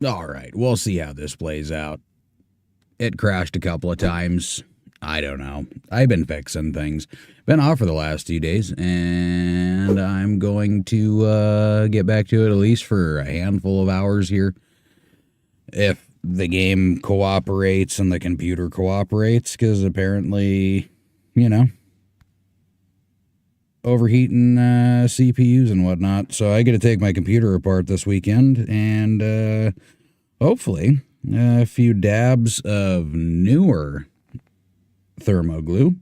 All right, we'll see how this plays out. It crashed a couple of times. I don't know. I've been fixing things. Been off for the last 2 days, and I'm going to get back to it at least for a handful of hours here. If the game cooperates and the computer cooperates, because apparently, you know, overheating CPUs and whatnot. So I get to take my computer apart this weekend, and hopefully a few dabs of newer thermoglue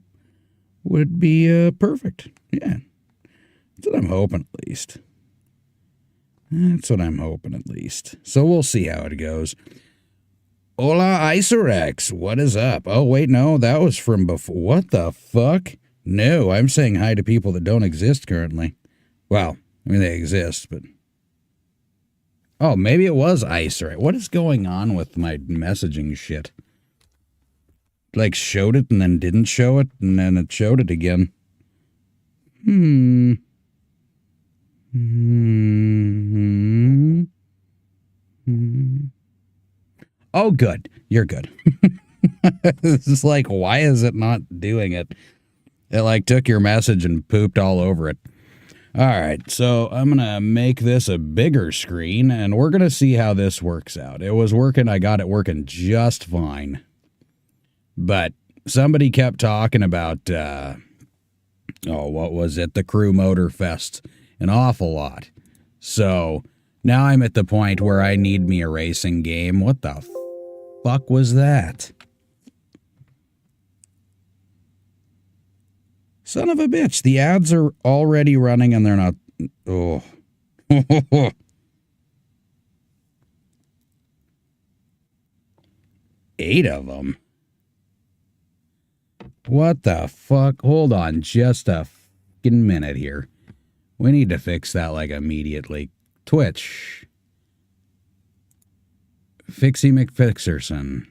would be perfect. Yeah, that's what I'm hoping at least. That's what I'm hoping at least. So we'll see how it goes. Hola, Isorex. What is up? Oh, wait, no, that was from before. What the fuck? No, I'm saying hi to people that don't exist currently. Well, I mean, they exist, but... Oh, maybe it was Isorex. What is going on with my messaging shit? Like, showed it and then didn't show it, and then it showed it again. Oh, good. You're good. It's just like, why is it not doing it? It, like, took your message and pooped all over it. All right, so I'm going to make this a bigger screen, and we're going to see how this works out. It was working. I got it working just fine. But somebody kept talking about, what was it? The Crew Motor Fest. An awful lot. So now I'm at the point where I need me a racing game. What the fuck was that? Son of a bitch. The ads are already running and they're not... Oh. 8 of them. What the fuck? Hold on just a fucking minute here. We need to fix that, like, immediately. Twitch. Fixie McFixerson.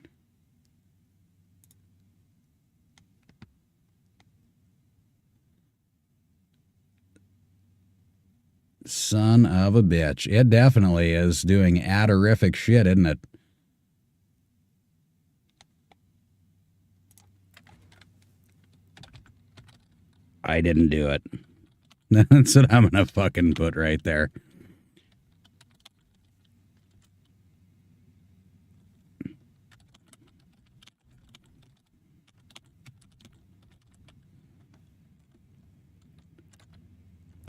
Son of a bitch. It definitely is doing adderific shit, isn't it? I didn't do it. That's what I'm gonna fucking put right there.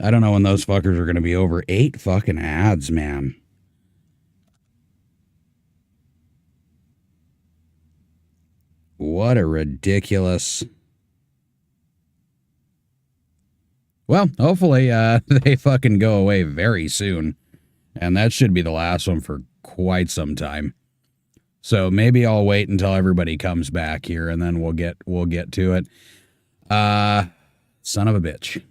I don't know when those fuckers are gonna be over. 8 fucking ads, man. What a ridiculous... Well, hopefully they fucking go away very soon. And that should be the last one for quite some time. So maybe I'll wait until everybody comes back here and then we'll get to it. Son of a bitch.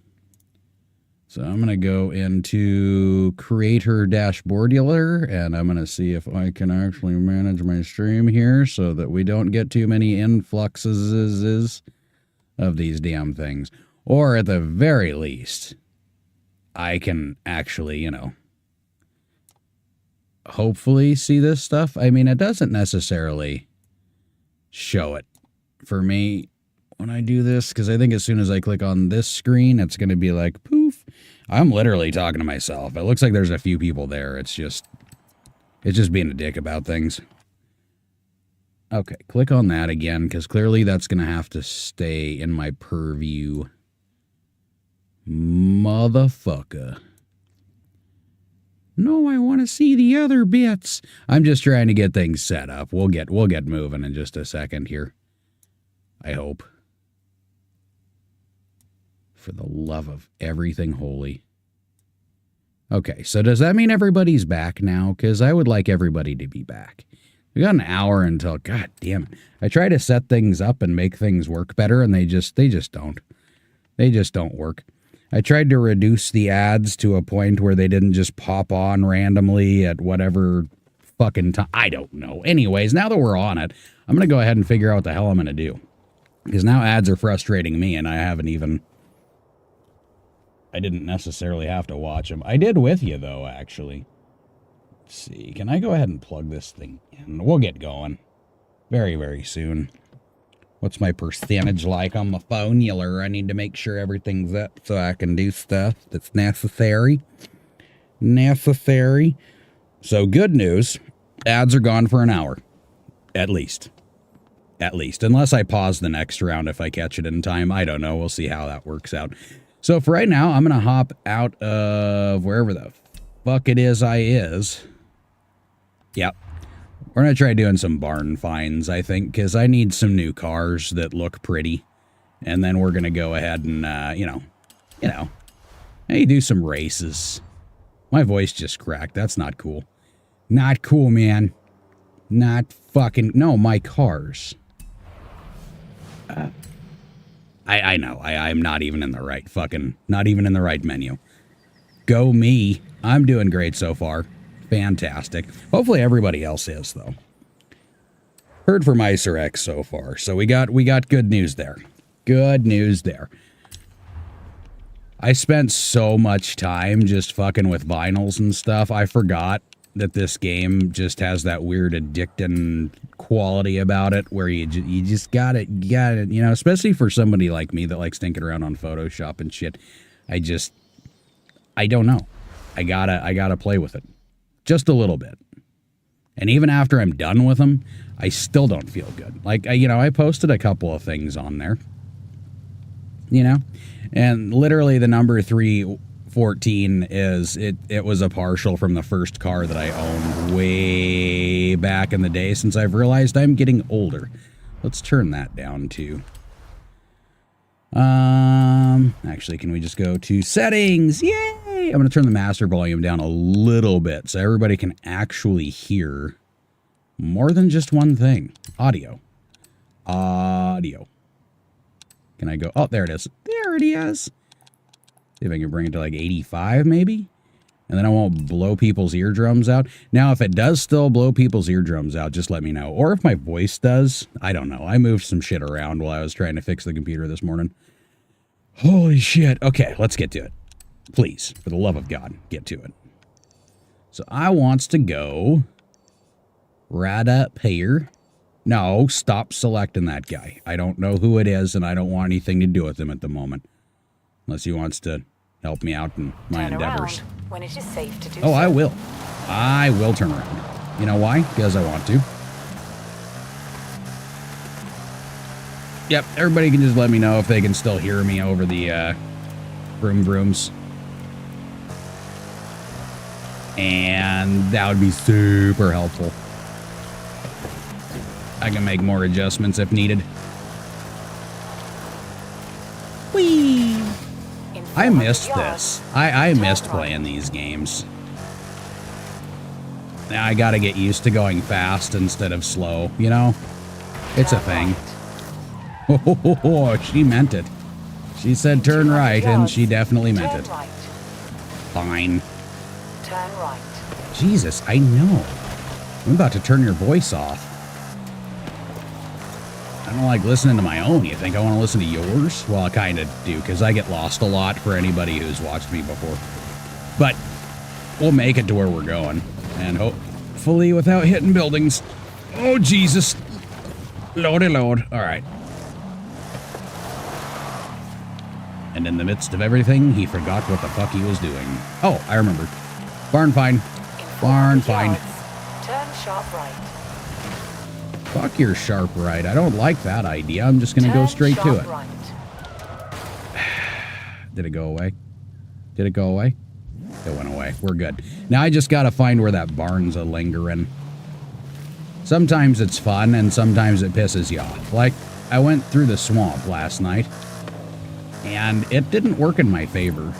So I'm going to go into Creator Dashboardular and I'm going to see if I can actually manage my stream here so that we don't get too many influxes of these damn things. Or at the very least, I can actually, you know, hopefully see this stuff. I mean, it doesn't necessarily show it for me when I do this, because I think as soon as I click on this screen, it's going to be like, poof. I'm literally talking to myself. It looks like there's a few people there. It's just being a dick about things. Okay, click on that again, because clearly that's going to have to stay in my purview. Motherfucker. No, I want to see the other bits. I'm just trying to get things set up. We'll get moving in just a second here. I hope. For the love of everything holy. Okay, so does that mean everybody's back now? Because I would like everybody to be back. We got an hour until, god damn it. I try to set things up and make things work better, and they just don't. They just don't work. I tried to reduce the ads to a point where they didn't just pop on randomly at whatever fucking time. I don't know. Anyways, now that we're on it, I'm going to go ahead and figure out what the hell I'm going to do. Because now ads are frustrating me, and I didn't necessarily have to watch them. I did with you, though, actually. Let's see. Can I go ahead and plug this thing in? We'll get going very, very soon. What's my percentage like on the phone? I need to make sure everything's up so I can do stuff that's necessary. So good news. Ads are gone for an hour. At least. Unless I pause the next round if I catch it in time. I don't know. We'll see how that works out. So for right now, I'm going to hop out of wherever the fuck it is Yep. We're going to try doing some barn finds, I think, because I need some new cars that look pretty. And then we're going to go ahead and, maybe do some races. My voice just cracked. That's not cool. Not cool, man. Not fucking... No, my cars. I know. I'm not even in the right fucking... Not even in the right menu. Go me. I'm doing great so far. Fantastic. Hopefully everybody else is, though. Heard from IcerX so far. So we got good news there. Good news there. I spent so much time just fucking with vinyls and stuff. I forgot that this game just has that weird addicting quality about it where you just got it, you know, especially for somebody like me that likes thinking around on Photoshop and shit. I don't know. I gotta play with it. Just a little bit. And even after I'm done with them, I still don't feel good. Like, I posted a couple of things on there. And literally the number 314 is, it was a partial from the first car that I owned way back in the day since I've realized I'm getting older. Let's turn that down to... Actually, can we just go to settings? Yay! I'm going to turn the master volume down a little bit so everybody can actually hear more than just one thing. Audio. Can I go? Oh, there it is. There it is. See if I can bring it to like 85 maybe. And then I won't blow people's eardrums out. Now, if it does still blow people's eardrums out, just let me know. Or if my voice does, I don't know. I moved some shit around while I was trying to fix the computer this morning. Holy shit. Okay, let's get to it. Please, for the love of God, get to it. So I wants to go right up here. No, stop selecting that guy. I don't know who it is, and I don't want anything to do with him at the moment. Unless he wants to help me out in my endeavors. When it is safe to do I will. I will turn around. You know why? Because I want to. Yep, everybody can just let me know if they can still hear me over the vroom vrooms. And that would be super helpful. I can make more adjustments if needed. Whee! I missed this. I missed playing these games. Now I gotta get used to going fast instead of slow, you know? It's a thing. Oh, she meant it. She said turn right, and she definitely meant it. Fine. Turn right. Jesus, I know. I'm about to turn your voice off. I don't like listening to my own. You think I want to listen to yours? Well, I kind of do, because I get lost a lot for anybody who's watched me before. But we'll make it to where we're going. And hopefully without hitting buildings. Oh, Jesus. Lordy Lord. All right. And in the midst of everything, he forgot what the fuck he was doing. Oh, I remember. Barn find. Barn find. Turn sharp right. Fuck your sharp right. I don't like that idea. I'm just going to go straight to it. Right. Did it go away? Did it go away? It went away. We're good. Now I just got to find where that barn's a lingering. Sometimes it's fun and sometimes it pisses you off. Like, I went through the swamp last night and it didn't work in my favor.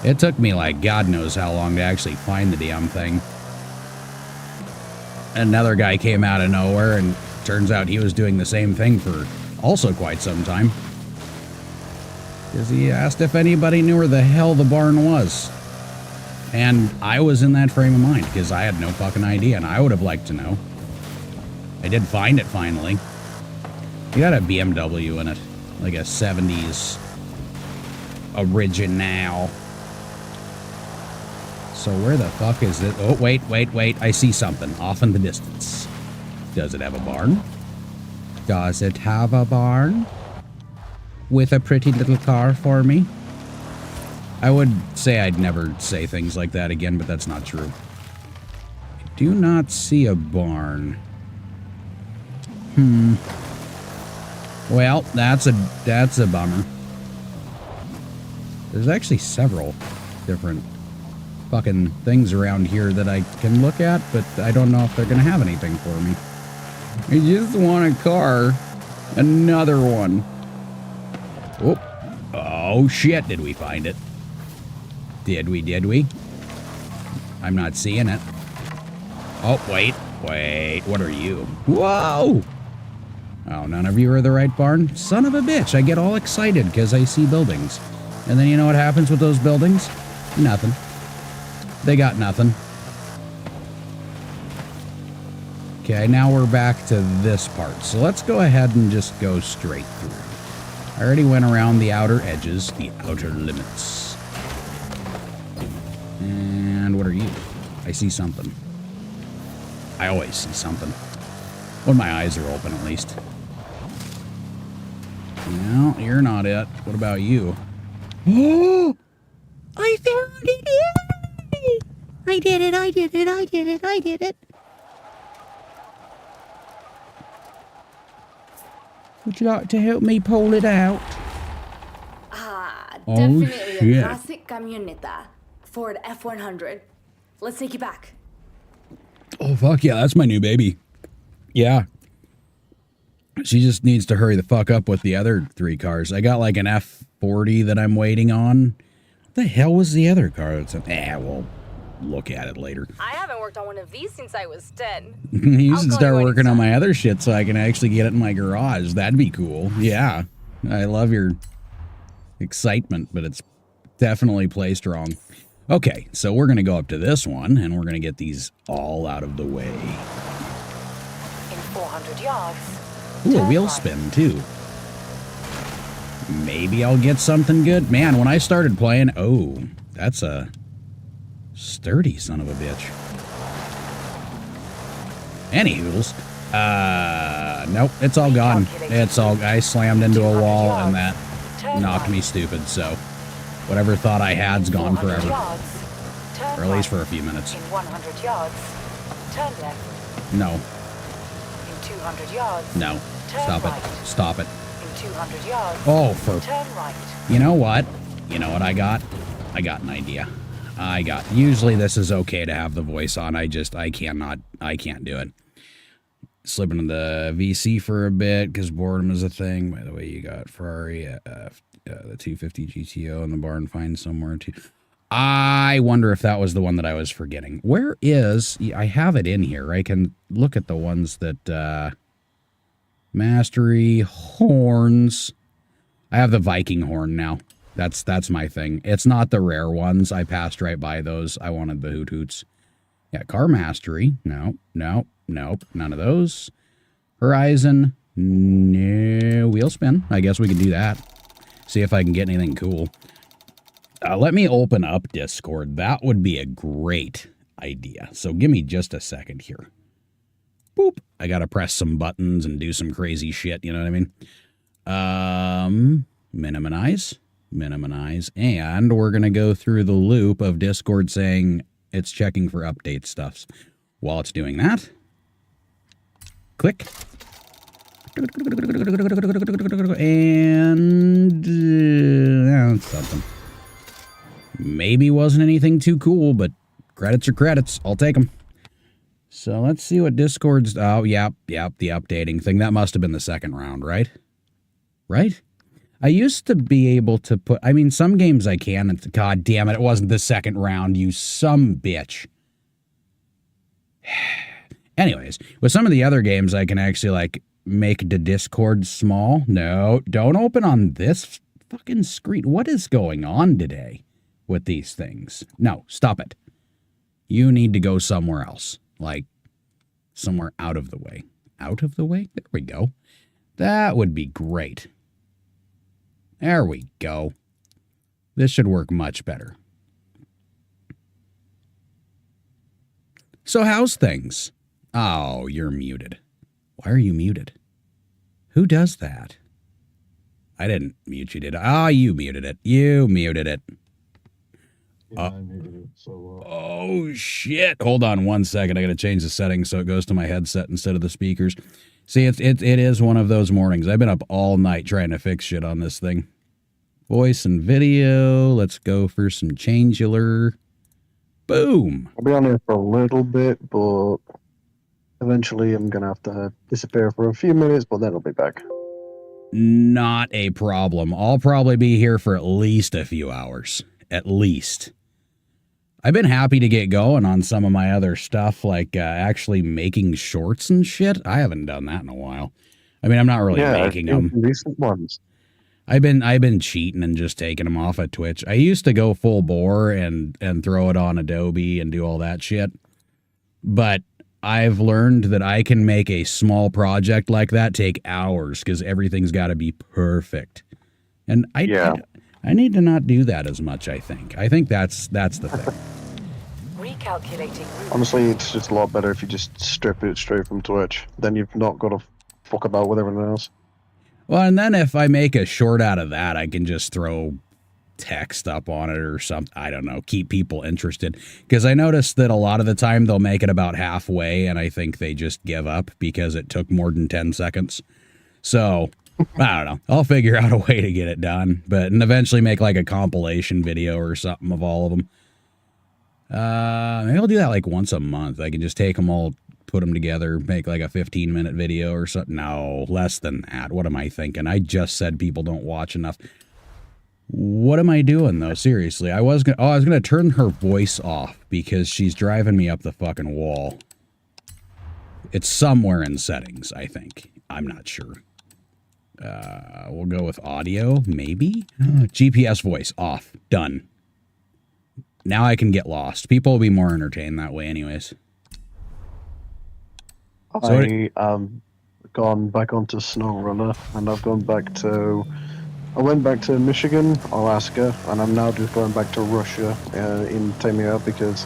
It took me like God knows how long to actually find the damn thing. Another guy came out of nowhere and turns out he was doing the same thing for also quite some time. Because he asked if anybody knew where the hell the barn was. And I was in that frame of mind because I had no fucking idea and I would have liked to know. I did find it finally. You got a BMW in it. Like a 70s original. So where the fuck is it? Oh, wait. I see something off in the distance. Does it have a barn? Does it have a barn? With a pretty little car for me? I would say I'd never say things like that again, but that's not true. I do not see a barn. Well, that's a bummer. There's actually several different fucking things around here that I can look at, but I don't know if they're gonna have anything for me. I just want a car. Another one. Oh shit, did we find it? Did we? I'm not seeing it. Oh, wait, what are you? Whoa! Oh, none of you are the right barn? Son of a bitch, I get all excited because I see buildings. And then you know what happens with those buildings? Nothing. They got nothing. Okay, now we're back to this part. So let's go ahead and just go straight through. I already went around the outer edges, the outer limits. And what are you? I see something. I always see something. When my eyes are open, at least. No, you're not it. What about you? Oh! I found it! Yay! I did it! Would you like to help me pull it out? Definitely a classic camioneta. Ford F-100. Let's take you back. Oh, fuck yeah, that's my new baby. Yeah. She just needs to hurry the fuck up with the other 3 cars. I got like an F40 that I'm waiting on. What the hell was the other car? We'll look at it later. I haven't worked on one of these since I was 10. You should start working on my other shit so I can actually get it in my garage. That'd be cool. Yeah. I love your excitement, but it's definitely placed wrong. Okay, so we're going to go up to this one, and we're going to get these all out of the way. In 400 yards. Ooh, a wheel spin, too. Maybe I'll get something good. Man, when I started playing... Oh, that's a sturdy son of a bitch. Anywho's, nope, it's all gone. It's all... I slammed into a wall, and that knocked me stupid, so... Whatever thought I had's gone forever. Or at least for a few minutes. In 100 yards, turn left. No. In 200 yards. No. Stop it. Stop it. In 200 yards. Oh, for... Turn right. You know what? You know what I got? I got an idea. Usually this is okay to have the voice on. I can't do it. Slip into the VC for a bit because boredom is a thing. By the way, you got Ferrari, the 250 GTO in the barn find somewhere too. I wonder if that was the one that I was forgetting. Where is... I have it in here. I can look at the ones that... Mastery, horns. I have the Viking horn now. That's my thing. It's not the rare ones. I passed right by those. I wanted the hoot hoots. Yeah, car mastery. No. None of those. Horizon. No. Wheel spin. I guess we could do that. See if I can get anything cool. Let me open up Discord. That would be a great idea. So give me just a second here. Boop. I gotta press some buttons and do some crazy shit. You know what I mean? Minimize. And we're gonna go through the loop of Discord saying it's checking for update stuffs. While it's doing that, click. And that's something. Maybe wasn't anything too cool, but credits are credits. I'll take them. So let's see what Discord's... Oh, yep, the updating thing. That must have been the second round, right? Right? I used to be able to put... I mean, some games I can. And God damn it, it wasn't the second round, you some bitch. Anyways, with some of the other games, I can actually, like, make the Discord small. No, don't open on this fucking screen. What is going on today with these things? No, stop it. You need to go somewhere else. Like, somewhere out of the way. Out of the way? There we go. That would be great. There we go. This should work much better. So how's things? Oh, you're muted. Why are you muted? Who does that? I didn't mute you, did I? Ah, you muted it. You muted it. Yeah, I muted it, so, Oh, shit. Hold on 1 second. I got to change the settings so it goes to my headset instead of the speakers. See, it is one of those mornings. I've been up all night trying to fix shit on this thing. Voice and video. Let's go for some changular. Boom. I'll be on here for a little bit, but eventually I'm going to have to disappear for a few minutes, but then I'll be back. Not a problem. I'll probably be here for at least a few hours. At least. I've been happy to get going on some of my other stuff, like actually making shorts and shit. I haven't done that in a while. I mean, I'm not really making them. Recent ones. I've been cheating and just taking them off of Twitch. I used to go full bore and throw it on Adobe and do all that shit. But I've learned that I can make a small project like that take hours because everything's got to be perfect. And I need to not do that as much, I think. I think that's the thing. Recalculating route. Honestly, it's just a lot better if you just strip it straight from Twitch. Then you've not got to fuck about with everything else. Well, and then if I make a short out of that, I can just throw text up on it or something. I don't know, keep people interested. Because I noticed that a lot of the time they'll make it about halfway, and I think they just give up because it took more than 10 seconds. So, I don't know. I'll figure out a way to get it done. And eventually make like a compilation video or something of all of them. Maybe I'll do that like once a month. I can just take them all, put them together, make like a 15-minute video or something. No, less than that. What am I thinking? I just said people don't watch enough. What am I doing though? Seriously, I was gonna turn her voice off because she's driving me up the fucking wall. It's somewhere in settings, I think. I'm not sure. We'll go with audio, maybe? GPS voice off. Done. Now I can get lost. People will be more entertained that way anyways. I gone back onto SnowRunner, and I've gone back to... I went back to Michigan, Alaska, and I'm now just going back to Russia in Temia because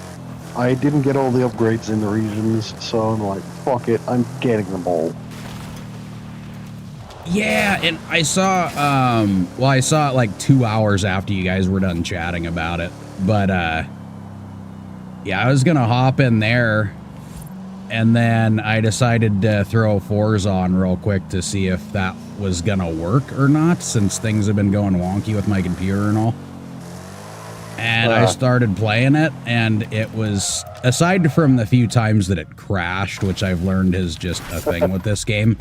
I didn't get all the upgrades in the regions, so I'm like, fuck it, I'm getting them all. Yeah, and I saw, I saw it like 2 hours after you guys were done chatting about it, but, yeah, I was gonna hop in there, and then I decided to throw fours on real quick to see if that was gonna work or not, since things have been going wonky with my computer and all. And I started playing it, and it was, aside from the few times that it crashed, which I've learned is just a thing with this game,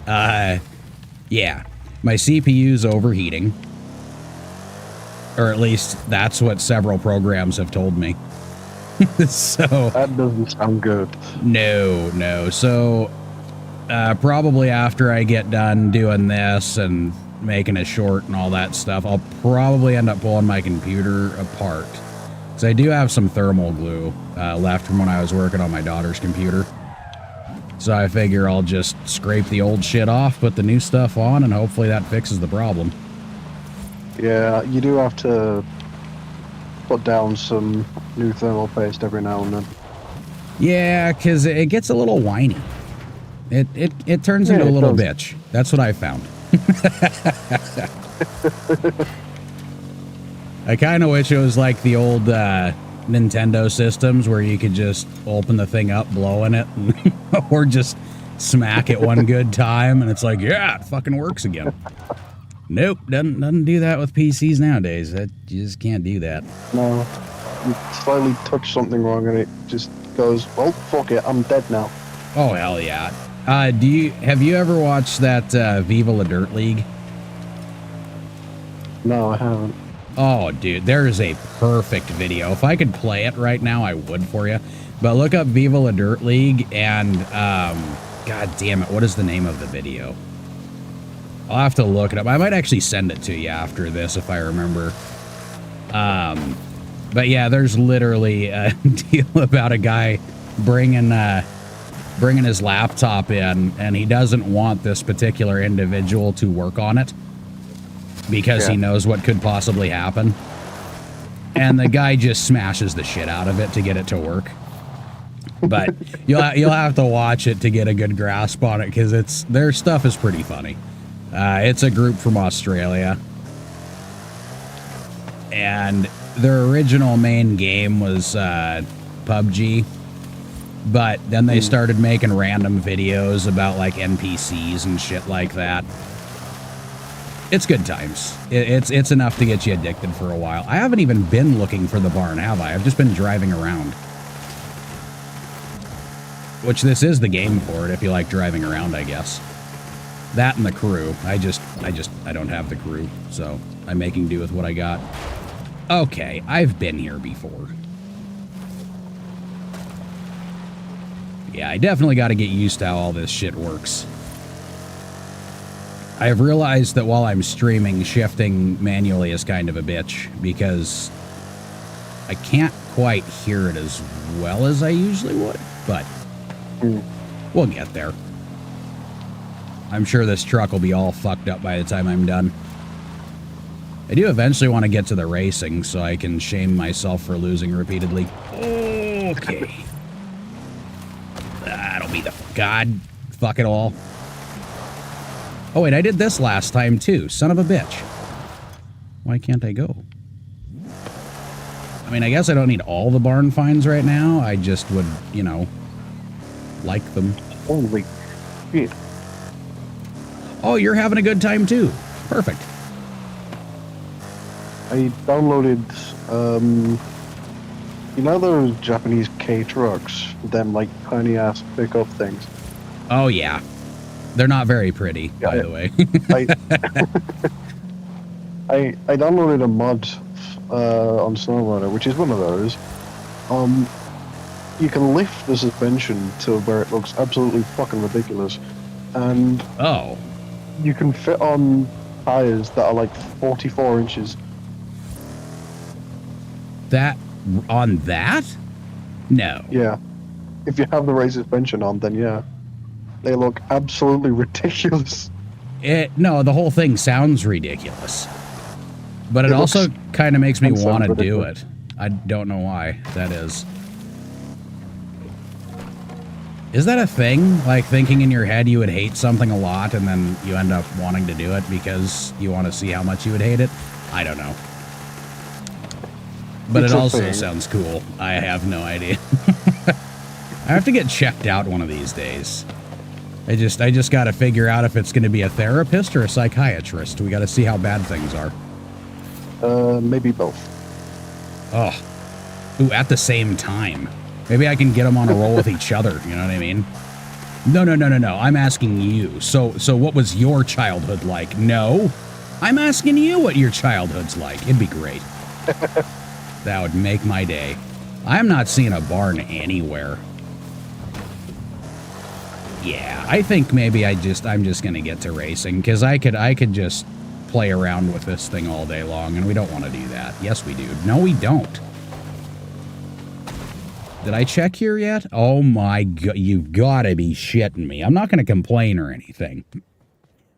yeah, my CPU's overheating. Or at least that's what several programs have told me. So that doesn't sound good. No. So probably after I get done doing this and making a short and all that stuff, I'll probably end up pulling my computer apart. So I do have some thermal glue left from when I was working on my daughter's computer. So I figure I'll just scrape the old shit off, put the new stuff on, and hopefully that fixes the problem. Yeah, you do have to put down some new thermal paste every now and then. Yeah, because it gets a little whiny. It turns into a little bitch. That's what I found. I kind of wish it was like the old Nintendo systems where you could just open the thing up, blow in it, or just smack it one good time, and it's like, yeah, it fucking works again. Nope, doesn't do that with PCs nowadays. You just can't do that. No, you slightly touch something wrong and it just goes, well, fuck it, I'm dead now. Oh hell yeah. Have you ever watched that Viva La Dirt League? No, I haven't. Oh, dude, there is a perfect video. If I could play it right now, I would for you. But look up Viva La Dirt League and, god damn it, what is the name of the video? I'll have to look it up. I might actually send it to you after this if I remember. But yeah, there's literally a deal about a guy bringing his laptop in, and he doesn't want this particular individual to work on it because he knows what could possibly happen. And the guy just smashes the shit out of it to get it to work. But you'll have to watch it to get a good grasp on it because their stuff is pretty funny. It's a group from Australia, and their original main game was PUBG, but then they started making random videos about like NPCs and shit like that. It's good times. It's enough to get you addicted for a while. I haven't even been looking for the barn, have I? I've just been driving around. Which this is the game for it if you like driving around, I guess. That and the crew. I don't have the crew, so I'm making do with what I got. Okay, I've been here before. Yeah, I definitely got to get used to how all this shit works. I've realized that while I'm streaming, shifting manually is kind of a bitch because I can't quite hear it as well as I usually would, but we'll get there. I'm sure this truck will be all fucked up by the time I'm done. I do eventually want to get to the racing so I can shame myself for losing repeatedly. Okay. That'll be the god fuck it all. Oh wait, I did this last time too. Son of a bitch. Why can't I go? I mean, I guess I don't need all the barn finds right now. I just would, you know, like them. Holy shit. Oh, you're having a good time too. Perfect. I downloaded, you know those Japanese K-trucks? Them, like, tiny-ass pickup things? Oh, yeah. They're not very pretty, by the way. I downloaded a mod on SnowRunner, which is one of those. You can lift the suspension to where it looks absolutely fucking ridiculous. And you can fit on tires that are like 44 inches. On that? No. Yeah. If you have the right suspension on, then yeah. They look absolutely ridiculous. No, the whole thing sounds ridiculous. But it also kind of makes me want to do it. I don't know why that is. Is that a thing? Like thinking in your head you would hate something a lot and then you end up wanting to do it because you want to see how much you would hate it? I don't know. But it also sounds cool. I have no idea. I have to get checked out one of these days. I just got to figure out if it's going to be a therapist or a psychiatrist. We got to see how bad things are. Maybe both. Oh. Ooh, at the same time. Maybe I can get them on a roll with each other, you know what I mean? No. I'm asking you. So what was your childhood like? No. I'm asking you what your childhood's like. It'd be great. That would make my day. I'm not seeing a barn anywhere. Yeah, I think maybe I'm just gonna get to racing because I could just play around with this thing all day long, and we don't want to do that. Yes, we do. No, we don't. Did I check here yet? Oh my god, you've got to be shitting me. I'm not gonna complain or anything,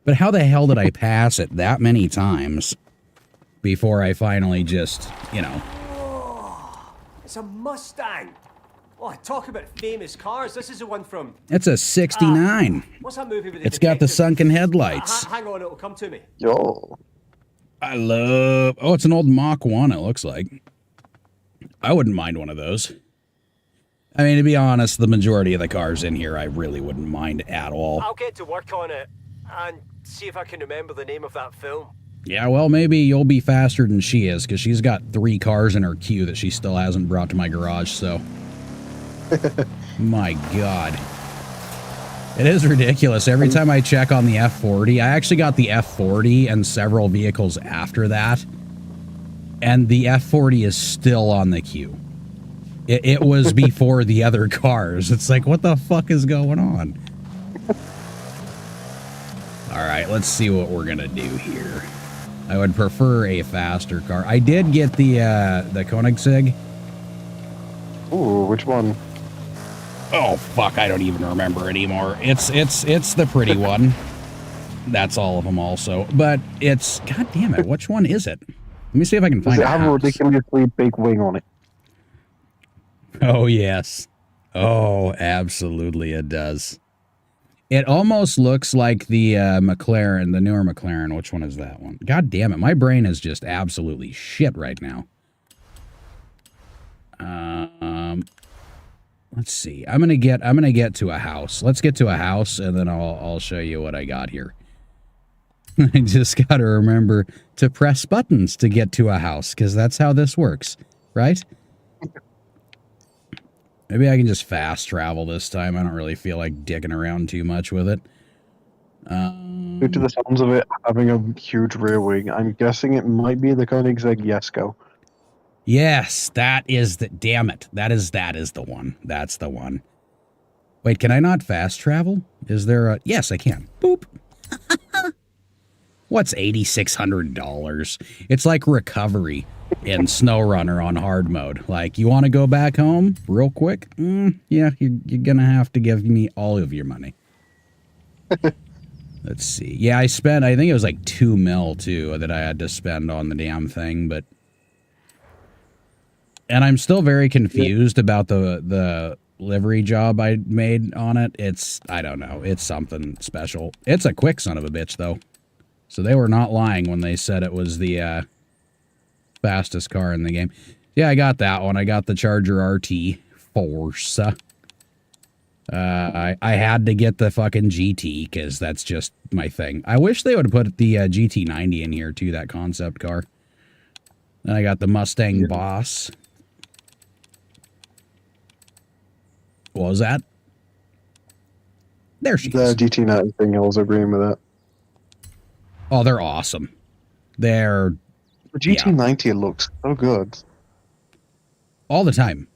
but how the hell did I pass it that many times before I finally just, you know? It's a Mustang. Oh, talk about famous cars. This is the one from... It's a 69. What's that movie with the It's got the detective? sunken headlights. Hang on, it'll come to me. Yo. I love... Oh, it's an old Mach 1, it looks like. I wouldn't mind one of those. I mean, to be honest, the majority of the cars in here I really wouldn't mind at all. I'll get to work on it and see if I can remember the name of that film. Yeah, well, maybe you'll be faster than she is, because she's got 3 cars in her queue that she still hasn't brought to my garage, so... My god. It is ridiculous. Every time I check on the F40, I actually got the F40 and several vehicles after that, and the F40 is still on the queue. It was before the other cars. It's like, what the fuck is going on? Alright, let's see what we're gonna do here. I would prefer a faster car. I did get the Koenigsegg. Ooh, which one? Oh fuck, I don't even remember anymore. It's the pretty one. That's all of them also. But it's, god damn it, which one is it? Let me see if I can find it. Does it have a ridiculously big wing on it? Oh yes. Oh, absolutely it does. It almost looks like the McLaren, the newer McLaren. Which one is that one? God damn it. My brain is just absolutely shit right now. Let's see. I'm gonna get to a house. Let's get to a house and then I'll show you what I got here. I just gotta remember to press buttons to get to a house, because that's how this works, right? Maybe I can just fast travel this time. I don't really feel like dicking around too much with it. Due to the sounds of it having a huge rear wing, I'm guessing it might be the KNOX. Yes, that is the, damn it. That is the one. That's the one. Wait, can I not fast travel? Is there a, yes, I can. Boop. What's $8,600? It's like recovery in SnowRunner on hard mode. Like, you want to go back home real quick? Yeah, you're going to have to give me all of your money. Let's see. Yeah, I think it was like $2 mil too that I had to spend on the damn thing, but... And I'm still very confused about the livery job I made on it. It's, I don't know, it's something special. It's a quick son of a bitch, though. So they were not lying when they said it was the fastest car in the game. Yeah, I got that one. I got the Charger RT Force. I had to get the fucking GT because that's just my thing. I wish they would have put the GT90 in here too, that concept car. Then I got the Mustang Boss. What was that? There she is. The GT90 thing, I was agreeing with that. Oh, they're awesome. They're... The GT90 looks so good. All the time.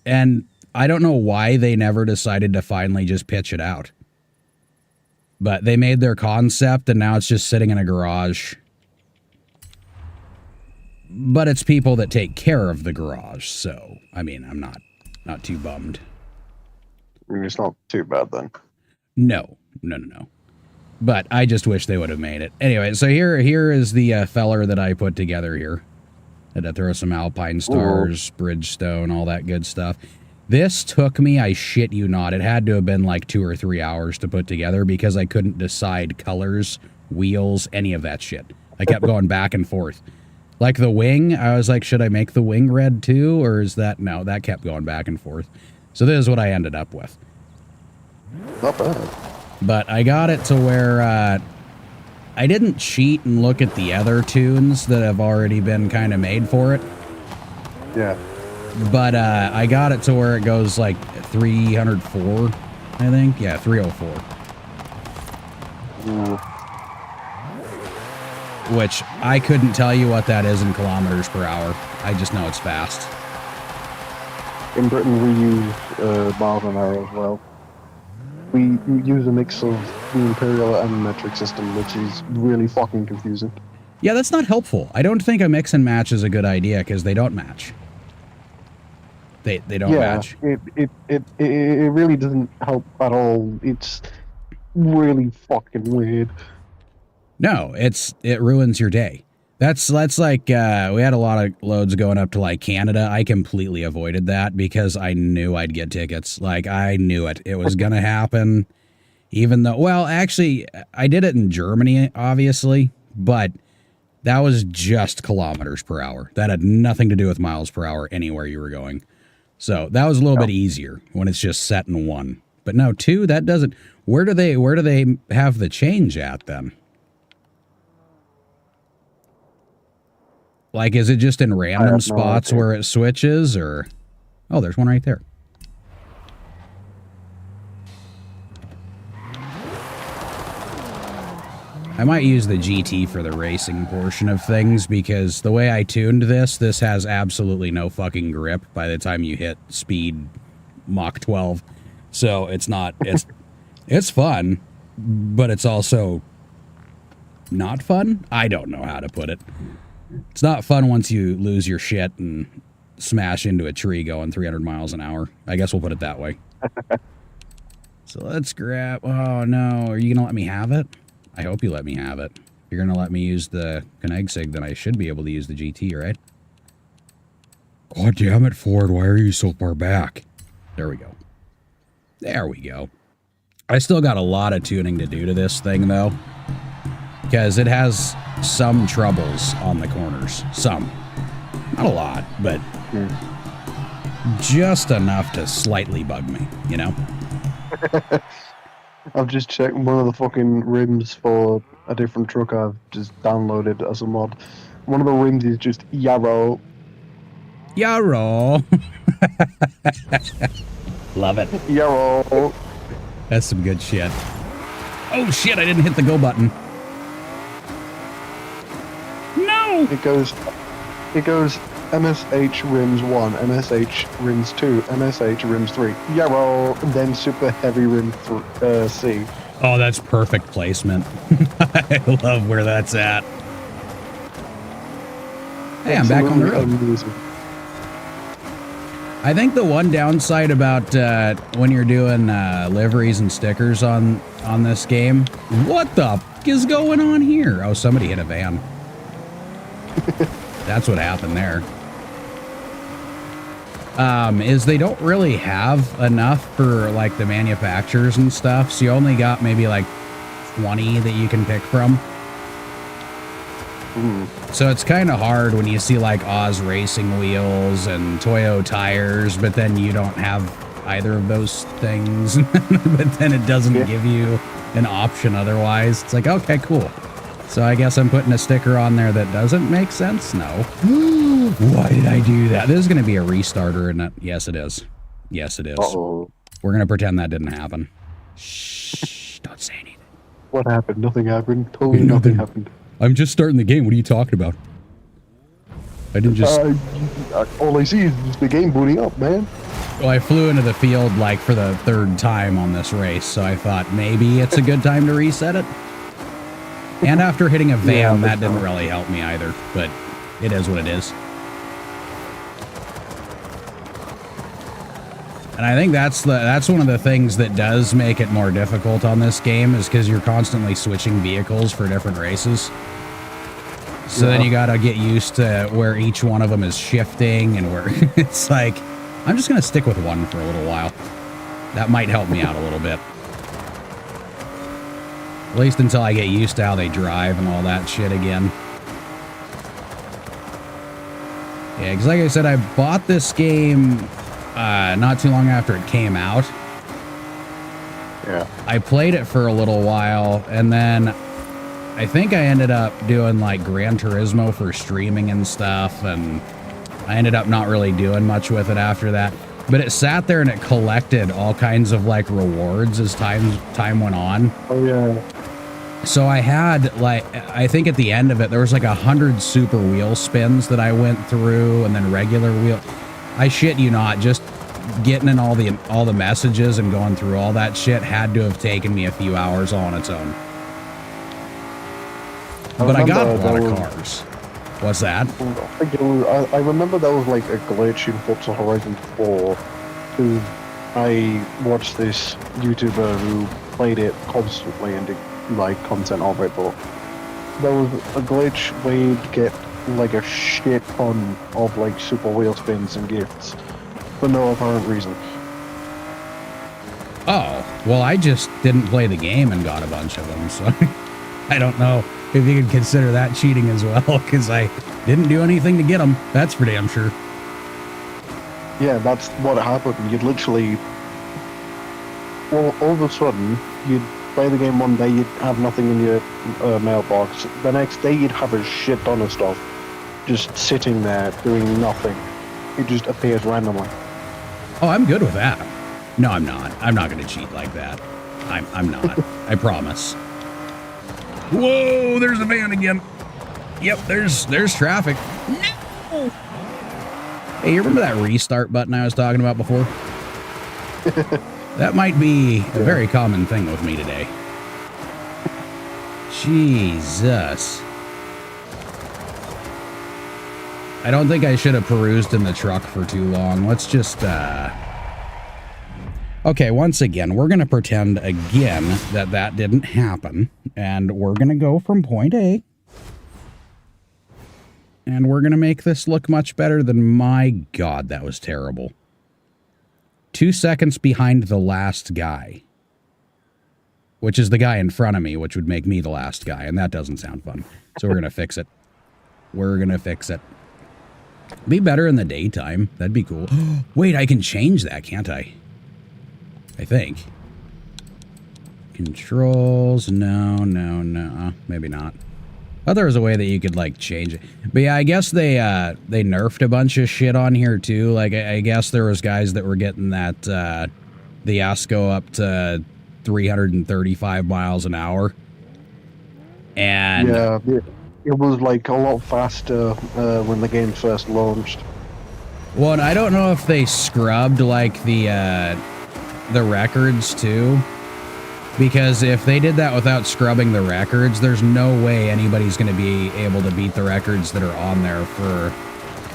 And I don't know why they never decided to finally just pitch it out. But they made their concept and now it's just sitting in a garage. But it's people that take care of the garage, so, I mean, I'm not too bummed. I mean, it's not too bad then. No. But I just wish they would have made it. Anyway, so here is the feller that I put together here. Had to throw some Alpine Stars, Bridgestone, all that good stuff. This took me, I shit you not, it had to have been like 2 or 3 hours to put together because I couldn't decide colors, wheels, any of that shit. I kept going back and forth. Like the wing, I was like, should I make the wing red too? Or is that, no, that kept going back and forth. So this is what I ended up with. Not bad. But I got it to where I didn't cheat and look at the other tunes that have already been kind of made for it. Yeah. But I got it to where it goes like 304, I think. Yeah, 304. Ooh. Which I couldn't tell you what that is in kilometers per hour. I just know it's fast. In Britain, we use miles an hour as well. We use a mix of the Imperial and metric system, which is really fucking confusing. Yeah, that's not helpful. I don't think a mix and match is a good idea because they don't match. They don't match. It really doesn't help at all. It's really fucking weird. No, it ruins your day. That's like, we had a lot of loads going up to like Canada. I completely avoided that because I knew I'd get tickets. Like, I knew it. It was going to happen. Even though, well, actually, I did it in Germany, obviously, but that was just kilometers per hour. That had nothing to do with miles per hour anywhere you were going. So that was a little bit easier when it's just set in 1. But no, 2, that doesn't, where do they have the change at then? Like, is it just in random spots where it switches, or... Oh, there's one right there. I might use the GT for the racing portion of things, because the way I tuned this has absolutely no fucking grip by the time you hit speed Mach 12. So it's not... It's fun, but it's also not fun? I don't know how to put it. It's not fun once you lose your shit and smash into a tree going 300 miles an hour. I guess we'll put it that way. So let's grab... Oh, no. Are you going to let me have it? I hope you let me have it. If you're going to let me use the KNOX, then I should be able to use the GT, right? God damn it, Ford. Why are you so far back? There we go. There we go. I still got a lot of tuning to do to this thing, though, because it has some troubles on the corners. Some. Not a lot, but just enough to slightly bug me, you know? I've just checked one of the fucking rims for a different truck I've just downloaded as a mod. One of the rims is just yarrow. Yarrow. Love it. Yarrow. That's some good shit. Oh shit, I didn't hit the go button. No! It goes MSH rims 1, MSH rims 2, MSH rims 3, yarrow, and then super heavy rim C. Oh, that's perfect placement. I love where that's at. Hey, I'm back on the road. Amazing. I think the one downside about when you're doing liveries and stickers on this game, what the f is going on here? Oh, somebody hit a van. That's what happened there. Is they don't really have enough for like the manufacturers and stuff, so you only got maybe like 20 that you can pick from. So it's kind of hard when you see like Oz racing wheels and Toyo tires, but then you don't have either of those things. But then it doesn't give you an option otherwise. It's like, okay, cool. So I guess I'm putting a sticker on there that doesn't make sense? No. Why did I do that? This is going to be a restarter, isn't it? Yes, it is. Yes, it is. Uh-oh. We're going to pretend that didn't happen. Shh, don't say anything. What happened? Nothing happened. Totally nothing happened. I'm just starting the game. What are you talking about? I didn't just... all I see is just the game booting up, man. Well, I flew into the field like for the third time on this race, so I thought maybe it's a good time to reset it. And after hitting a van, that didn't really help me either, but it is what it is. And I think that's one of the things that does make it more difficult on this game, is because you're constantly switching vehicles for different races. So then you gotta get used to where each one of them is shifting, and where it's like, I'm just gonna stick with one for a little while. That might help me out a little bit. At least until I get used to how they drive and all that shit again. Yeah, because like I said, I bought this game not too long after it came out. Yeah. I played it for a little while, and then I think I ended up doing like Gran Turismo for streaming and stuff, and I ended up not really doing much with it after that. But it sat there and it collected all kinds of like rewards as time went on. Oh yeah. So I had like, I think at the end of it, there was like 100 super wheel spins that I went through, and then regular wheel. I shit you not, just getting in all the messages and going through all that shit had to have taken me a few hours all on its own. But I got a lot of cars. What's that? I remember there was like a glitch in Forza Horizon 4. I watched this YouTuber who played it constantly and did like content of it, but there was a glitch where you'd get like a shit ton of like super wheel spins and gifts for no apparent reason. Oh, well, I just didn't play the game and got a bunch of them, so I don't know if you could consider that cheating as well, because I didn't do anything to get them. That's for damn sure. Yeah, that's what happened. You'd literally, well, all of a sudden, you'd play the game one day, you'd have nothing in your mailbox. The next day, you'd have a shit ton of stuff just sitting there doing nothing. It just appears randomly. Oh, I'm good with that. No, I'm not. I'm not going to cheat like that. I'm not. I promise. Whoa, there's a van again. Yep, there's traffic. No! Hey, you remember that restart button I was talking about before? That might be a very common thing with me today. Jesus. I don't think I should have perused in the truck for too long. Let's just, Okay, once again, we're going to pretend again that didn't happen. And we're going to go from point A. And we're going to make this look much better than, my God, that was terrible. 2 seconds behind the last guy, which is the guy in front of me, which would make me the last guy, and that doesn't sound fun. So we're going to fix it. We're going to fix it. Be better in the daytime. That'd be cool. Wait, I can change that, can't I? I think. Controls. No. Maybe not. Oh, there was a way that you could, like, change it. But yeah, I guess they nerfed a bunch of shit on here, too. Like, I guess there was guys that were getting that, the ASCO up to 335 miles an hour. And... yeah, it was, like, a lot faster when the game first launched. Well, and I don't know if they scrubbed, like, the records, too. Because if they did that without scrubbing the records, there's no way anybody's going to be able to beat the records that are on there for,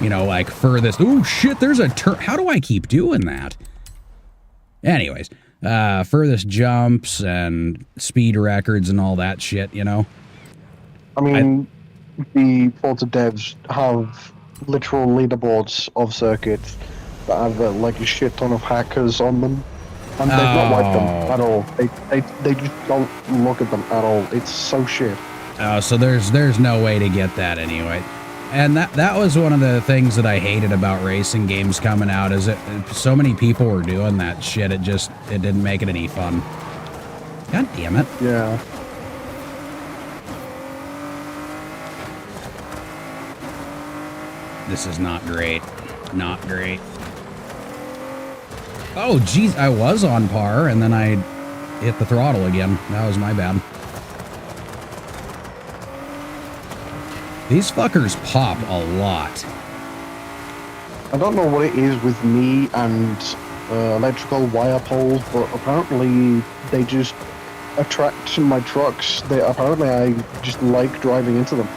you know, like furthest. Oh, shit, there's a turn. How do I keep doing that? Anyways, furthest jumps and speed records and all that shit, you know? I mean, the Forza devs have literal leaderboards of circuits that have, like, a shit ton of hackers on them. And they've not liked them at all. They just don't look at them at all. It's so shit. Oh, so there's no way to get that anyway. And that was one of the things that I hated about racing games coming out, is it so many people were doing that shit, it didn't make it any fun. God damn it. Yeah. This is not great. Not great. Oh, geez, I was on par, and then I hit the throttle again. That was my bad. These fuckers pop a lot. I don't know what it is with me and electrical wire poles, but apparently they just attract my trucks. Apparently I just like driving into them.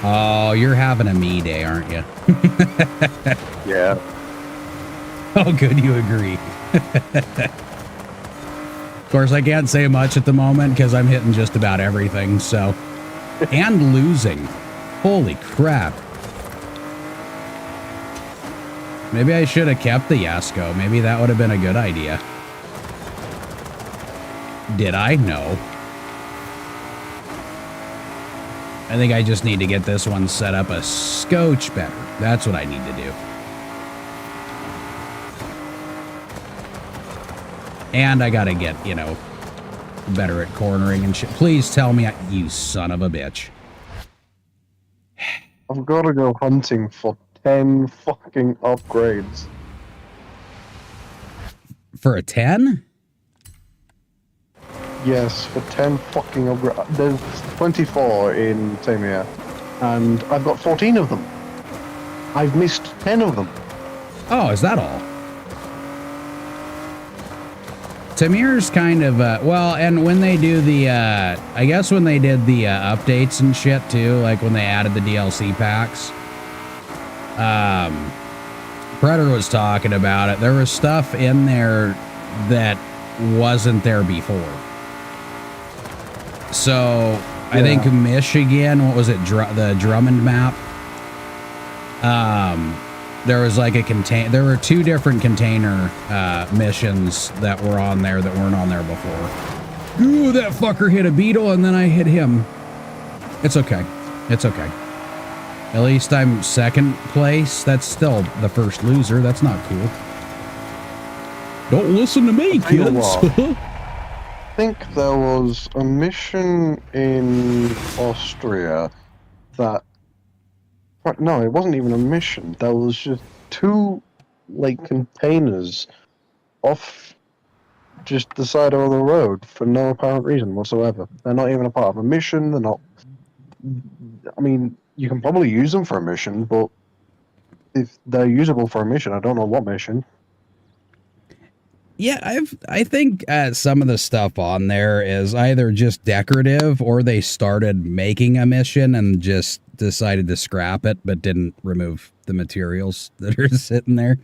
Oh, you're having a me day, aren't you? Yeah. Oh, good, you agree. Of course, I can't say much at the moment because I'm hitting just about everything, so... And losing. Holy crap. Maybe I should have kept the Yasko. Maybe that would have been a good idea. Did I? No. I think I just need to get this one set up a scotch better. That's what I need to do. And I gotta get, you know, better at cornering and shit. Please tell me, you son of a bitch. I've got to go hunting for 10 fucking upgrades. For a 10? Yes, for 10 fucking upgrades. There's 24 in Tamia, and I've got 14 of them. I've missed 10 of them. Oh, is that all? Tamir's kind of, well, and when they do the, I guess when they did the updates and shit too, like when they added the DLC packs, Predator was talking about it. There was stuff in there that wasn't there before. So, I think Michigan, what was it, the Drummond map? There was like there were 2 different container missions that were on there that weren't on there before. Ooh, that fucker hit a beetle and then I hit him. It's okay. It's okay. At least I'm second place. That's still the first loser. That's not cool. Don't listen to me, kids. I think there was a mission in Austria that... No, it wasn't even a mission. There was just 2, like, containers off just the side of the road for no apparent reason whatsoever. They're not even a part of a mission. They're not... I mean, you can probably use them for a mission, but if they're usable for a mission, I don't know what mission. Yeah, I think some of the stuff on there is either just decorative or they started making a mission and just decided to scrap it but didn't remove the materials that are sitting there.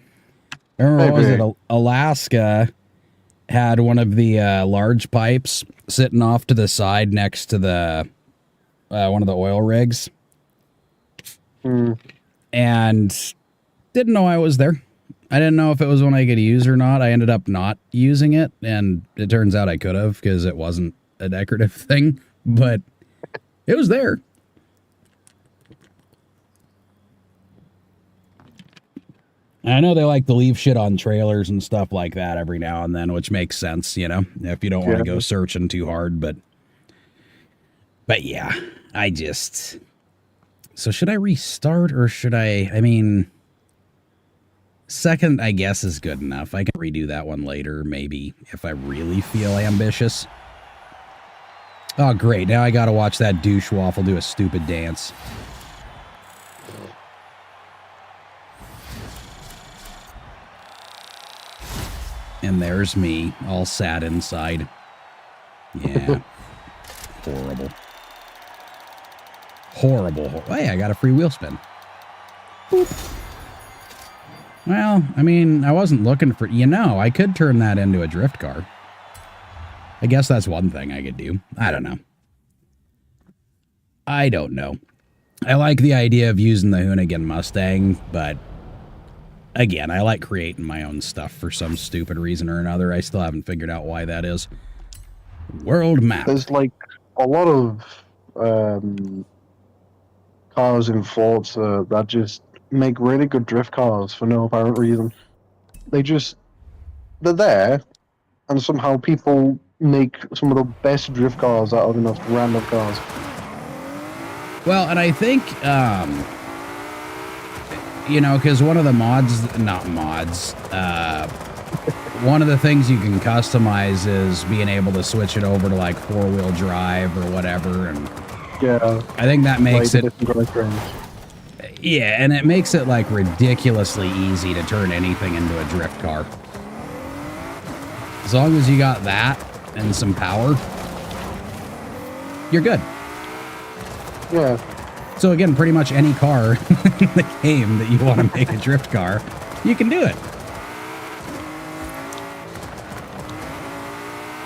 I remember, was it Alaska had one of the large pipes sitting off to the side next to the one of the oil rigs. And didn't know I was there. I didn't know if it was one I could use or not. I ended up not using it, and it turns out I could have because it wasn't a decorative thing, but it was there. I know they like to leave shit on trailers and stuff like that every now and then, which makes sense, you know, if you don't want to go searching too hard, but yeah, so should I restart or should I mean, second, I guess, is good enough. I can redo that one later, maybe, if I really feel ambitious. Oh, great. Now I gotta watch that douche waffle do a stupid dance. And there's me, all sad inside. Yeah. Horrible. Horrible. Hey, I got a free wheel spin. Boop. Well, I mean, I wasn't looking for... You know, I could turn that into a drift car. I guess that's one thing I could do. I don't know. I don't know. I like the idea of using the Hoonigan Mustang, but... Again, I like creating my own stuff for some stupid reason or another. I still haven't figured out why that is. World map. There's like a lot of cars in Forza that just make really good drift cars for no apparent reason. They're there, and somehow people make some of the best drift cars out of the most random cars. Well, and I think, you know, because one of the one of the things you can customize is being able to switch it over to like 4-wheel drive or whatever, and yeah, I think that makes it. Yeah, and it makes it like ridiculously easy to turn anything into a drift car. As long as you got that and some power, you're good. Yeah. So again, pretty much any car in the game that you want to make a drift car, you can do it.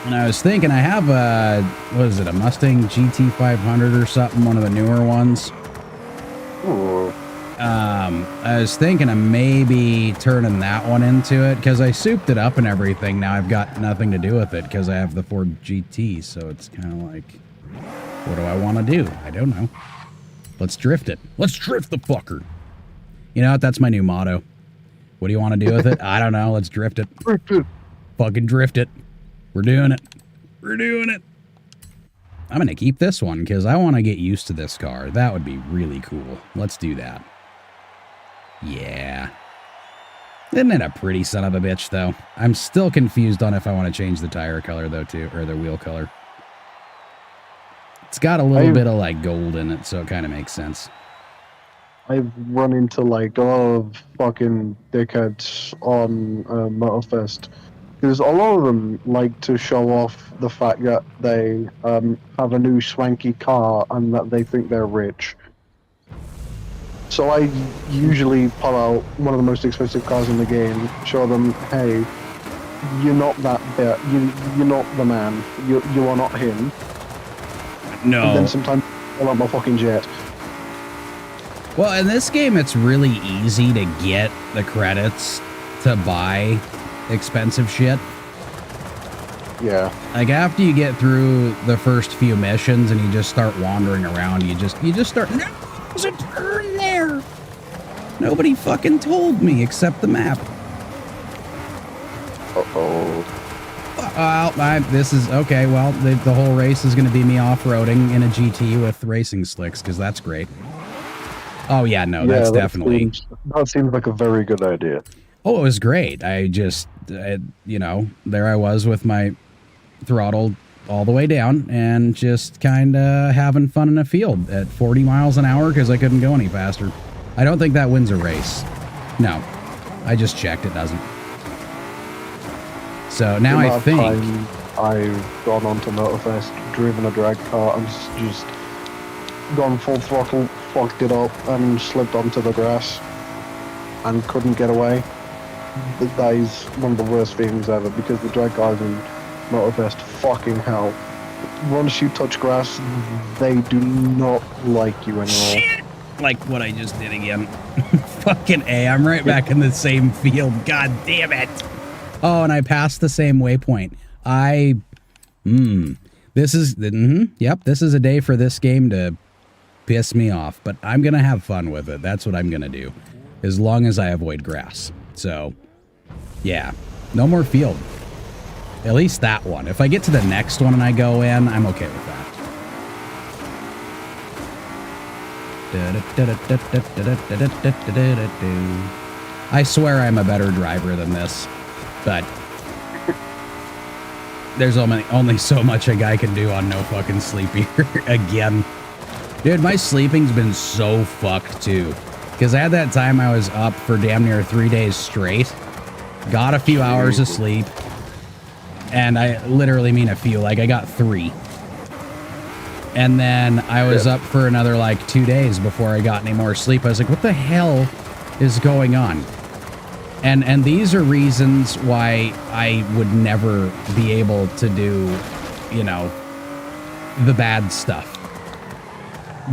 And I was thinking, I have a, what is it, a Mustang GT500 or something, one of the newer ones. Ooh. I was thinking of maybe turning that one into it, because I souped it up and everything. Now I've got nothing to do with it, because I have the Ford GT, so it's kind of like, what do I want to do? I don't know. Let's drift it. Let's drift the fucker. You know what? That's my new motto. What do you want to do with it? I don't know. Let's drift it. Fucking drift it. We're doing it. We're doing it. I'm going to keep this one because I want to get used to this car. That would be really cool. Let's do that. Yeah. Isn't it a pretty son of a bitch, though? I'm still confused on if I want to change the tire color, though, too, or the wheel color. It's got a little bit of, like, gold in it, so it kind of makes sense. I've run into, like, a lot of fucking dickheads on Motorfest. Because a lot of them like to show off the fact that they have a new swanky car and that they think they're rich. So I usually pull out one of the most expensive cars in the game, show them, hey, you're not that bit, you're not the man, you are not him. No. And then sometimes I want my fucking jet. Well, in this game, it's really easy to get the credits to buy expensive shit. Yeah. Like, after you get through the first few missions and you just start wandering around, you just start, no, there's a turn there. Nobody fucking told me except the map. Uh-oh. Well, this is, okay, well, the whole race is going to be me off-roading in a GT with racing slicks, because that's great. Oh, yeah, no, yeah, that's definitely... That seems like a very good idea. Oh, it was great. I just, you know, there I was with my throttle all the way down and just kind of having fun in a field at 40 miles an hour because I couldn't go any faster. I don't think that wins a race. No. I just checked. It doesn't. So now I think... I've gone onto Motorfest, driven a drag car, and just gone full throttle, fucked it up, and slipped onto the grass and couldn't get away. That is one of the worst feelings ever, because the drag cars in Motorfest, fucking hell. Once you touch grass, they do not like you anymore. Shit! Like what I just did again. Fucking A, I'm right back in the same field. God damn it. Oh, and I passed the same waypoint. This is, yep, this is a day for this game to piss me off, but I'm going to have fun with it. That's what I'm going to do, as long as I avoid grass. So, yeah, no more field. At least that one. If I get to the next one and I go in, I'm okay with that. I swear I'm a better driver than this, but there's only so much a guy can do on no fucking sleep here. Again. Dude, my sleeping's been so fucked too. Because I had that time I was up for damn near 3 days straight. Got a few hours of sleep. And I literally mean a few, like I got 3. And then I was up for another like 2 days before I got any more sleep. I was like, what the hell is going on? And these are reasons why I would never be able to do, you know, the bad stuff.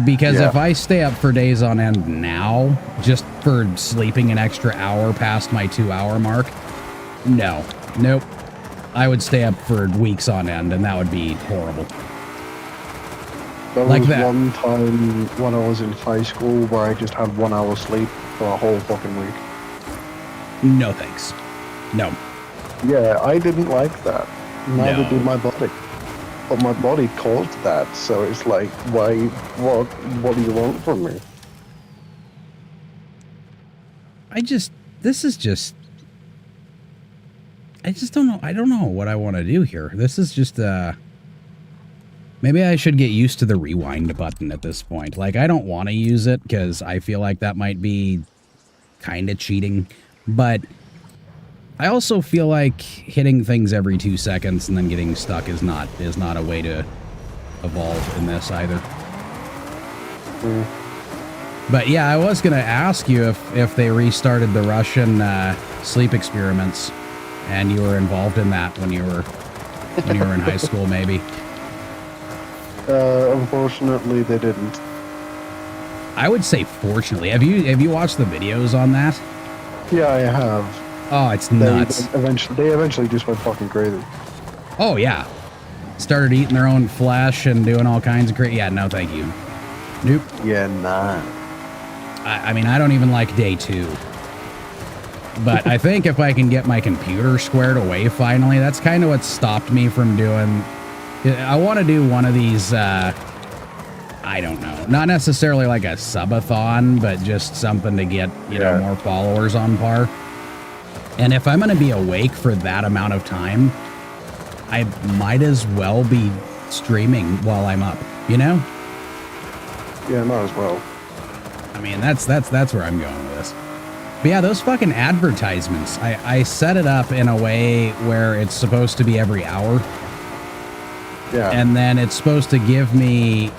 Because if I stay up for days on end now, just for sleeping an extra hour past my 2-hour mark, nope. I would stay up for weeks on end, and that would be horrible. There was one time when I was in high school where I just had 1 hour sleep for a whole fucking week. No thanks. No. Yeah, I didn't like that. Neither did my body. But my body caused that, so it's like, what do you want from me? I just don't know. I don't know what I want to do here. This is just, maybe I should get used to the rewind button at this point. Like, I don't want to use it because I feel like that might be kind of cheating. But I also feel like hitting things every 2 seconds and then getting stuck is not a way to evolve in this either. But yeah, I was going to ask you if they restarted the Russian sleep experiments and you were involved in that when you were in high school, maybe. Unfortunately, they didn't. I would say fortunately. Have you watched the videos on that? Yeah, I have. Oh, it's nuts. They eventually just went fucking crazy. Oh, yeah. Started eating their own flesh and doing all kinds of crazy. Yeah, no, thank you. Nope. Yeah, nah. I mean, I don't even like day 2. But I think if I can get my computer squared away finally, that's kind of what stopped me from doing... I want to do one of these, I don't know, not necessarily like a subathon, but just something to get, you know, more followers on par. And if I'm going to be awake for that amount of time, I might as well be streaming while I'm up, you know? Yeah, might as well. I mean, that's where I'm going with this. But yeah, those fucking advertisements, I set it up in a way where it's supposed to be every hour. Yeah. And then it's supposed to give me,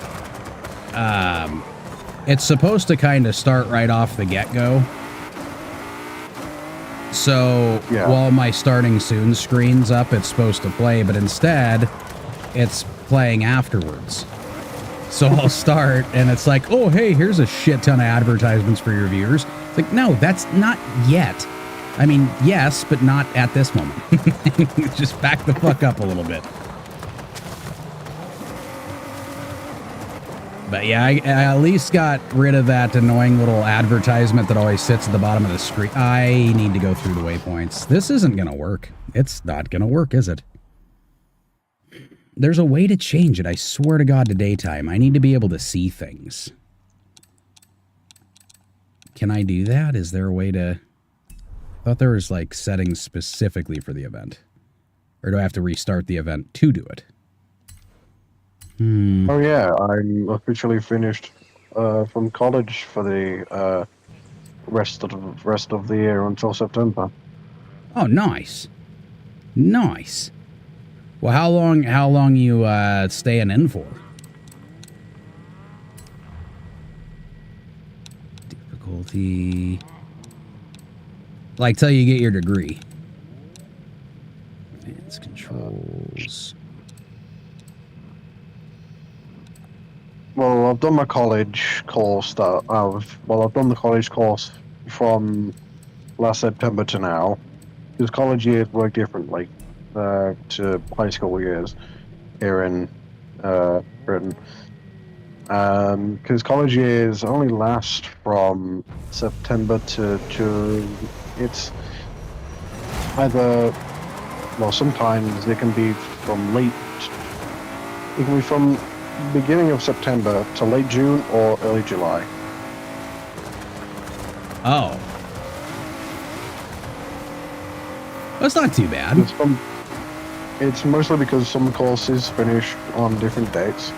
it's supposed to kind of start right off the get-go. So while my starting soon screen's up, it's supposed to play, but instead it's playing afterwards. So I'll start and it's like, oh, hey, here's a shit ton of advertisements for your viewers. It's like, no, that's not yet. I mean, yes, but not at this moment. Just back the fuck up a little bit. But yeah, I at least got rid of that annoying little advertisement that always sits at the bottom of the screen. I need to go through the waypoints. This isn't going to work. It's not going to work, is it? There's a way to change it. I swear to God, to daytime. I need to be able to see things. Can I do that? Is there a way to... I thought there was like settings specifically for the event. Or do I have to restart the event to do it? Oh yeah, I'm officially finished from college for the rest of the year until September. Oh, nice, nice. Well, how long you staying in for? Difficulty, like till you get your degree. Advanced controls. Well, I've done my college course I've done the college course from last September to now, because college years work differently to high school years here in Britain. Because college years only last from September to June. It's either, well, sometimes it can be from it can be from beginning of September to late June or early July. Oh. That's not too bad. It's mostly because some courses finish on different dates.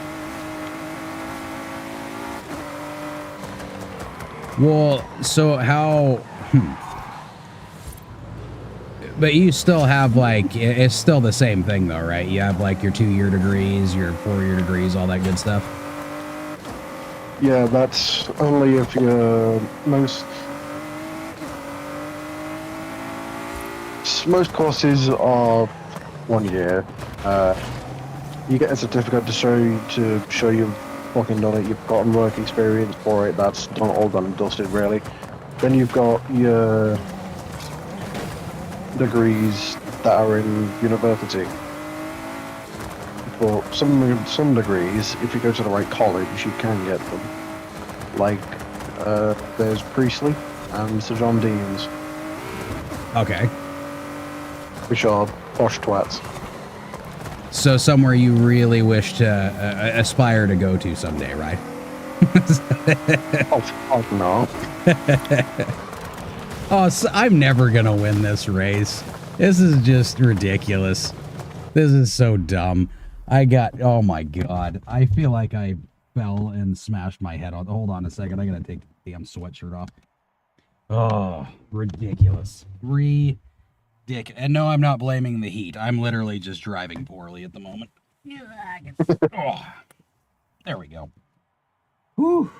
Well, so how... But you still have, like, it's still the same thing, though, right? You have, like, your 2-year degrees, your 4-year degrees, all that good stuff? Yeah, that's only if you're most courses are 1 year. You get a certificate to show you've fucking done it. You've gotten work experience for it. That's all done and dusted, really. Then you've got your degrees that are in university. For some degrees, if you go to the right college, you can get them. Like, there's Priestley and Sir John Dean's. Okay. Which are posh twats. So somewhere you really wish to aspire to go to someday, right? Oh, fuck no. Oh, so I'm never gonna win this race. This is just ridiculous. This is so dumb. Oh my god. I feel like I fell and smashed my head on. Hold on a second. I gotta take the damn sweatshirt off. Oh, ridiculous. And no, I'm not blaming the heat. I'm literally just driving poorly at the moment. Oh, there we go. Whew.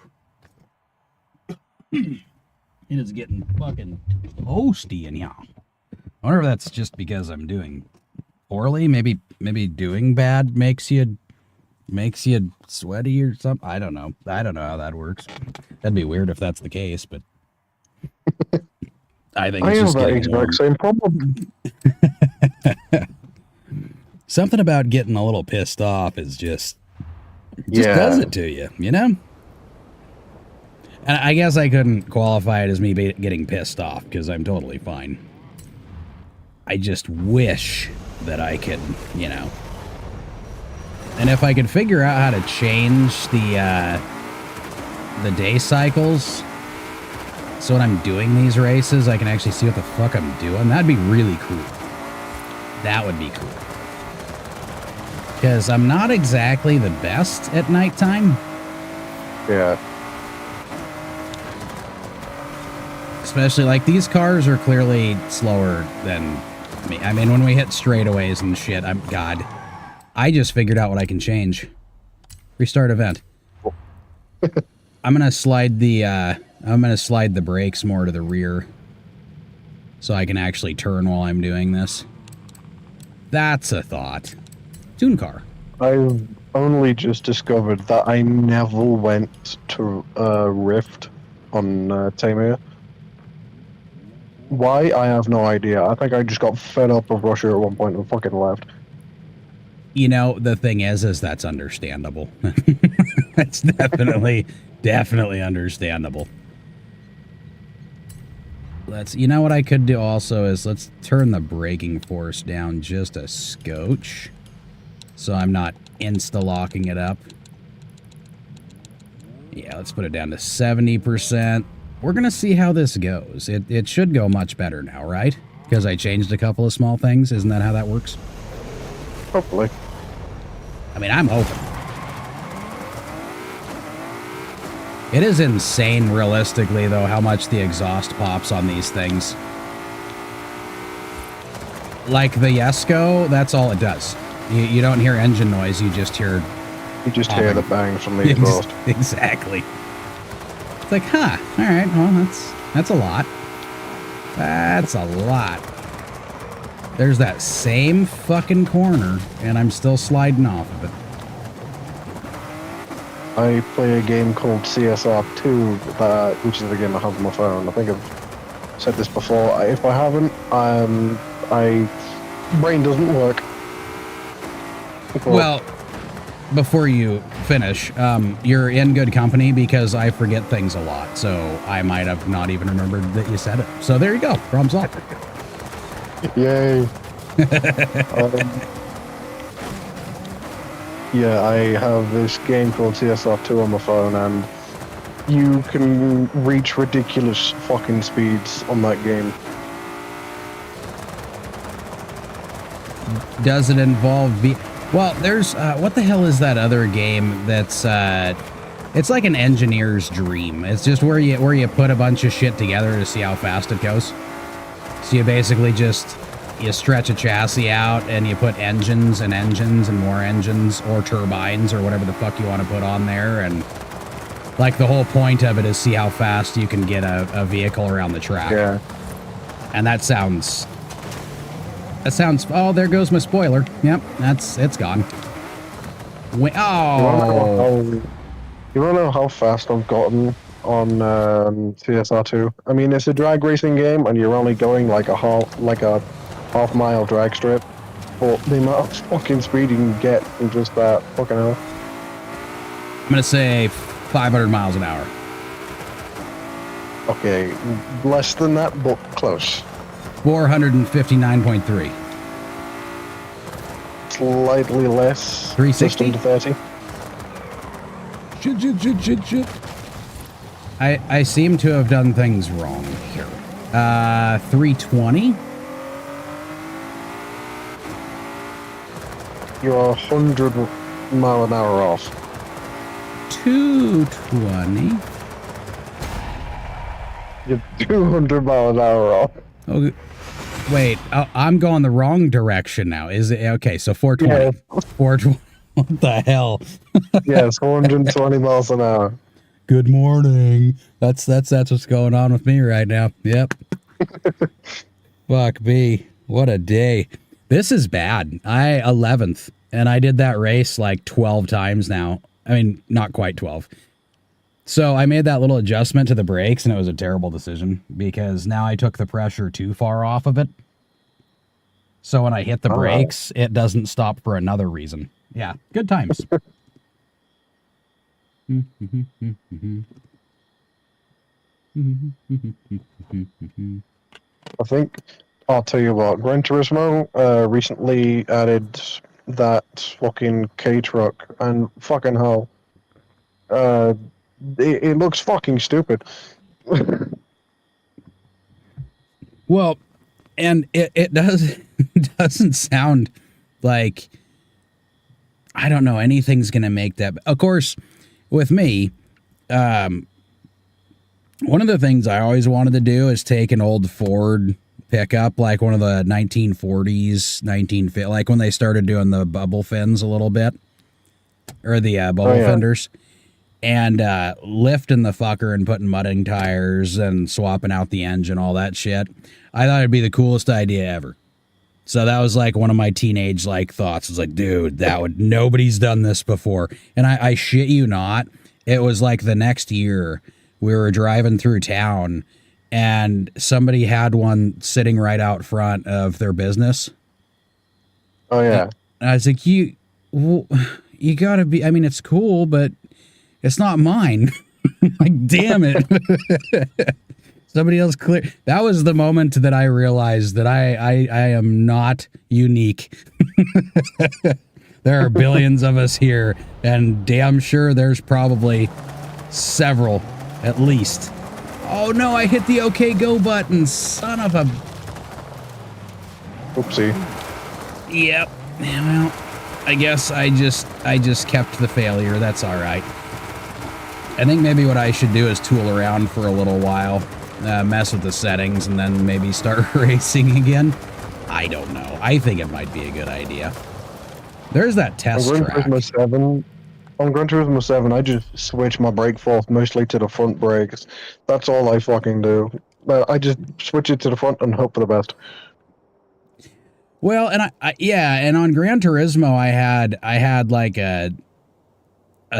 It is getting fucking toasty in here. I wonder if that's just because I'm doing poorly. Maybe doing bad makes you sweaty or something. I don't know. I don't know how that works. That'd be weird if that's the case, but I think it's just that getting exact same problem. Something about getting a little pissed off is just does it to you, you know? And I guess I couldn't qualify it as me getting pissed off because I'm totally fine. I just wish that I could, you know. And if I could figure out how to change the day cycles, so when I'm doing these races, I can actually see what the fuck I'm doing. That'd be really cool. That would be cool. Because I'm not exactly the best at nighttime. Yeah. Especially, like, these cars are clearly slower than me. I mean, when we hit straightaways and shit, God. I just figured out what I can change. Restart event. I'm gonna slide the brakes more to the rear so I can actually turn while I'm doing this. That's a thought. Tune car. I've only just discovered that I never went to Rift on Tamir. Why? I have no idea. I think I just got fed up of Russia at one point and fucking left. You know, the thing is that's understandable. That's definitely understandable. You know what I could do also is let's turn the braking force down just a scotch so I'm not insta-locking it up. Yeah, let's put it down to 70%. We're going to see how this goes. It should go much better now, right? Because I changed a couple of small things. Isn't that how that works? Hopefully. I mean, I'm hoping. It is insane, realistically, though, how much the exhaust pops on these things. Like the Jesko, that's all it does. You don't hear engine noise, you just hear... You just hear the bangs from the exhaust. Exactly. It's like, huh, alright, well, that's a lot. That's a lot. There's that same fucking corner, and I'm still sliding off of it. I play a game called CSR2, which is the game I have on my phone. I think I've said this before. If I haven't, brain doesn't work. Well, before you finish, you're in good company because I forget things a lot, so I might have not even remembered that you said it. So there you go, problem solved. Yay. Yeah, I have this game called CSR2 on my phone, and you can reach ridiculous fucking speeds on that game. Does it involve well, there's what the hell is that other game that's it's like an engineer's dream. It's just where you put a bunch of shit together to see how fast it goes. So you basically just you stretch a chassis out and you put engines and more engines or turbines or whatever the fuck you want to put on there, and like the whole point of it is see how fast you can get a vehicle around the track. Yeah. And that sounds oh, there goes my spoiler. Yep, it's gone. Oh. You wanna know how fast I've gotten on CSR2? I mean, it's a drag racing game, and you're only going like a half mile drag strip, but the amount of fucking speed you can get in just that fucking hell. I'm gonna say 500 miles an hour. Okay, less than that, but close. 459.3. Slightly less. 360? Just under 30. Shit. I seem to have done things wrong here. 320? You're 100 mile an hour off. 220? You're 200 mile an hour off. Okay. Wait, I'm going the wrong direction now. Is it okay? So 420. Yeah. 420. What the hell? Yes, 120 miles an hour. Good morning. That's what's going on with me right now. Yep. Fuck me. What a day. This is bad. I 11th, and I did that race like 12 times now. I mean, not quite 12. So I made that little adjustment to the brakes, and it was a terrible decision because now I took the pressure too far off of it. So when I hit the brakes, it doesn't stop for another reason. Yeah, good times. I think I'll tell you what, Gran Turismo recently added that fucking K-truck, and fucking hell, it looks fucking stupid. Well, and it doesn't sound like, I don't know, anything's gonna make that. Of course, with me, one of the things I always wanted to do is take an old Ford pickup, like one of the 1940s, like when they started doing the bubble fins a little bit, or the bubble fenders, and lifting the fucker and putting mudding tires and swapping out the engine, all that shit. I thought it'd be the coolest idea ever. So that was like one of my teenage like thoughts. It's like, dude, nobody's done this before. And I shit you not, it was like the next year we were driving through town and somebody had one sitting right out front of their business. Oh yeah. And I was like, you gotta be, I mean, it's cool, but it's not mine. Like, damn it. Somebody else clear. That was the moment that I realized that I am not unique. There are billions of us here, and damn sure there's probably several, at least. Oh no, I hit the OK Go button, son of a... Oopsie. Yep. Well, I guess I just kept the failure. That's all right. I think maybe what I should do is tool around for a little while, mess with the settings, and then maybe start racing again. I don't know. I think it might be a good idea. There's that test track. On Gran Turismo 7, I just switch my brake force mostly to the front brakes. That's all I fucking do. I just switch it to the front and hope for the best. Well, and and on Gran Turismo, I had like a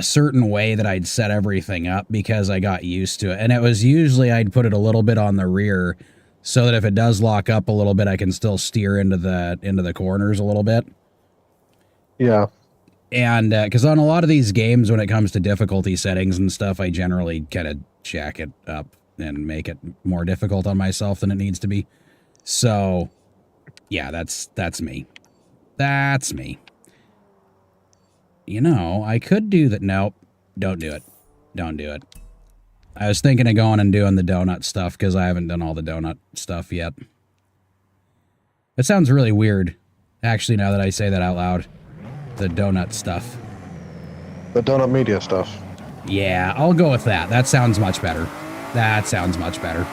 certain way that I'd set everything up because I got used to it. And it was usually I'd put it a little bit on the rear so that if it does lock up a little bit, I can still steer into the corners a little bit. Yeah. And because on a lot of these games, when it comes to difficulty settings and stuff, I generally kind of jack it up and make it more difficult on myself than it needs to be. So, yeah, that's me. That's me. You know, I could do that. Nope, don't do it. Don't do it. I was thinking of going and doing the donut stuff because I haven't done all the donut stuff yet. It sounds really weird, actually, now that I say that out loud. The donut stuff. The donut media stuff. Yeah, I'll go with that. That sounds much better. That sounds much better.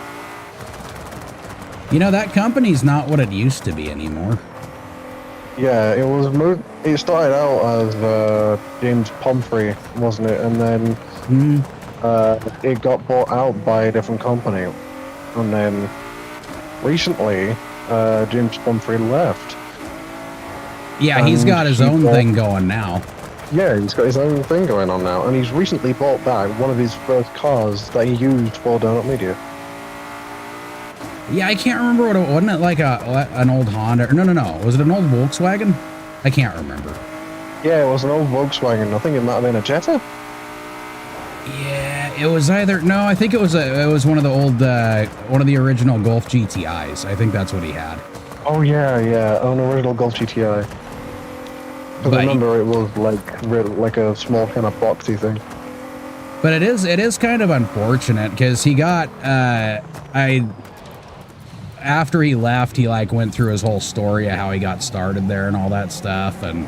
You know, that company's not what it used to be anymore. Yeah, it was it started out as James Pumphrey, wasn't it? And then it got bought out by a different company. And then recently, James Pumphrey left. Yeah, he's got his own thing going now. Yeah, he's got his own thing going on now. And he's recently bought back one of his first cars that he used for donut media. Yeah, I can't remember what it wasn't. It like an old Honda? No. Was it an old Volkswagen? I can't remember. Yeah, it was an old Volkswagen. I think it might have been a Jetta. Yeah, it was either. No, I think it was one of the old one of the original Golf GTIs. I think that's what he had. Oh yeah, an original Golf GTI. Because I remember it was like a small kind of boxy thing. But it is kind of unfortunate because he got after he left, he like went through his whole story of how he got started there and all that stuff, and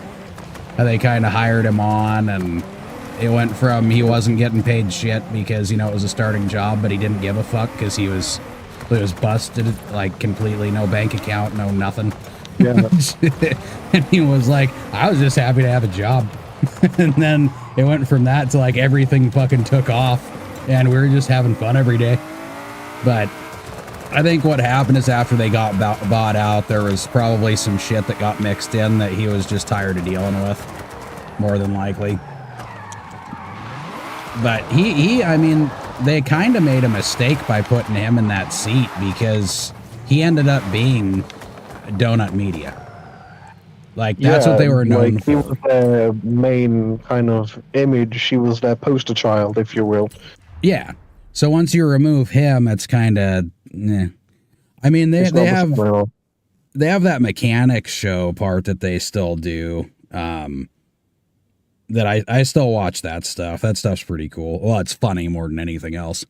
how they kind of hired him on, and it went from he wasn't getting paid shit because, you know, it was a starting job, but he didn't give a fuck because he was busted, like completely no bank account, no nothing. Yeah. And he was like, I was just happy to have a job. And then it went from that to like everything fucking took off and we were just having fun every day. But I think what happened is after they got bought out, there was probably some shit that got mixed in that he was just tired of dealing with, more than likely. But I mean, they kind of made a mistake by putting him in that seat because he ended up being donut media. Like, that's what they were known for. He was their main kind of image. He was their poster child, if you will. Yeah. So once you remove him, it's kind of, I mean, they have that mechanics show part that they still do. That I still watch that stuff. That stuff's pretty cool. Well, it's funny more than anything else.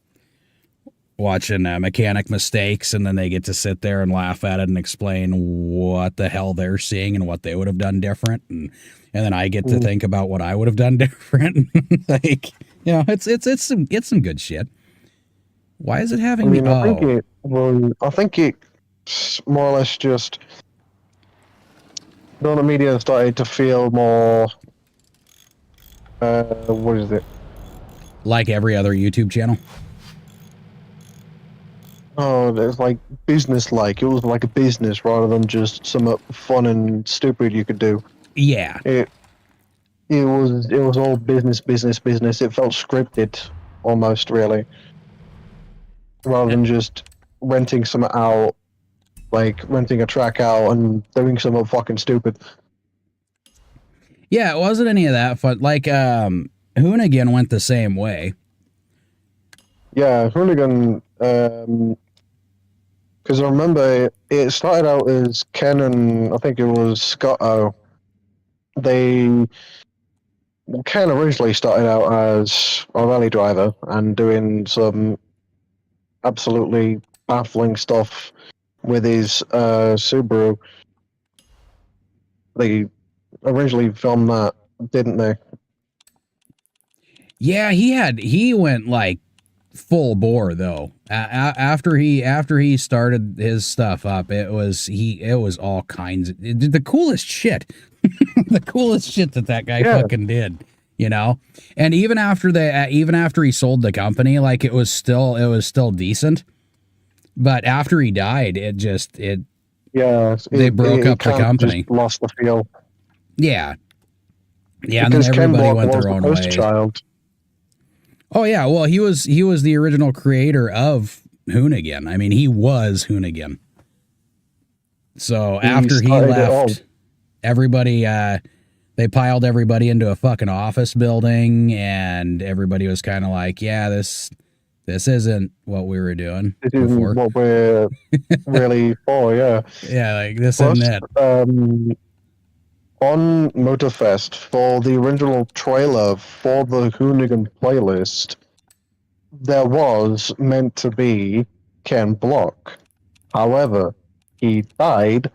Watching mechanic mistakes, and then they get to sit there and laugh at it and explain what the hell they're seeing and what they would have done different, and then I get to think about what I would have done different. Like, you know, it's some good shit. Why is it having me? I think it's more or less just donut media started to feel more. What is it? Like every other YouTube channel. Oh, it's like business-like. It was like a business rather than just some fun and stupid you could do. Yeah. It was all business. It felt scripted, almost, really. Rather than just renting something out, like renting a track out and doing something fucking stupid. Yeah, it wasn't any of that fun. Like, Hoonigan went the same way. Yeah, Hoonigan, because I remember it started out as Ken and I think it was Scotto. Ken originally started out as a rally driver and doing some absolutely baffling stuff with his Subaru. They originally filmed that, didn't they? Yeah, he went like full bore though. After he started his stuff up, it was all kinds of the coolest shit. The coolest shit that guy fucking did, you know. And even after he sold the company, like it was still decent. But after he died, they broke up the company. Just lost the feel. Yeah. Yeah, because and then everybody Ken went was their the own poster way. child. Oh yeah, well he was the original creator of Hoonigan. I mean, he was Hoonigan. So He after he started it all. left, everybody, they piled everybody into a fucking office building, and everybody was kind of like, yeah, this isn't what we were doing This isn't before. what we're really for, yeah. Yeah, like this Plus, isn't it. on Motorfest, for the original trailer for the Hoonigan playlist, there was meant to be Ken Block. However, he died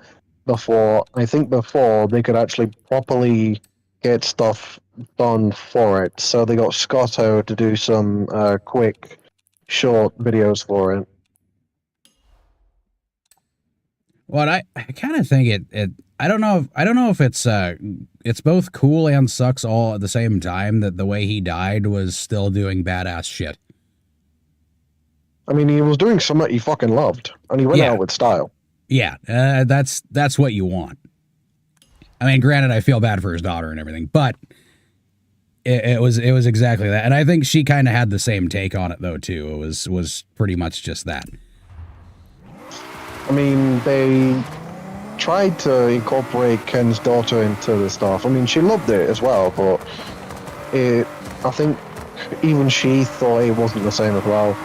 before they could actually properly get stuff done for it. So they got Scotto to do some quick, short videos for it. Well, I kind of think it I don't know if it's both cool and sucks all at the same time that the way he died was still doing badass shit. I mean, he was doing something he fucking loved, and he went out with style. Yeah, that's what you want. I mean, granted, I feel bad for his daughter and everything, but it was exactly that. And I think she kind of had the same take on it though too. It was pretty much just that. I mean, they tried to incorporate Ken's daughter into the stuff. I mean, she loved it as well, but I think even she thought it wasn't the same as well.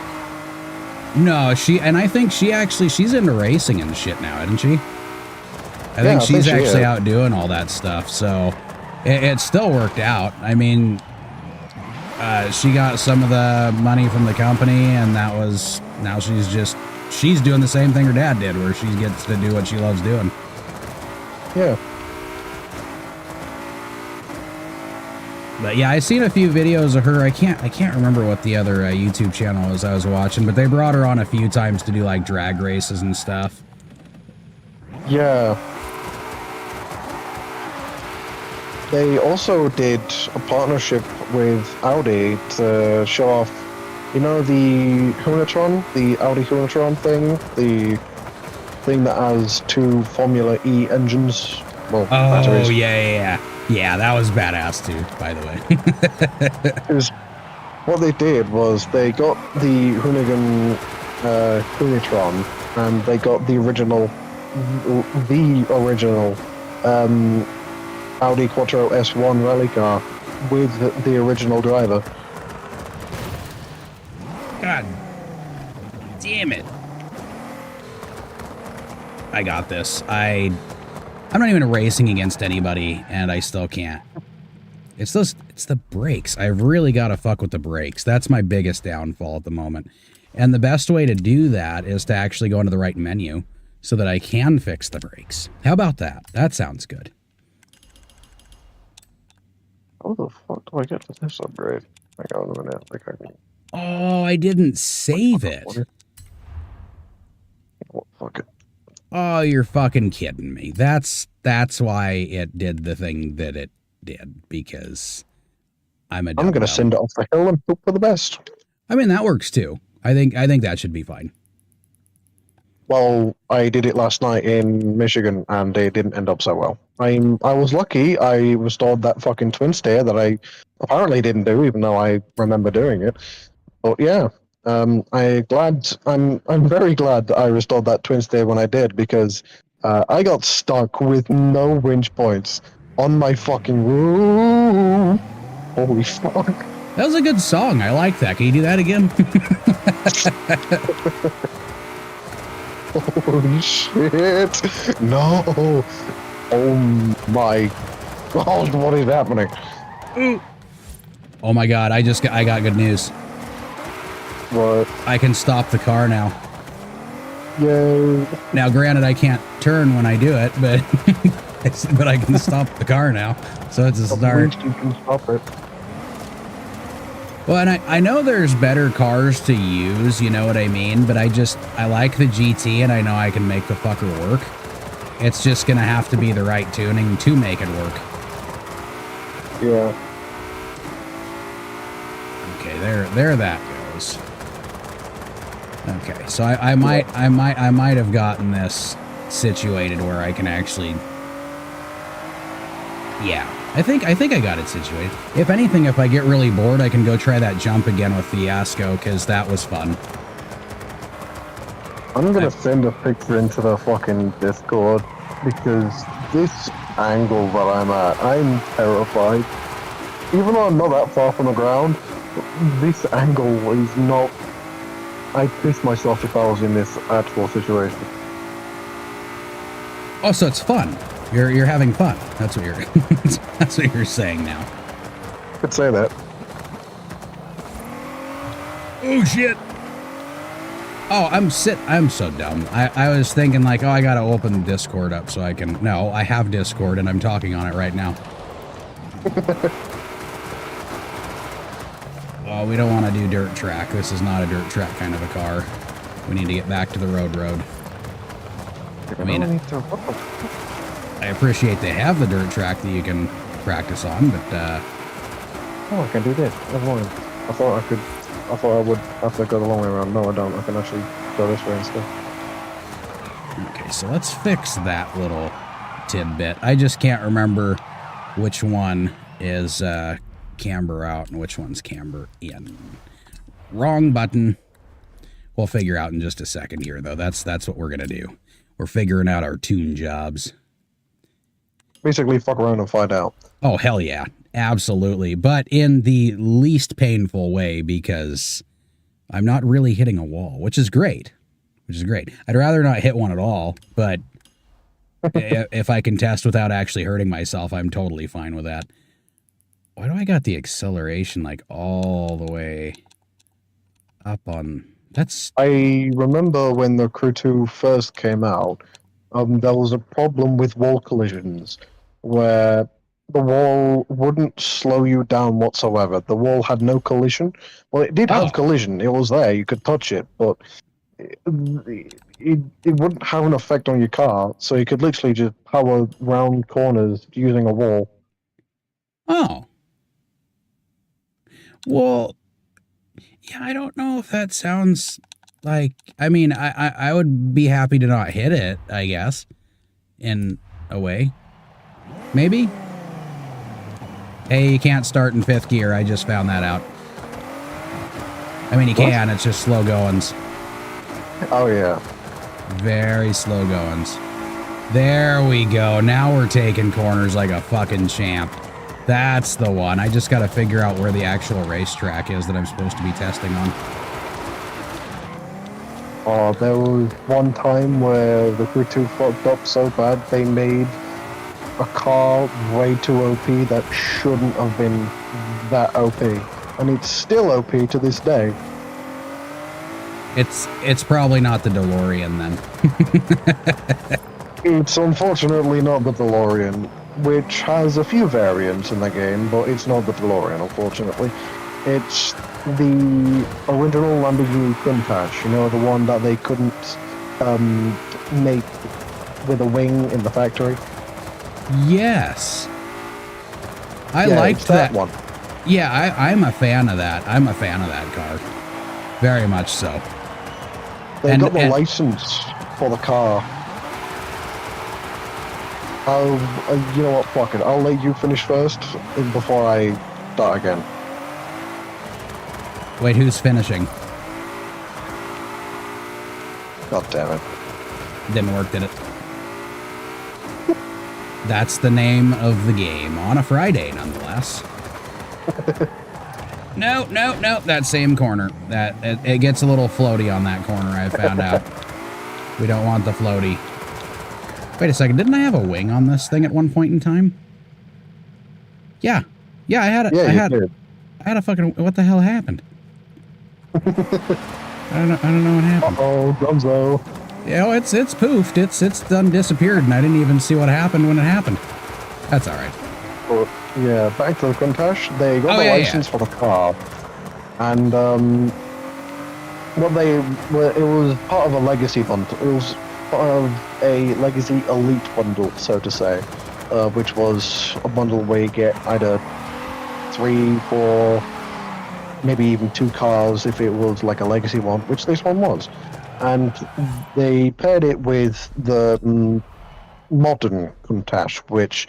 No, I think she's into racing and shit now, isn't she? I think she's actually out doing all that stuff, so it still worked out. I mean, she got some of the money from the company, and now she's doing the same thing her dad did, where she gets to do what she loves doing. Yeah. But yeah, I seen a few videos of her. I can't remember what the other YouTube channel was I was watching, but they brought her on a few times to do like drag races and stuff. Yeah. They also did a partnership with Audi to show off, you know, the Hoonatron, the Audi Hoonatron thing, the thing that has 2 Formula E engines. Well, batteries. Yeah, that was badass too, by the way. What they did was they got the Hoonatron, and they got the original Audi Quattro S1 rally car with the original driver. God damn it. I got this. I'm not even racing against anybody, and I still can't. It's the brakes. I've really got to fuck with the brakes. That's my biggest downfall at the moment. And the best way to do that is to actually go into the right menu so that I can fix the brakes. How about that? That sounds good. How the fuck do I get to this upgrade? Hang on a minute. Oh, I didn't save it. Oh, fuck it. Oh, you're fucking kidding me. That's why it did the thing that it did, because I'm going to send it off the hill and hope for the best. I mean, that works too. I think that should be fine. Well, I did it last night in Michigan, and it didn't end up so well. I was lucky. I restored that fucking twin steer that I apparently didn't do, even though I remember doing it. But yeah, I'm very glad that I restored that twin steer when I did, because I got stuck with no winch points on my fucking roof. Holy fuck! That was a good song. I like that. Can you do that again? Holy shit! No! Oh my God! What is happening? Oh my God! I got good news. What? I can stop the car now. Yay! Now, granted, I can't turn when I do it, but but I can stop the car now, so it's a start. At least you can stop it. Well, and I know there's better cars to use, you know what I mean? But I like the GT, and I know I can make the fucker work. It's just gonna have to be the right tuning to make it work. Yeah. Okay, there that goes. Okay, so I might have gotten this situated where I can actually. Yeah, I think I got it situated. If anything, if I get really bored, I can go try that jump again with Fiasco, because that was fun. I'm gonna send a picture into the fucking Discord because this angle that I'm at, I'm terrified. Even though I'm not that far from the ground, this angle is not. I'd piss myself if I was in this actual situation. Oh, so it's fun. You're having fun. That's what you're that's what you're saying now. Could say that. Oh shit. Oh, I'm so dumb. I was thinking like, oh, I gotta open Discord up so I can. No, I have Discord and I'm talking on it right now. Oh, we don't want to do dirt track. This is not a dirt track kind of a car. We need to get back to the road. I mean, I appreciate they have the dirt track that you can practice on, but oh, I can do this. Never mind. I thought I would have to go the long way around. No, I don't. I can actually go this way instead. Okay, so let's fix that little tidbit. I just can't remember which one is camber out and which one's camber in. Wrong button. We'll figure out in just a second here, though. That's what we're gonna do. We're figuring out our tune jobs. Basically, fuck around and find out. Oh, hell yeah. Absolutely. But in the least painful way, because I'm not really hitting a wall, which is great. I'd rather not hit one at all, but if I can test without actually hurting myself, I'm totally fine with that. Why do I got the acceleration like all the way up on... That's... I remember when the Crew 2 first came out, there was a problem with wall collisions where the wall wouldn't slow you down whatsoever. The wall had no collision. Well, it did have collision. It was there. You could touch it, but it wouldn't have an effect on your car, so you could literally just power round corners using a wall. Oh. Well, yeah, I don't know if that sounds like... I mean, I would be happy to not hit it, I guess, in a way. Maybe? Hey, you can't start in 5th gear. I just found that out. I mean, you can. It's just slow goings. Oh, yeah. Very slow goings. There we go. Now we're taking corners like a fucking champ. That's the one. I just got to figure out where the actual racetrack is that I'm supposed to be testing on. Oh, there was one time where the Crew 2 fucked up so bad they made a car way too OP that shouldn't have been that OP. And it's still OP to this day. It's probably not the DeLorean then. It's unfortunately not the DeLorean, which has a few variants in the game, but it's not the DeLorean, unfortunately. It's the original Lamborghini Countach, you know, the one that they couldn't make with a wing in the factory. Yes. I liked that one. Yeah, I'm a fan of that. I'm a fan of that car. Very much so. They got the license for the car. You know what, fuck it. I'll let you finish first before I start again. Wait, who's finishing? God damn it. Didn't work, did it? That's the name of the game. On a Friday, nonetheless. No, that same corner. It gets a little floaty on that corner, I found out. We don't want the floaty. Wait a second, didn't I have a wing on this thing at one point in time? Yeah, I had it. Yeah, I had a fucking... What the hell happened? I don't know what happened. Uh-oh, Gunzo. Yeah, oh, it's poofed. It's done disappeared, and I didn't even see what happened when it happened. That's all right. But, yeah, back to the Countach. They got the license for the car, and it was part of a legacy bundle. It was part of a legacy elite bundle, so to say, which was a bundle where you get either 3, 4, maybe even 2 cars if it was like a legacy one, which this one was. And they paired it with the modern Countach, which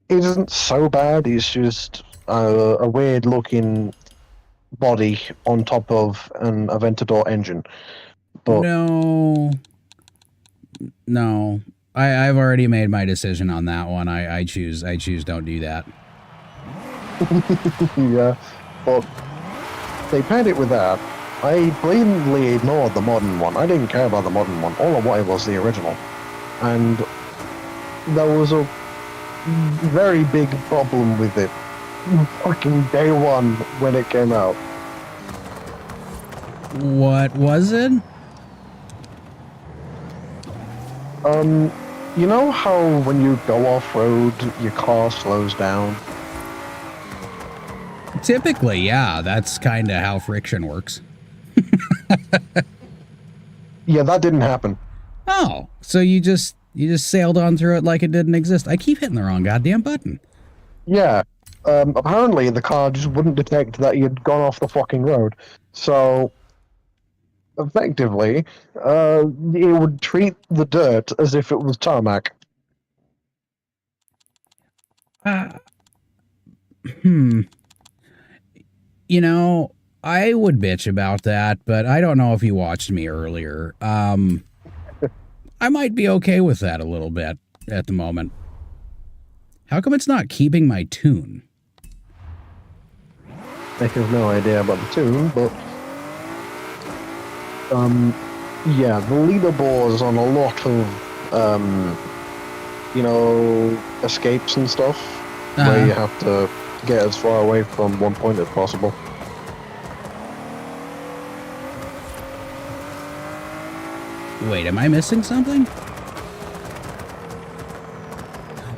isn't so bad. It's just a weird looking body on top of an Aventador engine. But No. No. I've already made my decision on that one. I choose don't do that. yeah, but they paired it with that. I blatantly ignored the modern one. I didn't care about the modern one. All I wanted was the original. And there was a very big problem with it. Fucking day one when it came out. What was it? You know how when you go off-road, your car slows down? Typically, yeah. That's kind of how friction works. Yeah, that didn't happen. Oh, so you just sailed on through it like it didn't exist. I keep hitting the wrong goddamn button. Yeah. Apparently the car just wouldn't detect that you'd gone off the fucking road. So, effectively, it would treat the dirt as if it was tarmac. You know, I would bitch about that, but I don't know if you watched me earlier. I might be okay with that a little bit at the moment. How come it's not keeping my tune? I have no idea about the tune, but yeah, the leaderboards on a lot of you know, escapes and stuff, where you have to get as far away from one point as possible. Wait, am I missing something?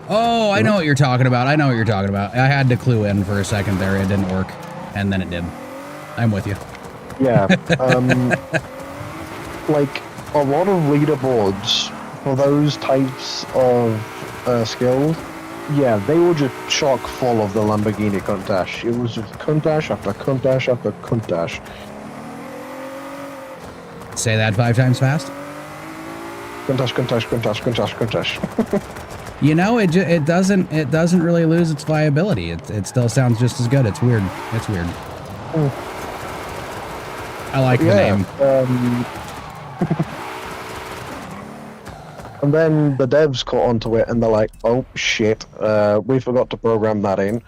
Oh, I know what you're talking about. I know what you're talking about. I had to clue in for a second there. It didn't work. And then it did. I'm with you. Yeah. Like, a lot of leaderboards for those types of skills, yeah, they were just chock full of the Lamborghini Countach. It was just Countach after Countach after Countach. Say that 5 times fast. Countach, Countach, Countach, Countach, Countach. You know, it doesn't really lose its viability. It still sounds just as good. It's weird. It's weird. I like the name. And then the devs caught onto it and they're like, oh shit, we forgot to program that in.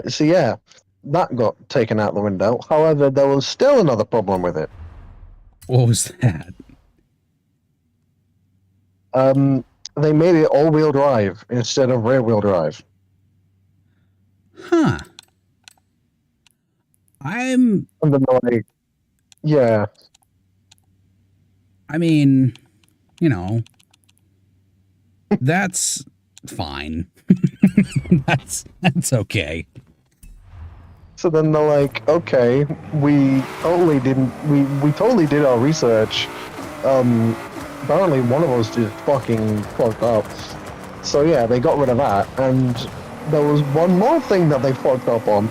So yeah, that got taken out the window. However, there was still another problem with it. What was that? They made it all-wheel drive instead of rear-wheel drive. Huh. And then they're like, yeah. I mean, you know, that's fine. that's okay. So then they're like, okay, we totally did our research. Apparently one of us just fucking fucked up. So yeah, they got rid of that, and there was one more thing that they fucked up on.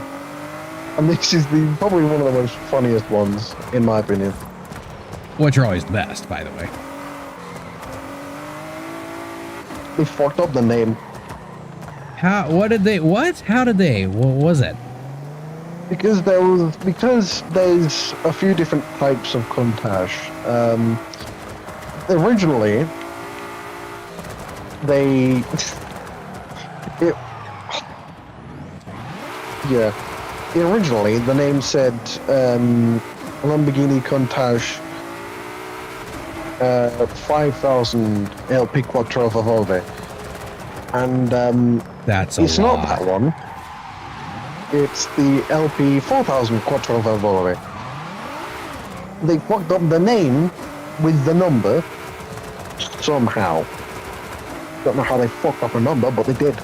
And this is probably one of the most funniest ones, in my opinion. Which are always the best, by the way. They fucked up the name. How did they? What was it? Because there's a few different types of Countach. Originally, originally the name said Lamborghini Countach 5000 LP Quattro Favole, and That's a it's lot. not that one. It's the LP 4000 Quattro Favole. They fucked up the name with the number somehow. Don't know how they fucked up a number, but they did.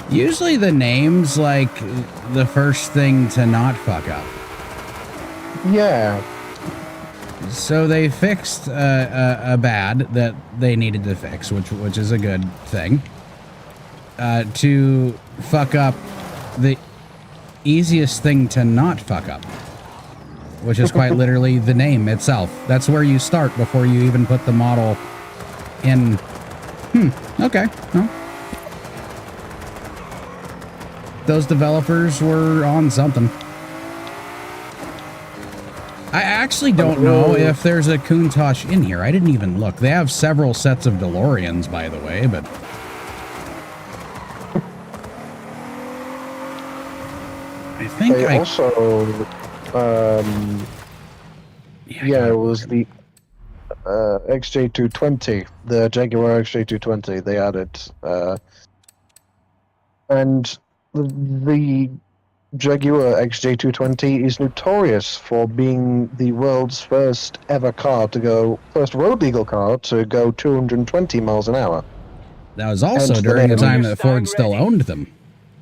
Usually the name's like the first thing to not fuck up. Yeah. So they fixed a bad that they needed to fix, which is a good thing. To fuck up the easiest thing to not fuck up, which is quite literally the name itself. That's where you start before you even put the model in. Okay. Well, those developers were on something. I actually don't know if there's a Countach in here. I didn't even look. They have several sets of DeLoreans, by the way, but... I think they also... yeah, it was the XJ220, the Jaguar XJ220 they added. And the Jaguar XJ220 is notorious for being the world's first ever car to go, first road legal car to go 220 miles an hour. That was also during the time that Ford still owned them.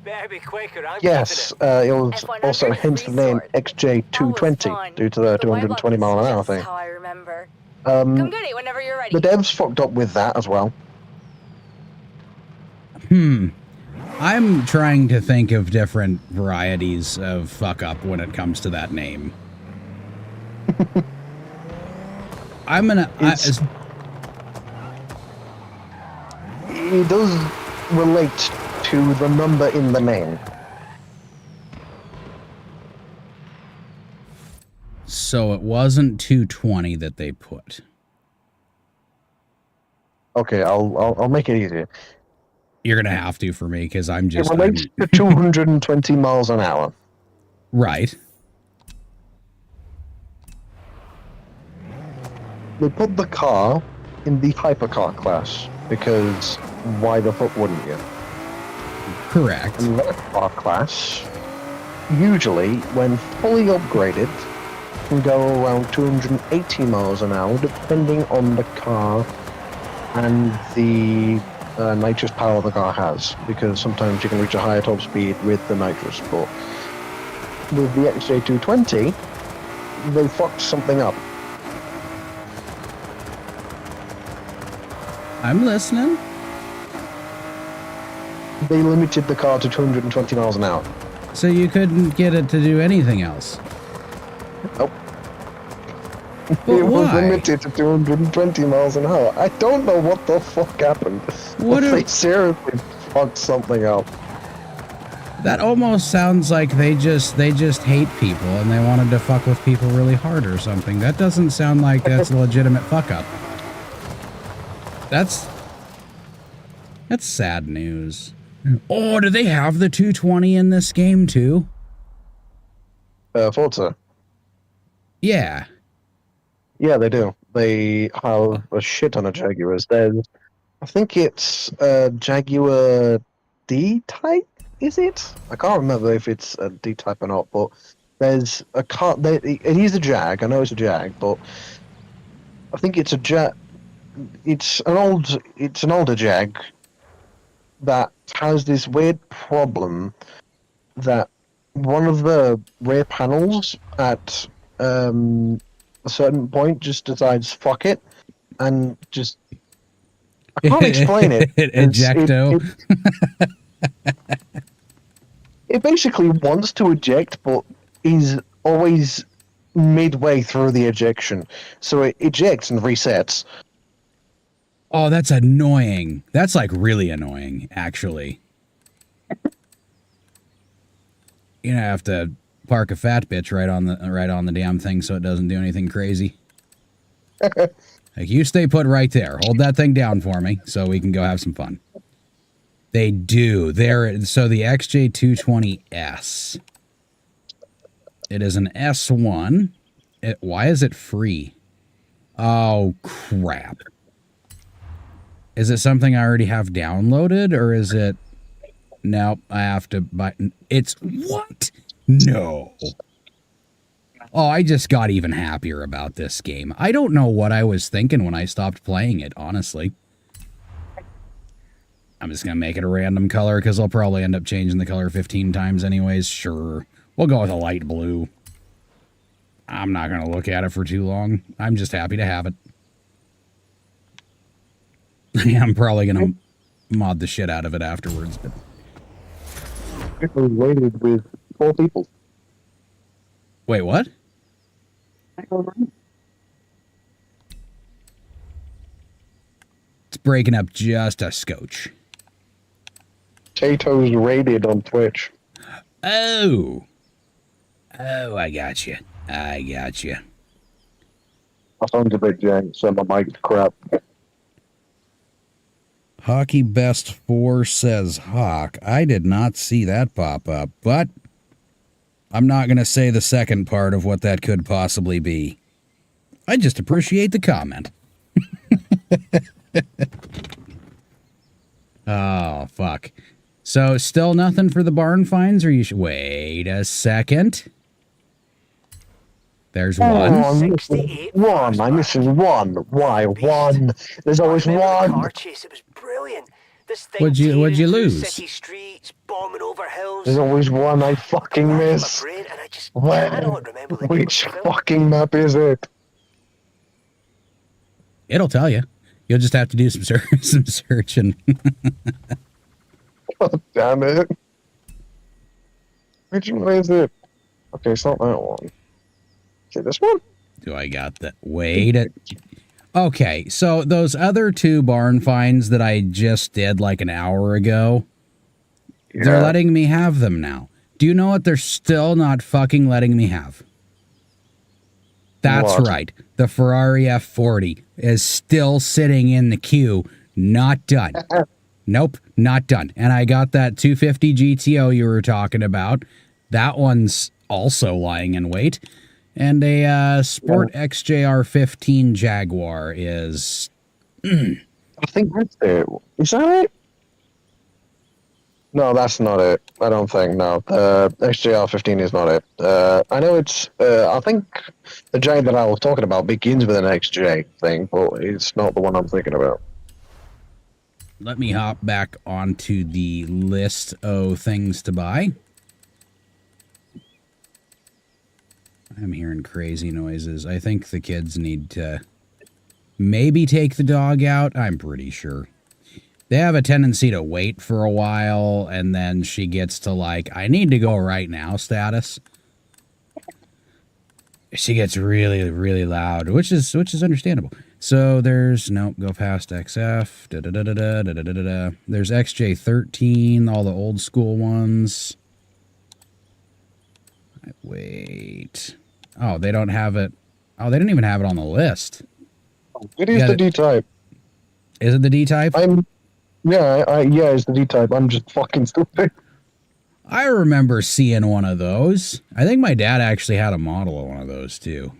Better be quicker, I'm Yes, it was also hence the name XJ220 due to the 220 mile an hour thing. How I remember. Come get it whenever you're ready. The devs fucked up with that as well. I'm trying to think of different varieties of fuck up when it comes to that name. I'm gonna... it does relate to the number in the name. So it wasn't 220 that they put. Okay, I'll make it easier. You're gonna have to for me because I'm just... It relates to 220 miles an hour. Right. They put the car in the hypercar class because why the fuck wouldn't you? Correct. And that car class, usually, when fully upgraded, can go around 280 miles an hour, depending on the car and the nitrous power the car has, because sometimes you can reach a higher top speed with the nitrous, but with the XJ220, they fucked something up. I'm listening. They limited the car to 220 miles an hour. So you couldn't get it to do anything else? Nope. But it was why? limited to 220 miles an hour. I don't know what the fuck happened. What But they seriously fucked something up. That almost sounds like they just hate people and they wanted to fuck with people really hard or something. That doesn't sound like that's a legitimate fuck up. That's sad news. Oh, do they have the 220 in this game too? Forza. Yeah. Yeah, they do. They have a shit ton of Jaguars. There's, I think it's a Jaguar D-Type, is it? I can't remember if it's a D-Type or not, but there's a car, it is a Jag, I know it's a Jag, but I think it's a Jag, it's an older Jag that has this weird problem that one of the rear panels at a certain point just decides fuck it and just I can't explain it. Ejecto. It basically wants to eject but is always midway through the ejection, so it ejects and resets. Oh, that's annoying. That's like really annoying, actually. You know, I have to park a fat bitch right on the damn thing so it doesn't do anything crazy. Like, you stay put right there. Hold that thing down for me so we can go have some fun. They do. So the XJ220S. It is an S1. Why is it free? Oh, crap. Is it something I already have downloaded, or is it... Nope, I have to buy... It's... What? No. Oh, I just got even happier about this game. I don't know what I was thinking when I stopped playing it, honestly. I'm just going to make it a random color, because I'll probably end up changing the color 15 times anyways. Sure. We'll go with a light blue. I'm not going to look at it for too long. I'm just happy to have it. I'm probably going to mod the shit out of it afterwards. But It was rated with 4 people. wait, what? It's breaking up just a scotch. Potatoes rated on Twitch. Oh. Oh, I got you. I got you. My phone's a bit jank, so my mic's crap. Hockey Best 4 says Hawk. I did not see that pop up, but I'm not going to say the second part of what that could possibly be. I just appreciate the comment. Oh, fuck. So, still nothing for the barn finds, or you should... Wait a second. There's one. I'm missing one. I'm missing one. Why one? There's always one. Car chase, it was brilliant. This thing What'd you tearing through lose? City streets, bombing over hills. There's always one I fucking Racked my miss. brain, and I just Where? cannot remember the Which name of the film. fucking map is it? It'll tell you. You'll just have to do some some searching. God damn it. Which one is it? Okay, it's not that one. Is it this one? Do I got that? Wait. Okay, so those other two barn finds that I just did like an hour ago, they're letting me have them now. Do you know what they're still not fucking letting me have? That's What? right. The Ferrari F40 is still sitting in the queue, not done. Nope, not done. And I got that 250 GTO you were talking about. That one's also lying in wait. And a Sport XJR15 Jaguar is... I think that's it. Is that it? No, that's not it. I don't think, no. XJR15 is not it. I know it's... I think the J that I was talking about begins with an XJ thing, but it's not the one I'm thinking about. Let me hop back onto the list of things to buy. I'm hearing crazy noises. I think the kids need to maybe take the dog out. I'm pretty sure. They have a tendency to wait for a while, and then she gets to like, I need to go right now status. She gets really, really loud, which is understandable. So there's, nope, go past XF. There's XJ13, all the old school ones. Wait. Oh, they don't have it. Oh, they didn't even have it on the list. It is the D-type. Is it the D-type? Yeah, it's the D-type. I'm just fucking stupid. I remember seeing one of those. I think my dad actually had a model of one of those too.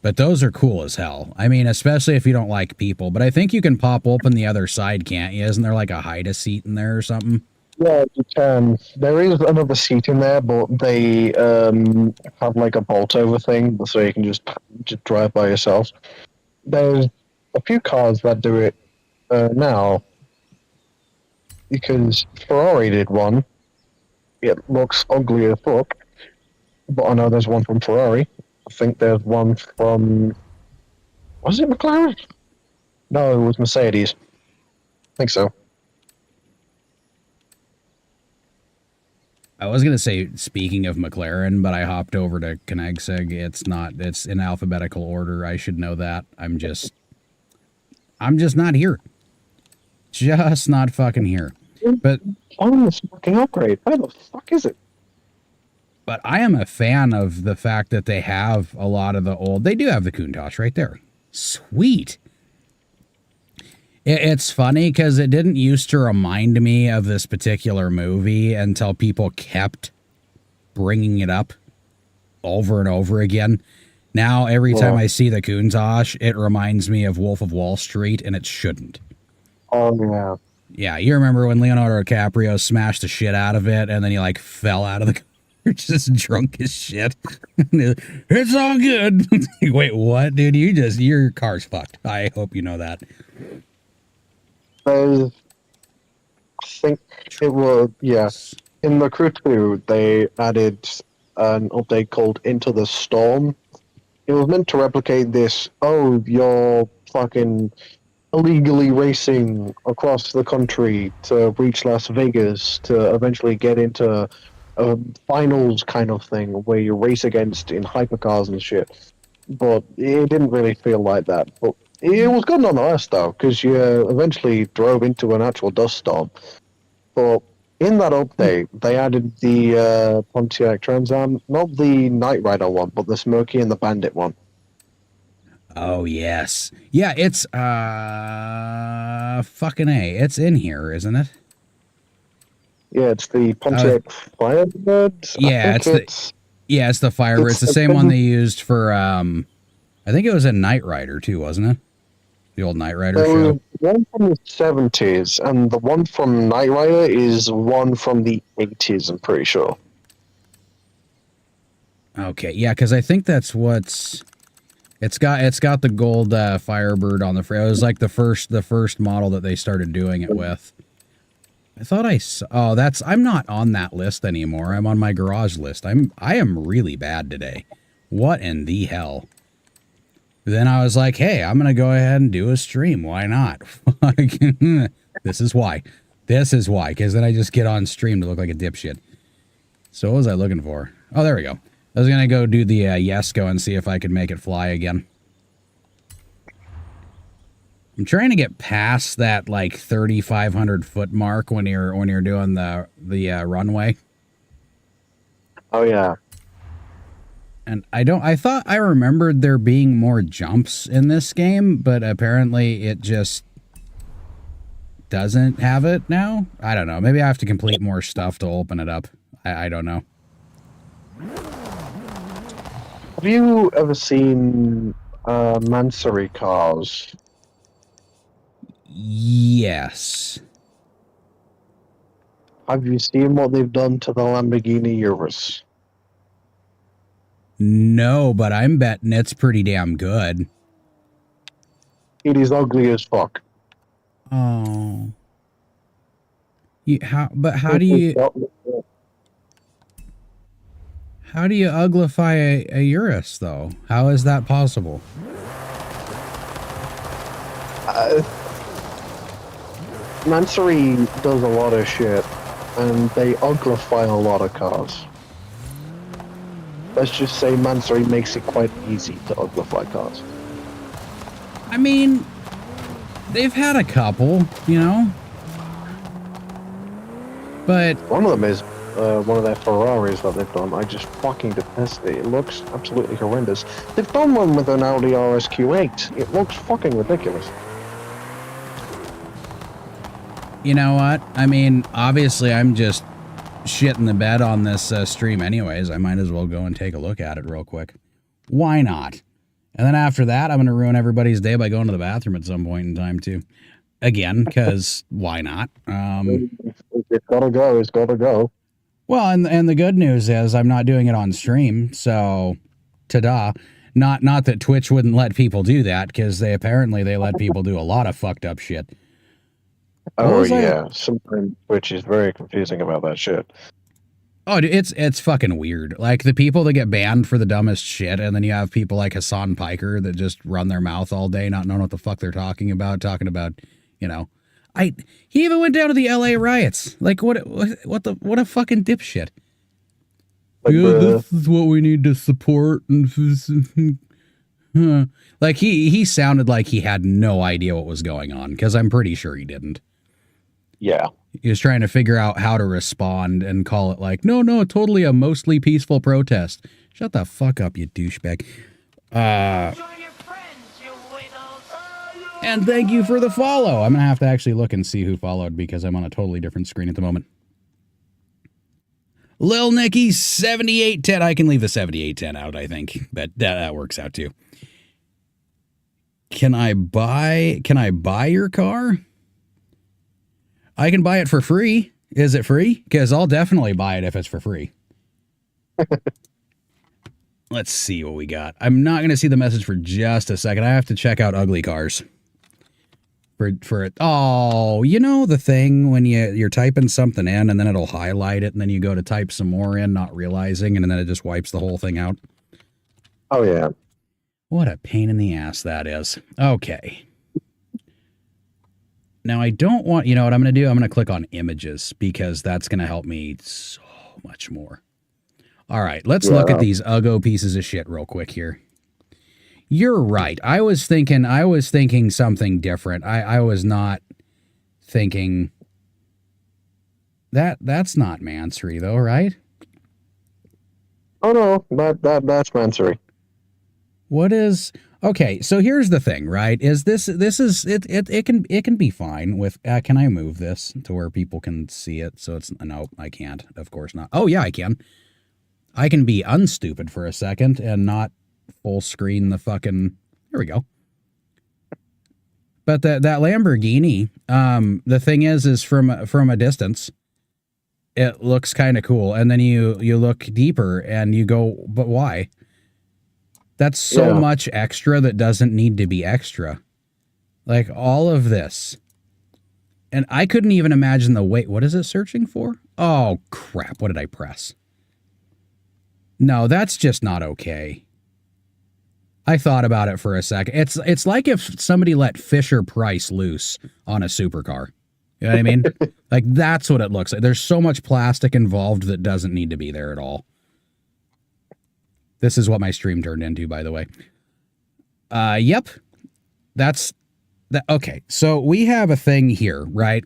But those are cool as hell. I mean, especially if you don't like people. But I think you can pop open the other side, can't you? Isn't there like a hide-a-seat in there or something? Yeah, you can. There is another seat in there, but they have like a bolt-over thing, so you can just drive by yourself. There's a few cars that do it now, because Ferrari did one. It looks ugly as fuck, but I know there's one from Ferrari. I think there's one from... Was it McLaren? No, it was Mercedes. I think so. I was going to say, speaking of McLaren, but I hopped over to Koenigsegg. It's in alphabetical order. I should know that. I'm just not here. Just not fucking here. But Oh, this fucking upgrade. Where the fuck is it? But I am a fan of the fact that they have a lot of the old... They do have the Countach right there. Sweet. It's funny because it didn't used to remind me of this particular movie until people kept bringing it up over and over again. Now, every time I see the Countach, it reminds me of Wolf of Wall Street, and it shouldn't. Oh, yeah. Yeah, you remember when Leonardo DiCaprio smashed the shit out of it, and then he, like, fell out of the car, just drunk as shit. It's all good. Wait, what, dude? Your car's fucked. I hope you know that. I think it was, yes. In the Crew 2, they added an update called Into the Storm. It was meant to replicate this, you're fucking illegally racing across the country to reach Las Vegas to eventually get into a finals kind of thing where you race against in hypercars and shit. But it didn't really feel like that. But it was good nonetheless, though, because you eventually drove into an actual dust storm. But In that update, they added the Pontiac Trans Am, not the Knight Rider one, but the Smokey and the Bandit one. Oh, yes. Yeah, it's, fucking A. It's in here, isn't it? Yeah, it's the Pontiac Firebird. Yeah, I think it's it's the Firebird. It's the same one they used for, I think it was a Knight Rider, too, wasn't it? The old Knight Rider show. One from the 70s, and the one from Knight Rider is one from the 80s, I'm pretty sure. Okay, yeah, because I think that's what's... It's got the gold Firebird on the front. It was like the first model that they started doing it with. I thought I saw... Oh, that's... I'm not on that list anymore. I'm on my garage list. I am really bad today. What in the hell? Then I was like, hey, I'm going to go ahead and do a stream. Why not? This is why. This is why. Because then I just get on stream to look like a dipshit. So what was I looking for? Oh, there we go. I was going to go do the Yesco and see if I could make it fly again. I'm trying to get past that like 3,500 foot mark when you're doing the runway. Oh yeah. And I thought I remembered there being more jumps in this game, but apparently it just doesn't have it now. I don't know. Maybe I have to complete more stuff to open it up. I don't know. Have you ever seen Mansory cars? Yes. Have you seen what they've done to the Lamborghini Urus? No, but I'm betting it's pretty damn good. It is ugly as fuck. Oh. How do you uglify a Urus though? How is that possible? Mansory does a lot of shit, and they uglify a lot of cars. Let's just say Mansory makes it quite easy to uglify cars. I mean, they've had a couple, you know? But one of them is one of their Ferraris that they've done. I just fucking detest it. It looks absolutely horrendous. They've done one with an Audi RSQ8. It looks fucking ridiculous. You know what? I mean, obviously I'm just shitting the bed on this stream anyways. I might as well go and take a look at it real quick. Why not? And then after that, I'm going to ruin everybody's day by going to the bathroom at some point in time too. Again, because why not? It's gotta go. It's gotta go. Well, and the good news is I'm not doing it on stream, so ta-da. Not that Twitch wouldn't let people do that, because they let people do a lot of fucked up shit. Oh yeah, sometimes Twitch is very confusing about that shit. Oh, dude, it's fucking weird. Like the people that get banned for the dumbest shit, and then you have people like Hassan Piker that just run their mouth all day, not knowing what the fuck they're talking about, you know. He even went down to the LA riots. Like what a fucking dipshit. Like, this is what we need to support, and like he sounded like he had no idea what was going on, because I'm pretty sure he didn't. Yeah. He was trying to figure out how to respond and call it like, no, totally a mostly peaceful protest. Shut the fuck up, you douchebag. And thank you for the follow. I'm going to have to actually look and see who followed, because I'm on a totally different screen at the moment. Lil Nicky 7810. I can leave the 7810 out, I think, but that works out too. Can I buy your car? I can buy it for free. Is it free? Because I'll definitely buy it if it's for free. Let's see what we got. I'm not going to see the message for just a second. I have to check out ugly cars. For it. Oh, you know the thing when you're typing something in and then it'll highlight it and then you go to type some more in, not realizing, and then it just wipes the whole thing out. Oh yeah. What a pain in the ass that is. Okay. Now I don't want, you know what I'm going to do? I'm going to click on images, because that's going to help me so much more. All right, let's look at these Uggo pieces of shit real quick here. You're right. I was thinking something different. I was not thinking That's not Mansory though, right? Oh no, that's Mansory. What is okay? So here's the thing, right? Is this is it? It can be fine with. Can I move this to where people can see it? So it's no, I can't. Of course not. Oh yeah, I can. I can be unstupid for a second and not full screen the fucking. Here we go. But that Lamborghini, the thing is from a distance, it looks kind of cool, and then you look deeper and you go, but why? That's so much extra that doesn't need to be extra. Like all of this. And I couldn't even imagine the weight. What is it searching for? Oh, crap. What did I press? No, that's just not okay. I thought about it for a second. It's like if somebody let Fisher Price loose on a supercar. You know what I mean? Like that's what it looks like. There's so much plastic involved that doesn't need to be there at all. This is what my stream turned into, by the way. Yep. That's that. Okay. So we have a thing here, right?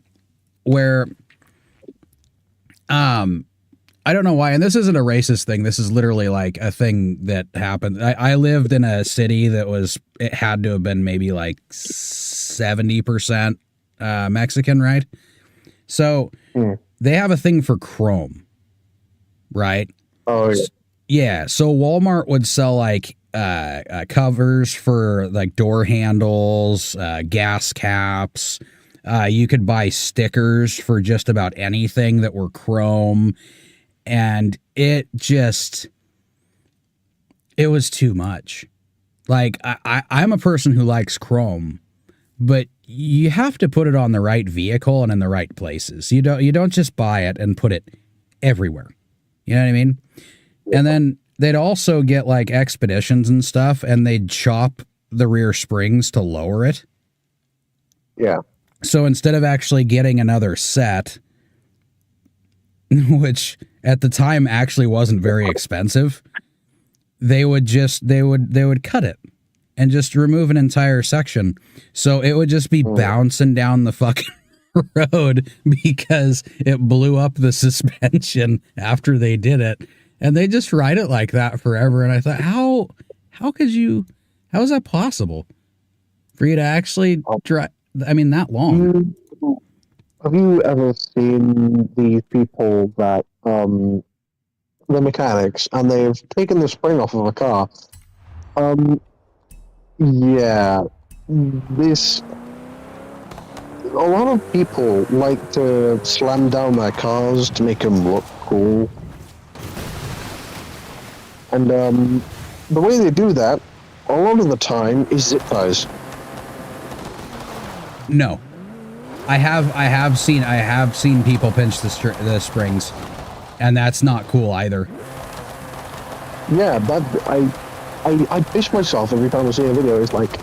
Where, I don't know why, and this isn't a racist thing. This is literally like a thing that happened. I lived in a city that it had to have been maybe like 70% Mexican, right? So they have a thing for chrome, right? Oh, yeah. Yeah, so Walmart would sell like covers for like door handles, gas caps. You could buy stickers for just about anything that were chrome. And it was too much. Like I'm a person who likes chrome, but you have to put it on the right vehicle and in the right places. You don't just buy it and put it everywhere. You know what I mean? And then they'd also get like expeditions and stuff, and they'd chop the rear springs to lower it. Yeah. So instead of actually getting another set, which at the time actually wasn't very expensive, they would cut it and just remove an entire section. So it would just be bouncing down the fucking road because it blew up the suspension after they did it. And they just ride it like that forever. And I thought, how is that possible for you to actually drive? I mean, that long. Have you ever seen these people that, the mechanics, and they've taken the spring off of a car? Yeah. A lot of people like to slam down their cars to make them look cool. And, the way they do that, a lot of the time, is zip ties. No. I have seen people pinch the springs, and that's not cool either. Yeah, I piss myself every time I see a video. It's like,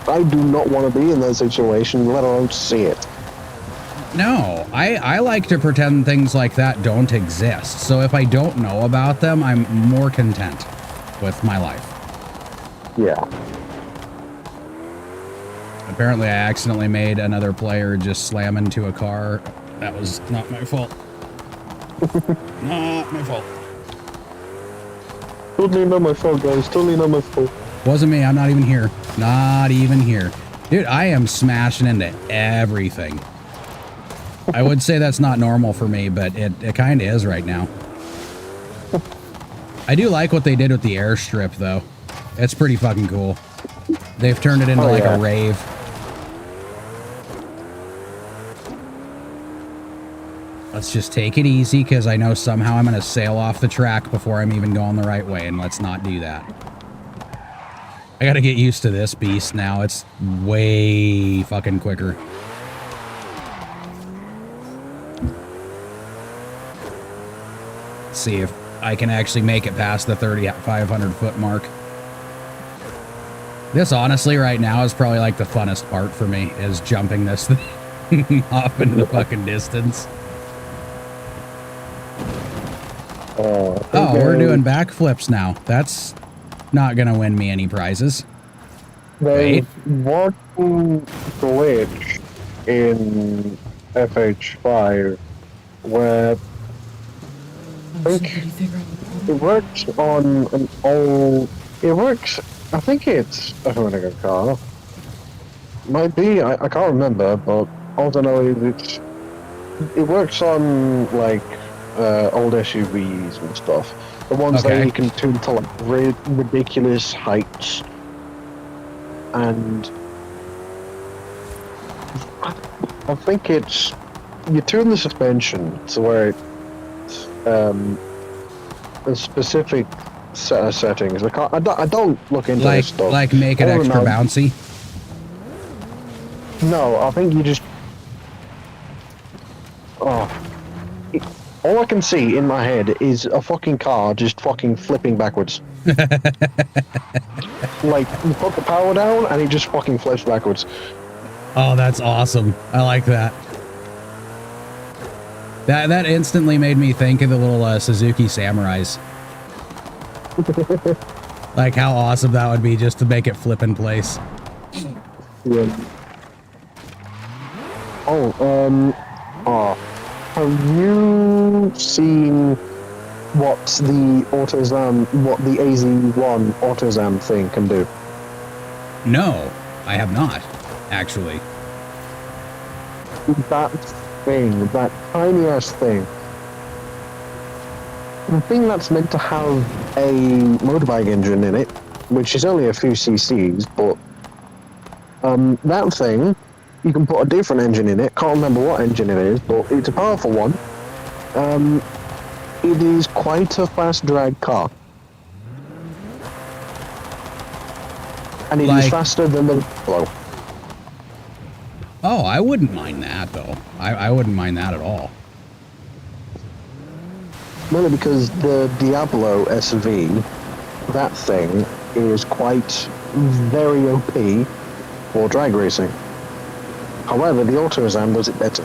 I do not want to be in that situation, let alone see it. No, I like to pretend things like that don't exist. So if I don't know about them, I'm more content with my life. Yeah. Apparently, I accidentally made another player just slam into a car. That was not my fault. Not my fault. Totally not my fault, guys. Totally not my fault. Wasn't me. I'm not even here. Not even here. Dude, I am smashing into everything. I would say that's not normal for me, but it kind of is right now. I do like what they did with the airstrip, though. It's pretty fucking cool. They've turned it into a rave. Let's just take it easy, because I know somehow I'm going to sail off the track before I'm even going the right way, and let's not do that. I got to get used to this beast now. It's way fucking quicker. See if I can actually make it past the 3,500 foot mark. This honestly right now is probably like the funnest part for me, is jumping this thing off into the fucking distance. Oh, we're doing backflips now. That's not gonna win me any prizes. There's one glitch in FH5 where I think it works on an old. It works. I think it's a Hoonigan car. Might be. I can't remember, but all I know is it works on like old SUVs and stuff. The ones that you can tune to like ridiculous heights, and I think it's you tune the suspension to where it's a specific set of settings. I don't look into this stuff. Like make it extra bouncy. No, I think you just. All I can see in my head is a fucking car just fucking flipping backwards. Like, you put the power down and it just fucking flips backwards. Oh, that's awesome. I like that. That instantly made me think of the little Suzuki Samurais. Like how awesome that would be just to make it flip in place. Yeah. Have you seen what the AZ1 AutoZam thing can do? No, I have not, actually. That thing, that tiny ass thing. The thing that's meant to have a motorbike engine in it, which is only a few cc's, but that thing, you can put a different engine in it. Can't remember what engine it is, but it's a powerful one. It is quite a fast drag car. And it is faster than the Buffalo. Oh, I wouldn't mind that, though. I wouldn't mind that at all. Mainly because the Diablo SV, that thing is quite very OP for drag racing. However, the AutoZam does it better.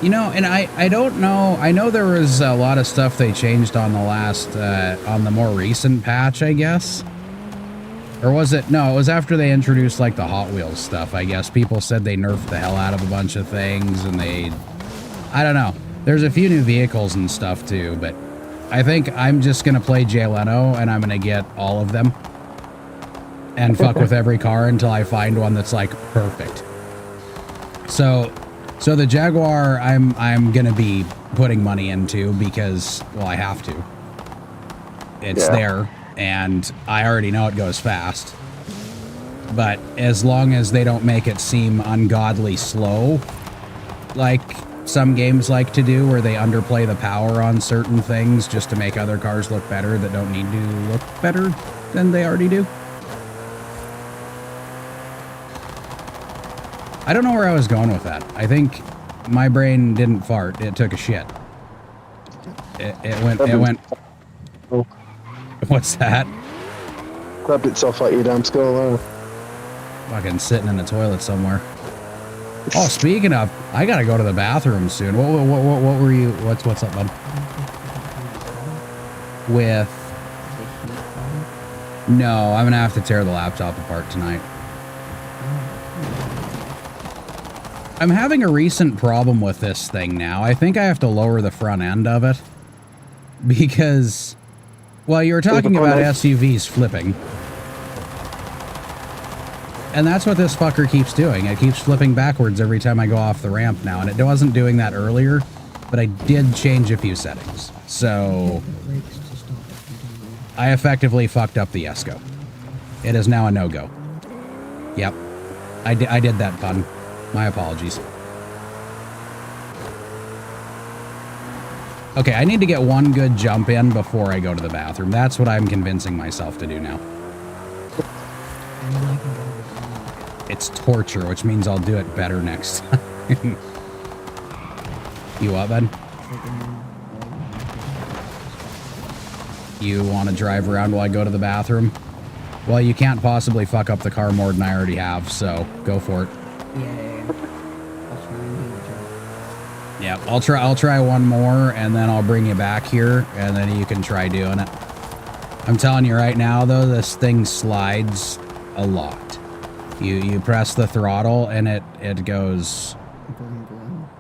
You know, and I don't know. I know there was a lot of stuff they changed on the last, on the more recent patch, I guess. Or was it? No, it was after they introduced, like, the Hot Wheels stuff, I guess. People said they nerfed the hell out of a bunch of things, and they... I don't know. There's a few new vehicles and stuff, too, but I think I'm just going to play Jay Leno, and I'm going to get all of them. And fuck with every car until I find one that's, like, perfect. So the Jaguar, I'm going to be putting money into because, well, I have to. It's there. And I already know it goes fast. But as long as they don't make it seem ungodly slow, like some games like to do, where they underplay the power on certain things just to make other cars look better that don't need to look better than they already do. I don't know where I was going with that. I think my brain didn't fart. It took a shit. It went... Oh. What's that? Grabbed itself out your damn skull there. Fucking sitting in the toilet somewhere. Oh, speaking of, I gotta go to the bathroom soon. What were you? What's up, bud? With? No, I'm gonna have to tear the laptop apart tonight. I'm having a recent problem with this thing now. I think I have to lower the front end of it because. Well, you were talking about SUVs flipping. And that's what this fucker keeps doing. It keeps flipping backwards every time I go off the ramp now. And it wasn't doing that earlier, but I did change a few settings. So I effectively fucked up the ESCO. It is now a no-go. Yep. I did that pun. My apologies. Okay, I need to get one good jump in before I go to the bathroom. That's what I'm convincing myself to do now. It's torture, which means I'll do it better next time. You what, bud? You want to drive around while I go to the bathroom? Well, you can't possibly fuck up the car more than I already have, so go for it. Yeah, I'll try one more, and then I'll bring you back here, and then you can try doing it. I'm telling you right now, though, this thing slides a lot. You press the throttle, and it goes...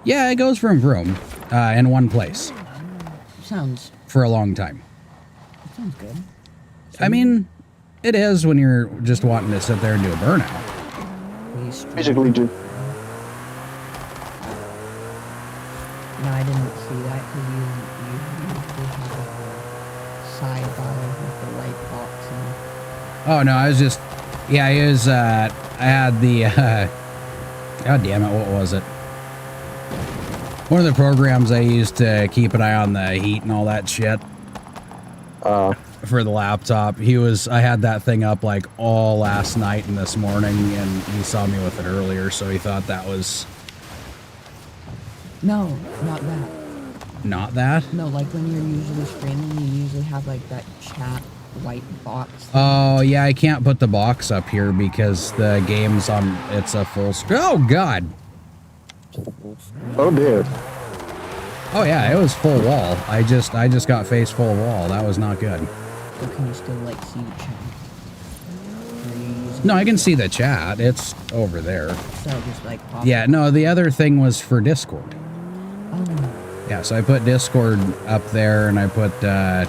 Yeah, it goes from vroom in one place Sounds for a long time. that sounds good. I mean, it is when you're just wanting to sit there and do a burnout. We stream- Basically, just No, I didn't see that because you usually have a sidebar with the light box and Oh no, I was just, yeah, it was, I had the, god damn it, what was it? One of the programs I used to keep an eye on the heat and all that shit for the laptop. I had that thing up like all last night and this morning, and he saw me with it earlier, so he thought that was no, not that. not that. No, like when you're usually streaming, you usually have like that chat white box. Oh yeah, I can't put the box up here because the game's on, it's a full screen. Oh god. oh dear. Oh yeah, it was full wall. I just got face full wall. That was not good. So can you still like see the chat? Or are you using No, I can see the chat. It's over there. so just like pop Yeah, no, the other thing was for Discord. Oh, Yeah, so I put Discord up there and I put Right.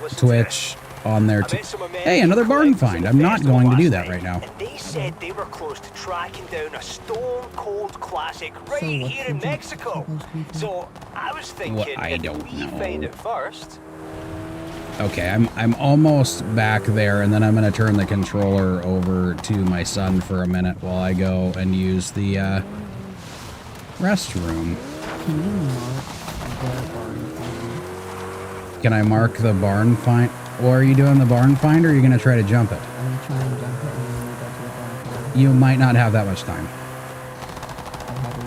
Listen to Twitch on there this. I too. met some of my Hey, another barn colleagues at find. the I'm not festival going to do last that night, right now. And they said they were close to tracking down a stone cold classic right So what's here the in jump Mexico. supposed to be for? So I was thinking, Well, I if don't we know. find it first. Okay, I'm almost back there, and then I'm gonna turn the controller over to my son for a minute while I go and use the restroom. can you mark the barn find? Can I mark the barn find? Or are you doing the barn find, or are you gonna try to jump it? I'm gonna try and jump it and then we'll go to the barn find. You might not have that much time. I'll have a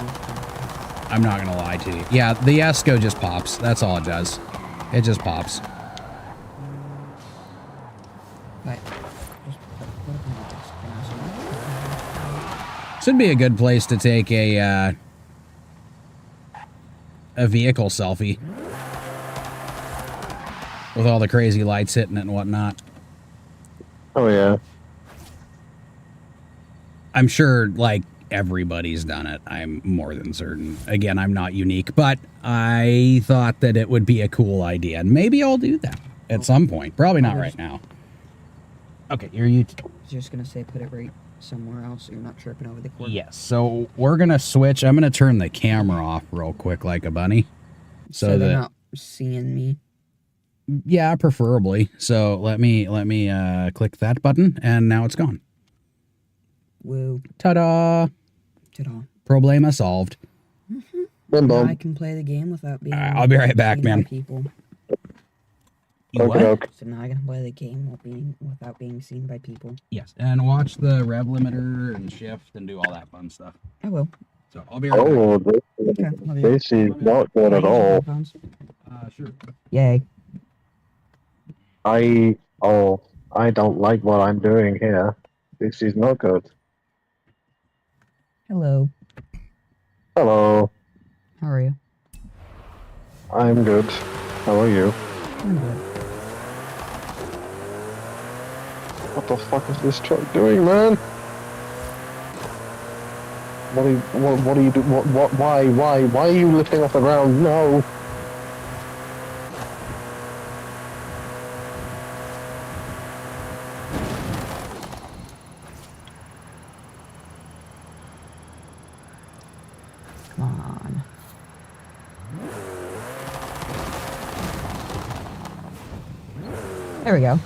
use I'm not gonna lie to you. Yeah, the ESCO just pops. That's all it does. It just pops. But just put it in the desk and I'll Should be a good place to take a vehicle selfie with all the crazy lights hitting it and whatnot. Oh yeah. I'm sure, like, everybody's done it. I'm more than certain. Again, I'm not unique, but I thought that it would be a cool idea, and maybe I'll do that at some point. Probably not right now. Okay, you're you. I was just gonna say put it right somewhere else so you're not tripping over the cord. Yes. So we're gonna switch. I'm gonna turn the camera off real quick, like a bunny, So they're that not seeing me. yeah, preferably. So let me click that button, and now it's gone. Woo. Ta-da! Ta-da. Problema solved. Boom, Now I boom. can play the game without being. I'll be right back, seen by man. People. You what? Okay. So now I can play the game without being seen by people. Yes, and watch the rev limiter and shift and do all that fun stuff. I will. So I'll be right back. Oh, Okay. Love you. this is not good at Use your all. headphones. Sure. Yay. I don't like what I'm doing here. This is not good. Hello. Hello, How are you? I'm good. How are you? I'm good. What the fuck is this truck doing, man? What are you doing? Why are you lifting off the ground? No. Come on. There we go.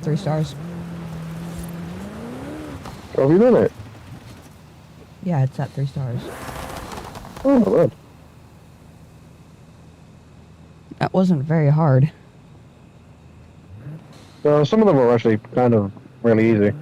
3 stars. Have you done it? Yeah, it's at 3 stars. Oh, not bad. That wasn't very hard. Some of them are actually kind of really easy.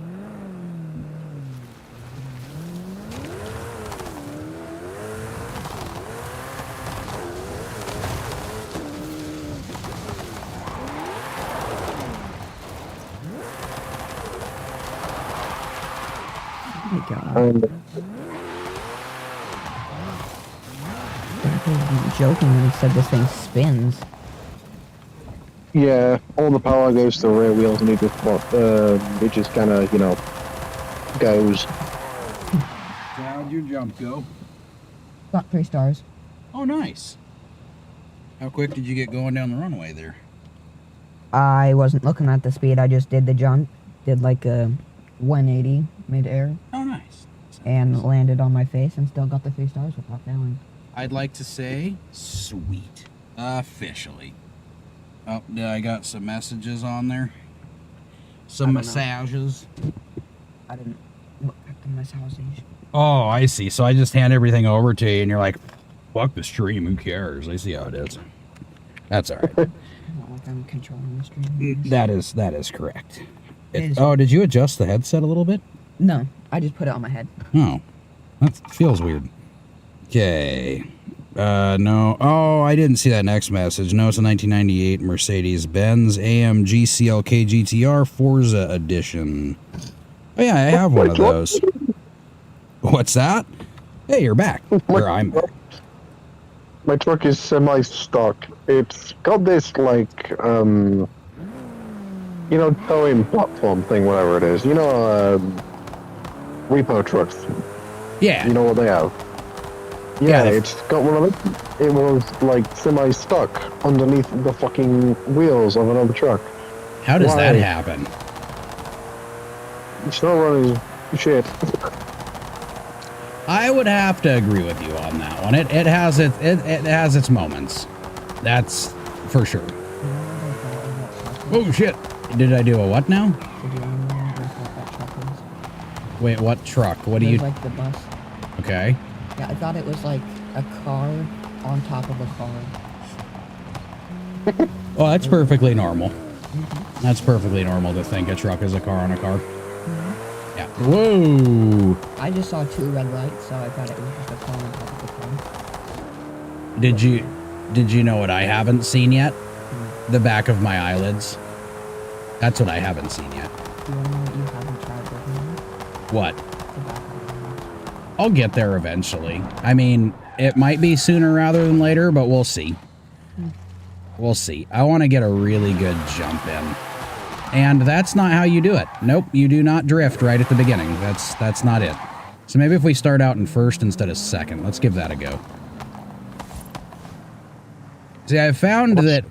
Oh my god. I was joking when he said this thing spins. Yeah, all the power goes to the rear wheels, and it just kind of, you know, goes. How'd your jump go? Got 3 stars. Oh, nice. How quick did you get going down the runway there? I wasn't looking at the speed. I just did the jump. Did like a 180 mid-air. Oh, nice. And landed on my face and still got the 3 stars without failing. I'd like to say, sweet. Officially. Oh, I got some messages on there. Some massages. I didn't look at the massages. Oh, I see. So I just hand everything over to you, and you're like, fuck the stream, who cares? I see how it is. That's all right. Not like I'm controlling the stream. That is correct. Oh, did you adjust the headset a little bit? No, I just put it on my head. Oh, that feels weird. Okay. No. Oh, I didn't see that next message. No, it's a 1998 Mercedes-Benz AMG CLK GTR Forza Edition. Oh, yeah, I have one of those. What's that? Hey, you're back. Or I'm back. My truck is semi-stock. It's got this, like, you know, towing platform thing, whatever it is. You know, repo trucks. Yeah. You know what they have? Yeah, Yeah, it's got one of them. It was, like, semi-stuck underneath the fucking wheels of another truck. How does that Why? happen? It's not running shit. I would have to agree with you on that one. It has its moments. That's for sure. Oh shit! Did I do a what now? Wait, what truck? What do you? Like the bus. Okay. Yeah, I thought it was like a car on top of a car. Well, that's perfectly normal. That's perfectly normal to think a truck is a car on a car. Yeah. Whoa! I just saw 2 red lights, so I thought it was just a car on top of the car. Did you know what I haven't seen yet? The back of my eyelids. That's what I haven't seen yet. Do you want to know what you haven't tried working on? What? The back of your eyelids. I'll get there eventually. I mean, it might be sooner rather than later, but we'll see. We'll see. I want to get a really good jump in. And that's not how you do it. Nope, you do not drift right at the beginning. That's not it. So maybe if we start out in first instead of second, let's give that a go. See, I found that...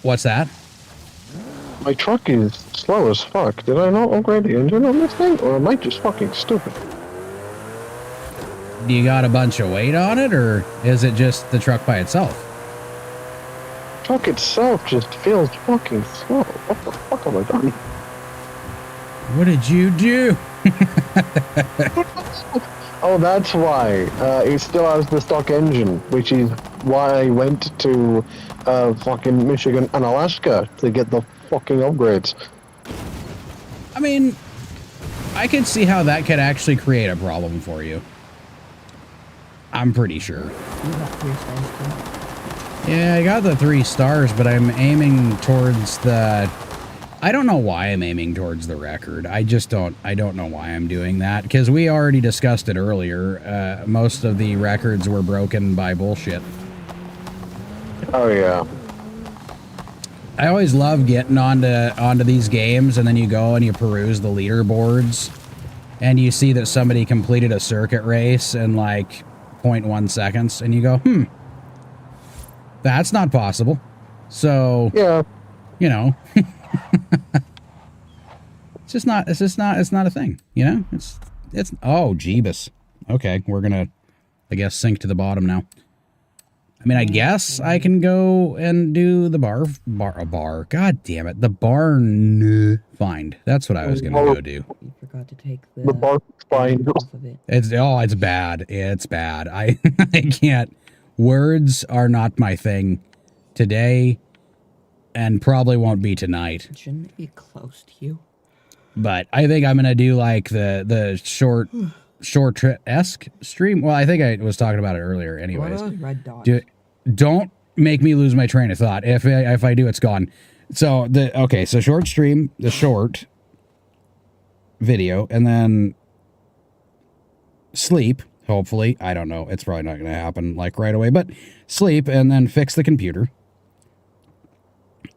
What's that? My truck is slow as fuck. Did I not upgrade the engine on this thing? Or am I just fucking stupid? Do you got a bunch of weight on it, or is it just the truck by itself? Truck itself just feels fucking slow. What the fuck have I done? What did you do? Oh, that's why. It still has the stock engine, which is why I went to fucking Michigan and Alaska to get the fucking upgrades. I mean, I could see how that could actually create a problem for you. I'm pretty sure. You got 3 stars too. Yeah, I got the 3 stars, but I'm aiming towards the... I don't know why I'm aiming towards the record. I don't know why I'm doing that, because we already discussed it earlier. Most of the records were broken by bullshit. Oh, yeah. I always love getting onto these games, and then you go and you peruse the leaderboards, and you see that somebody completed a circuit race in like 0.1 seconds, and you go, that's not possible. So, yeah, you know, it's not a thing, you know? It's oh, Jeebus. Okay, we're gonna, I guess, sink to the bottom now. I mean, I guess I can go and do the bar. God damn it. The barn find. That's what I was going to go do. You forgot to take the bar find off of it. It's bad. It's bad. I can't. Words are not my thing today and probably won't be tonight. Shouldn't it be close to you? But I think I'm going to do like the short-esque stream. Well, I think I was talking about it earlier anyways. Red dots. Don't make me lose my train of thought. If I do, it's gone. So so short stream, the short video, and then sleep, hopefully. I don't know. It's probably not going to happen like right away, but sleep and then fix the computer.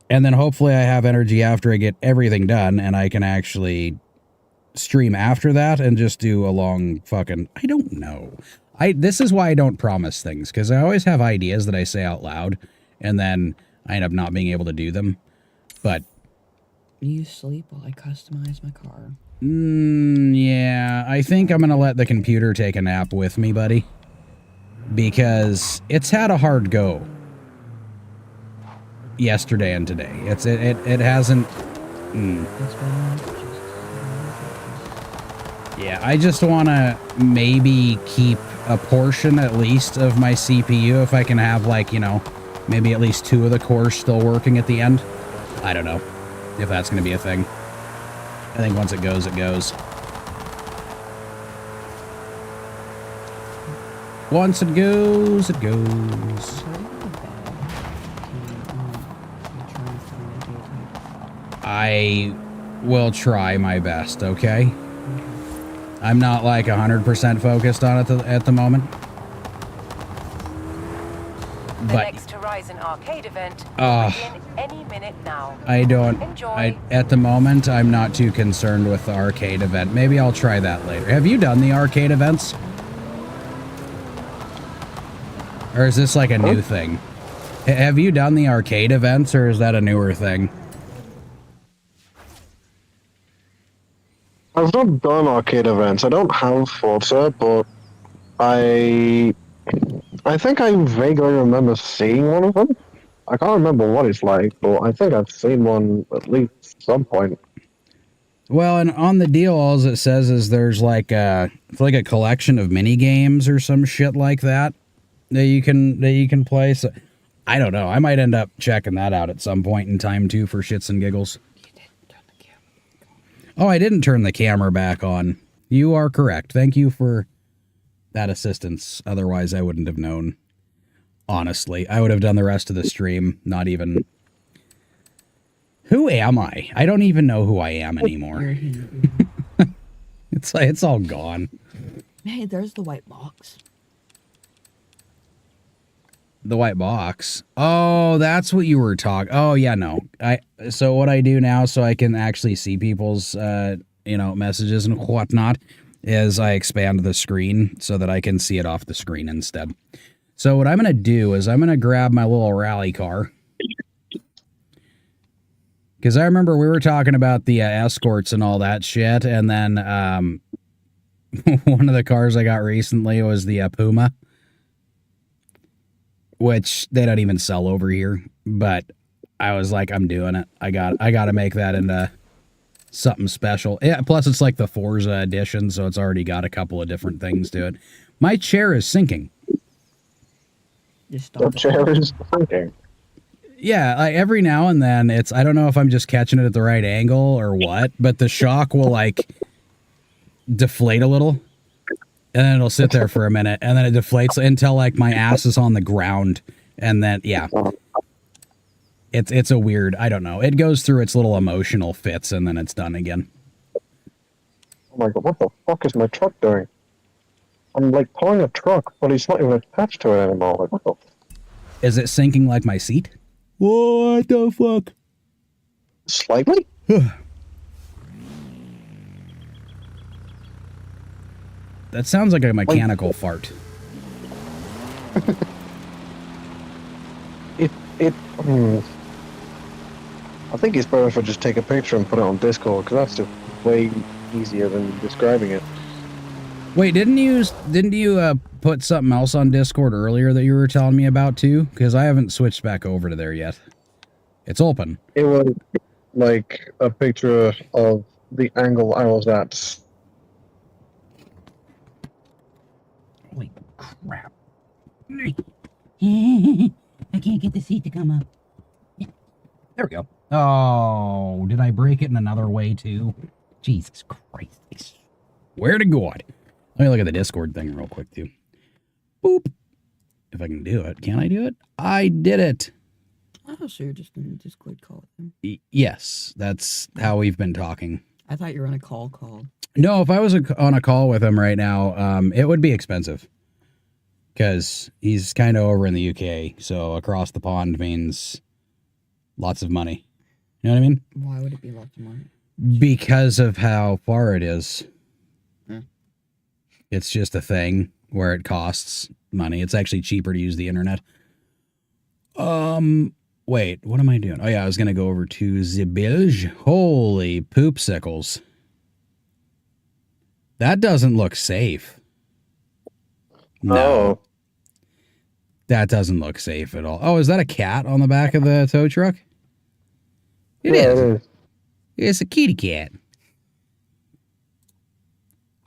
And then hopefully I have energy after I get everything done and I can actually stream after that and just do a long fucking, I don't know. This is why I don't promise things, because I always have ideas that I say out loud, and then I end up not being able to do them. But You sleep while I customize my car. yeah, I think I'm gonna let the computer take a nap with me, buddy, because it's had a hard go yesterday and today. It hasn't. It's been Yeah, I just want to maybe keep a portion at least of my CPU if I can have, like, you know, maybe at least 2 of the cores still working at the end. I don't know if that's going to be a thing. I think once it goes, it goes. Once it goes, it goes. I will try my best, okay? I'm not like 100% focused on it at the moment. The But next Horizon Arcade event will begin any minute now. I don't. Enjoy. At the moment, I'm not too concerned with the arcade event. Maybe I'll try that later. Have you done the arcade events? Or is this like a new thing? Have you done the arcade events, or is that a newer thing? I've not done arcade events. I don't have Forza, but I think I vaguely remember seeing one of them. I can't remember what it's like, but I think I've seen one at least some point. Well, and on the deal, all it says is there's like it's like a collection of mini games or some shit like that you can play. So I don't know. I might end up checking that out at some point in time too, for shits and giggles. Oh, I didn't turn the camera back on. You are correct. Thank you for that assistance. Otherwise, I wouldn't have known. Honestly, I would have done the rest of the stream. Not even. Who am I? I don't even know who I am anymore. It's all gone. Hey, there's the white box. The white box. Oh, that's what you were talking. Oh, yeah, no. So what I do now, so I can actually see people's, messages and whatnot, is I expand the screen so that I can see it off the screen instead. So what I'm going to do is I'm going to grab my little rally car. Because I remember we were talking about the escorts and all that shit, and then one of the cars I got recently was the Puma, which they don't even sell over here, but I was like, I'm doing it. I got to make that into something special. Yeah, plus it's like the Forza edition, so it's already got a couple of different things to it. My chair is sinking. Just The stop it. chair is sinking. Yeah, every now and then I don't know if I'm just catching it at the right angle or what, but the shock will like deflate a little. And then it'll sit there for a minute, and then it deflates until like my ass is on the ground, and then yeah, it's a weird. I don't know. It goes through its little emotional fits, and then it's done again. Oh my god, what the fuck is my truck doing? I'm like pulling a truck, but it's not even attached to it anymore. Like, what the? Is it sinking like my seat? What the fuck? Slightly? That sounds like a mechanical fart. I think it's better if I just take a picture and put it on Discord, because that's just way easier than describing it. Wait, didn't you put something else on Discord earlier that you were telling me about too? Because I haven't switched back over to there yet. It's open. It was like a picture of the angle I was at. Holy crap. I can't get the seat to come up. There we go. Oh, did I break it in another way too? Jesus Christ. I swear to God. Let me look at the Discord thing real quick too. Boop. If I can do it. Can I do it? I did it. Oh, so you're just in a Discord call with him. Yes, that's how we've been talking. I thought you were on a call. No, if I was on a call with him right now, it would be expensive. Because he's kind of over in the UK, so across the pond means lots of money. You know what I mean? Why would it be lots of money? Because of how far it is. Hmm. It's just a thing. where it costs money. It's actually cheaper to use the internet. Wait, what am I doing? Oh yeah, I was gonna go over to the bilge. Holy poopsicles. That doesn't look safe. No. Oh. That doesn't look safe at all. Oh, is that a cat on the back of the tow truck? It Yeah, is. it is. It's a kitty cat.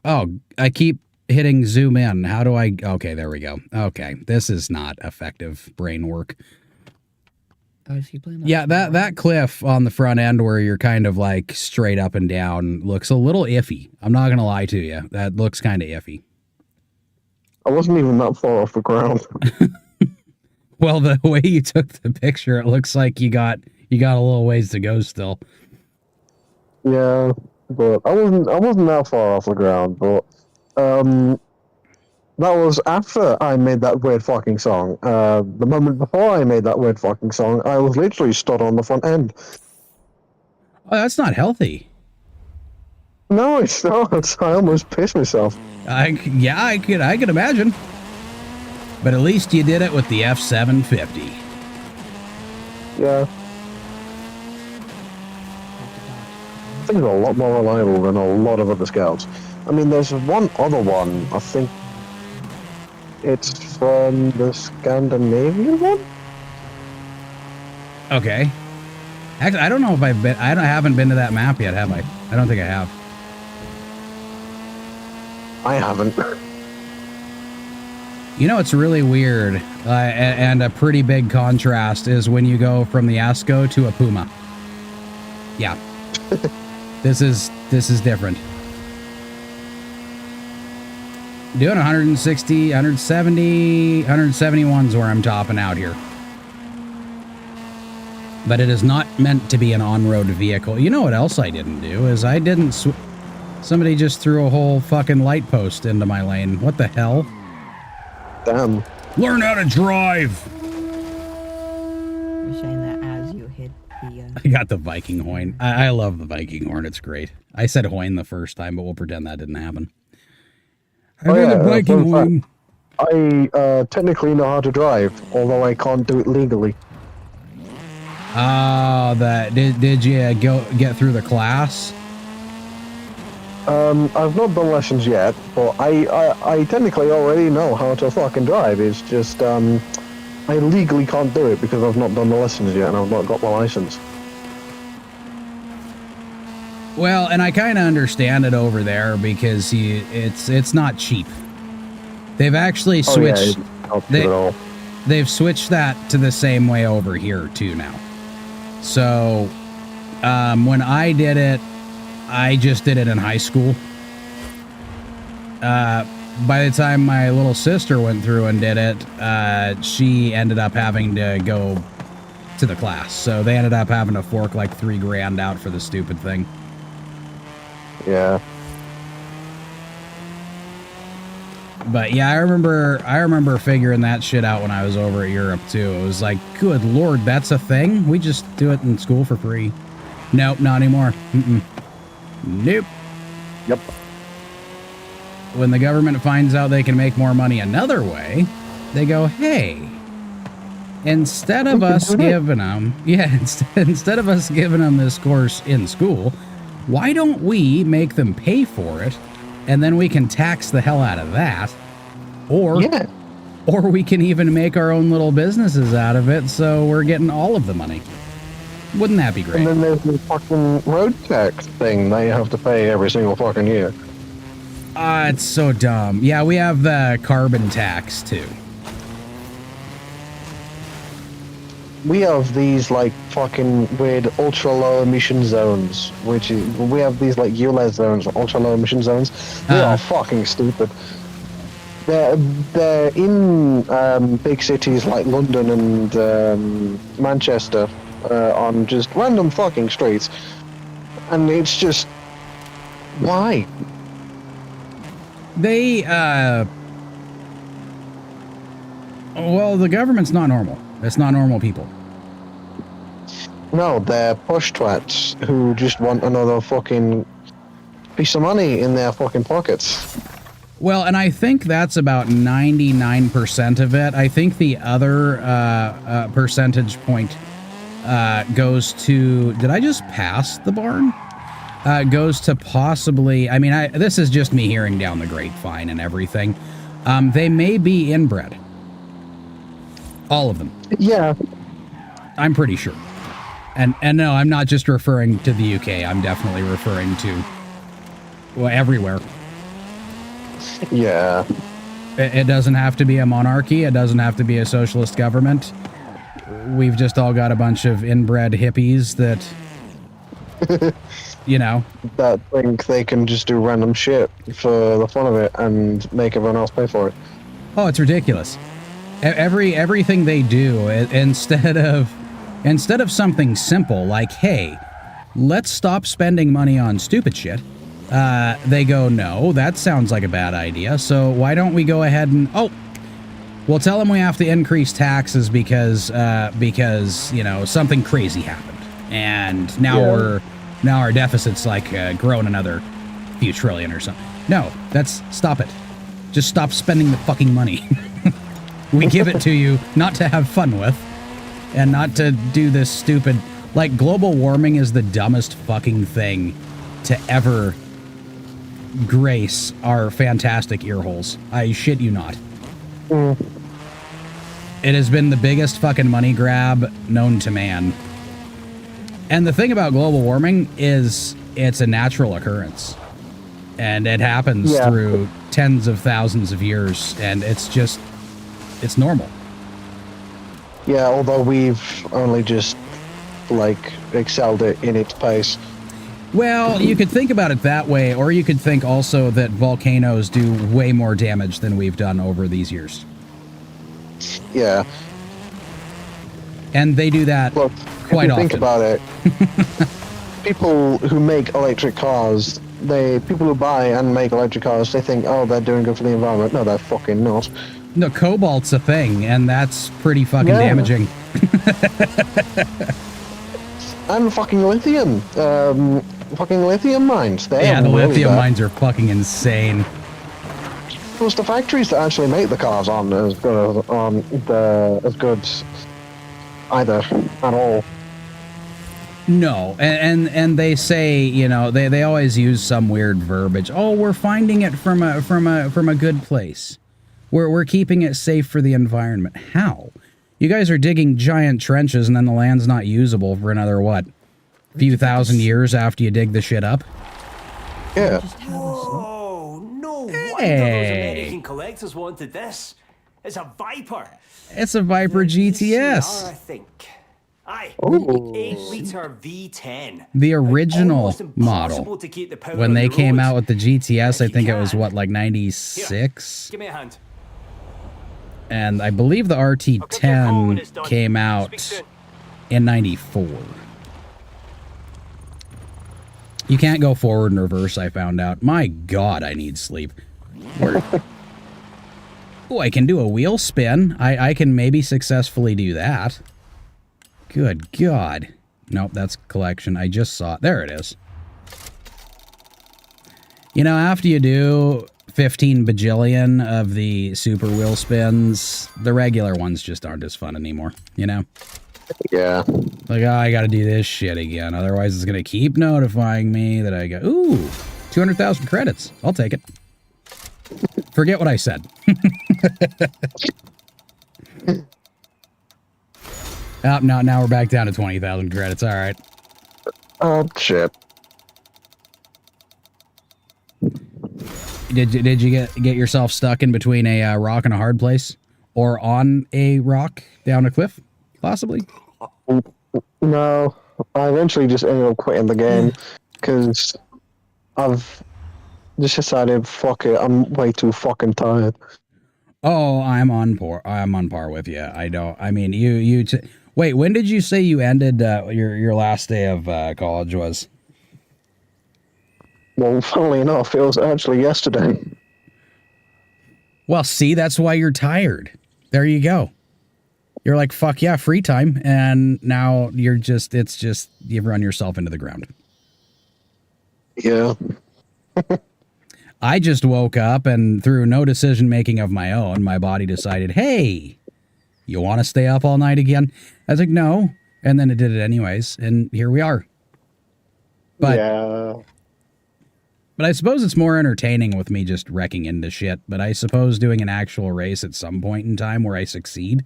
Oh, I keep hitting zoom in. How do I... Okay, there we go. Okay, this is not effective brain work. Oh, is he playing that? Yeah, that cliff on the front end where you're kind of like straight up and down looks a little iffy. I'm not going to lie to you. That looks kind of iffy. I wasn't even that far off the ground. Well, the way you took the picture, it looks like you got a little ways to go still. Yeah, but I wasn't that far off the ground, but that was after I made that weird fucking song. The moment before I made that weird fucking song, I was literally stood on the front end. Oh, that's not healthy. No, it's not. I almost pissed myself. I could imagine. But at least you did it with the F750. Yeah. I think it's a lot more reliable than a lot of other scouts. I mean, there's one other one. I think it's from the Scandinavian one. Okay. Actually, I don't know if I've been. I haven't been to that map yet, have I? I don't think I have. I haven't. You know, it's really weird, and a pretty big contrast is when you go from the Asco to a Puma. Yeah. This is different. Doing 160, 170, 171's where I'm topping out here. But it is not meant to be an on-road vehicle. You know what else I didn't do is I didn't... Somebody just threw a whole fucking light post into my lane. What the hell? Damn. Learn how to drive! You're saying that as you hit the... I got the Viking horn. I love the Viking horn. It's great. I said horn the first time, but we'll pretend that didn't happen. I got the Viking horn. I technically know how to drive, although I can't do it legally. Did you get through the class? I've not done lessons yet, but I technically already know how to fucking drive. It's just, I legally can't do it because I've not done the lessons yet and I've not got my license. Well, and I kind of understand it over there because it's not cheap. They've actually switched. They've switched that to the same way over here too now. So, when I did it, I just did it in high school. By the time my little sister went through and did it, she ended up having to go to the class. So they ended up having to fork like $3 grand out for the stupid thing. Yeah. But yeah, I remember figuring that shit out when I was over at Europe too. It was like, good lord, that's a thing? We just do it in school for free. Nope, not anymore. Nope. Yep. When the government finds out they can make more money another way, they go, hey, instead of us giving them, instead of us giving them this course in school, why don't we make them pay for it, and then we can tax the hell out of that, or we can even make our own little businesses out of it, so we're getting all of the money. Wouldn't that be great? And then there's the fucking road tax thing that you have to pay every single fucking year. It's so dumb. Yeah, we have the carbon tax too. We have these like fucking weird ultra low emission zones, which is, we have these like ULEZ zones, ultra low emission zones. They are fucking stupid. They're in big cities like London and Manchester, on just random fucking streets, and it's just why? They well, the government's not normal. It's not normal people. No, they're push twats who just want another fucking piece of money in their fucking pockets. Well, and I think that's about 99% of it. I think the other percentage point goes to... Did I just pass the barn? Goes to possibly... I mean, this is just me hearing down the grapevine and everything. They may be inbred. All of them. Yeah. I'm pretty sure. And no, I'm not just referring to the UK. I'm definitely referring to... Well, everywhere. Yeah. It doesn't have to be a monarchy. It doesn't have to be a socialist government. We've just all got a bunch of inbred hippies that, you know. That think they can just do random shit for the fun of it and make everyone else pay for it. Oh, it's ridiculous. Everything they do, instead of something simple like, hey, let's stop spending money on stupid shit, they go, no, that sounds like a bad idea, so why don't we go ahead and, we'll tell them we have to increase taxes because you know, something crazy happened. And now now our deficit's like grown another few trillion or something. No, stop it. Just stop spending the fucking money. We give it to you not to have fun with and not to do this stupid, like, global warming is the dumbest fucking thing to ever grace our fantastic ear holes. I shit you not. It has been the biggest fucking money grab known to man. And the thing about global warming is it's a natural occurrence. And it happens through tens of thousands of years, and it's normal. Yeah, although we've only just, like, excelled it in its pace. Well, you could think about it that way, or you could think also that volcanoes do way more damage than we've done over these years. Yeah. And they do that Look, quite if you often. think about it, people who make electric cars, people who buy and make electric cars, they think, oh, they're doing good for the environment. No, they're fucking not. No, cobalt's a thing, and that's pretty fucking damaging. And fucking lithium. Fucking lithium mines. Yeah, the lithium mines are fucking insane. Plus, the factories that actually make the cars aren't as good either at all. No, and they say, you know, they always use some weird verbiage. Oh, we're finding it from a good place. We're keeping it safe for the environment. How? You guys are digging giant trenches and then the land's not usable for another, what, few thousand years after you dig the shit up? Yeah. Whoa, no wonder those American collectors wanted this. It's a Viper. It's a Viper GTS. I think. Aye, Ooh. 8-litre V10. The original model. To keep the power When on they the came road. out with the GTS, I If think you it was, can. what, like 96? Give me a hand. And I believe the I'll give you a call when it's RT10 done. came Speak out soon. in 94. You can't go forward and reverse, I found out. My God, I need sleep. Oh, I can do a wheel spin. I can maybe successfully do that. Good God. Nope, that's collection. I just saw it. There it is. You know, after you do 15 bajillion of the super wheel spins, the regular ones just aren't as fun anymore, you know? Yeah. Like, oh, I gotta do this shit again. Otherwise, it's gonna keep notifying me that I go, ooh, 200,000 credits. I'll take it. Forget what I said. Oh, no, now we're back down to 20,000 credits. All right. Oh, shit. Did you get yourself stuck in between a rock and a hard place, or on a rock down a cliff, possibly? No, I eventually just ended up quitting the game because I've just decided, fuck it, I'm way too fucking tired. Oh, I'm on par with you. I mean, wait, when did you say you ended your last day of college was? Well, funnily enough, it was actually yesterday. Well, see, that's why you're tired. There you go. You're like, fuck yeah, free time, and now you've run yourself into the ground. Yeah. I just woke up and through no decision making of my own, my body decided, hey, you want to stay up all night again? I was like, no. And then it did it anyways. And here we are. But, yeah. but I suppose it's more entertaining with me just wrecking into shit. But I suppose doing an actual race at some point in time where I succeed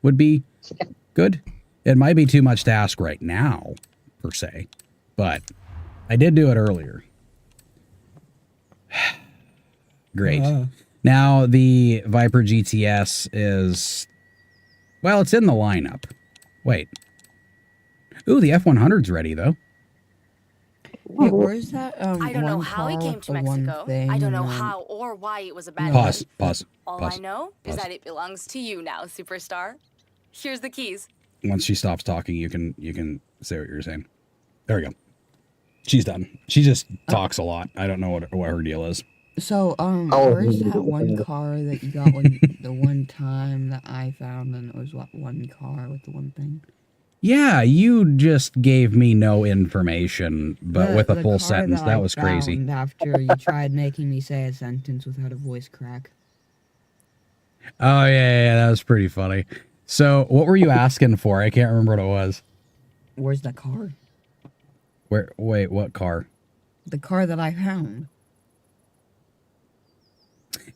would be good. It might be too much to ask right now, per se. But I did do it earlier. Great. Now the Viper GTS is, well, it's in the lineup. Wait. Ooh, the F-100's ready, though. Wait, where's that? I don't know one how he car came with to the one Mexico. thing I don't know and then- how or why it was abandoned. Pause. All I know is that it belongs to you now, superstar. Here's the keys. Once she stops talking, you can say what you're saying. There we go. She's done. She just talks a lot. I don't know what her deal is. So, where's that one car that you got the one time that I found, and it was what, one car with the one thing? Yeah, you just gave me no information, but with a full car sentence. I That was crazy. found after you tried making me say a sentence without a voice crack. Oh, yeah, that was pretty funny. So, what were you asking for? I can't remember what it was. Where's that car? Wait, what car? The car that I found.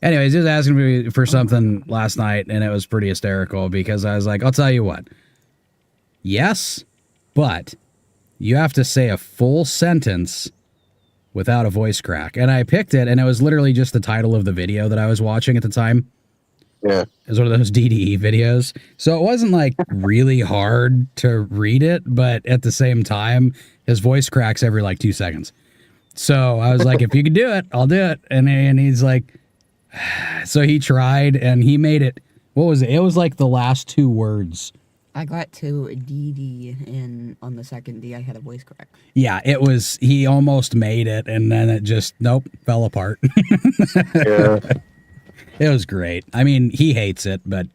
Anyways, he was asking me for something last night, and it was pretty hysterical because I was like, I'll tell you what. Yes, but you have to say a full sentence without a voice crack. And I picked it, and it was literally just the title of the video that I was watching at the time. Yeah. It was one of those DDE videos. So it wasn't like really hard to read it, but at the same time, his voice cracks every like 2 seconds. So I was like, if you can do it, I'll do it. And he's like, so he tried and he made it. What was it? It was like the last 2 words. I got to DD, and on the second D, I had a voice crack. Yeah, it was, he almost made it, and then it just, nope, fell apart. Yeah. It was great. I mean, he hates it, but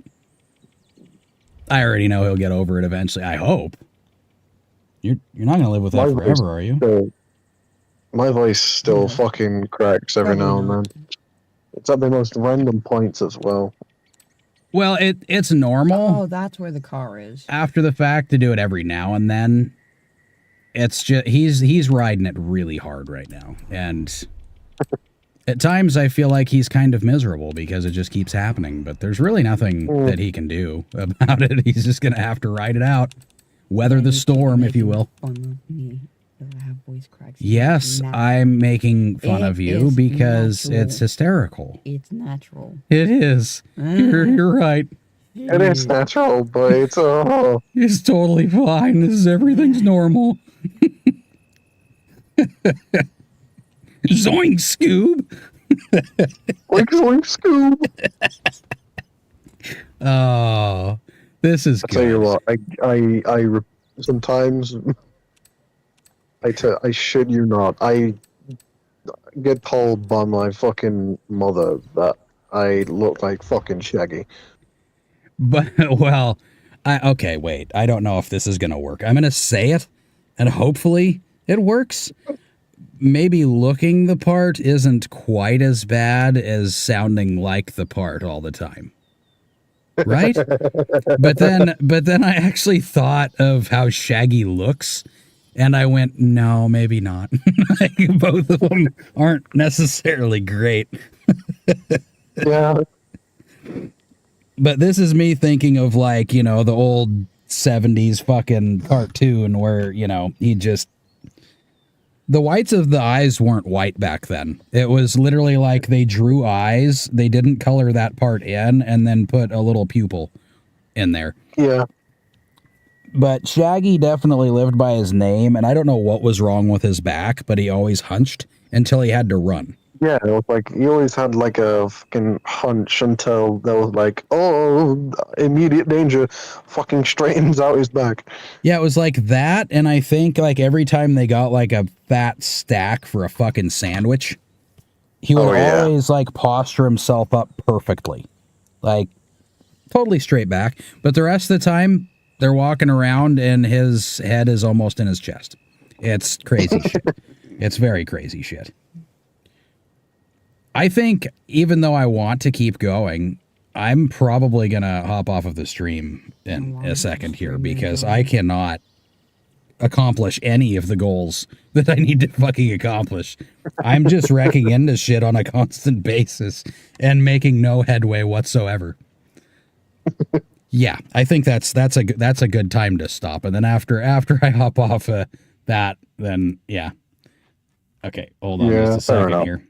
I already know he'll get over it eventually. I hope. You're not going to live with that forever, are you? My voice still fucking cracks every now and then. It's at the most random points as well. Well, it's normal. Oh, that's where the car is. After the fact to do it every now and then. It's just he's riding it really hard right now, and at times I feel like he's kind of miserable because it just keeps happening. But there's really nothing that he can do about it. He's just gonna have to ride it out, weather the storm, if you will. Fun of me that I have voice cracks. Yes, I'm making fun of you because it's hysterical. It's natural. It is. You're right. It is natural, but it's It's totally fine. Everything's normal. Zoink, Scoob. Oink, Scoob. Oh, this is good. Tell you what, I sometimes I shit you not, I get told by my fucking mother that I look like fucking Shaggy. But, well, okay, wait. I don't know if this is going to work. I'm going to say it, and hopefully it works. Maybe looking the part isn't quite as bad as sounding like the part all the time. Right? But then I actually thought of how Shaggy looks, and I went, no, maybe not. Like, both of them aren't necessarily great. Yeah. But this is me thinking of, like, the old 70s fucking cartoon where, he just... The whites of the eyes weren't white back then. It was literally like they drew eyes, they didn't color that part in, and then put a little pupil in there. Yeah. But Shaggy definitely lived by his name, and I don't know what was wrong with his back, but he always hunched until he had to run. Yeah, it was like he always had like a fucking hunch until there was like, oh, immediate danger, fucking straightens out his back. Yeah, it was like that, and I think like every time they got like a fat stack for a fucking sandwich, he would always like posture himself up perfectly. Like totally straight back. But the rest of the time, they're walking around and his head is almost in his chest. It's crazy shit. It's very crazy shit. I think even though I want to keep going, I'm probably going to hop off of the stream in a second here because I cannot accomplish any of the goals that I need to fucking accomplish. I'm just wrecking into shit on a constant basis and making no headway whatsoever. Yeah, I think that's a good time to stop. And then after I hop off that, then yeah. Okay, hold on just a second here.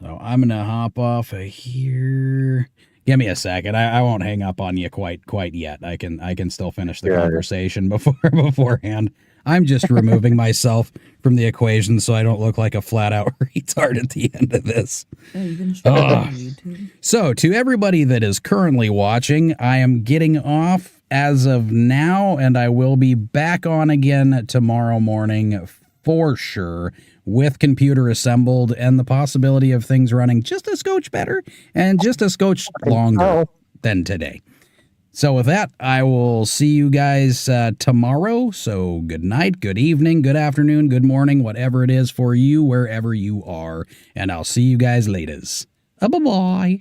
So I'm gonna hop off of here. Give me a second. I won't hang up on you quite yet. I can still finish the conversation beforehand. I'm just removing myself from the equation so I don't look like a flat out retard at the end of this. Yeah, you can stream on YouTube. So to everybody that is currently watching, I am getting off as of now, and I will be back on again tomorrow morning for sure, with computer assembled and the possibility of things running just a scotch better and just a scotch longer than today. So with that, I will see you guys tomorrow. So good night, good evening, good afternoon, good morning, whatever it is for you, wherever you are. And I'll see you guys laters. Bye-bye.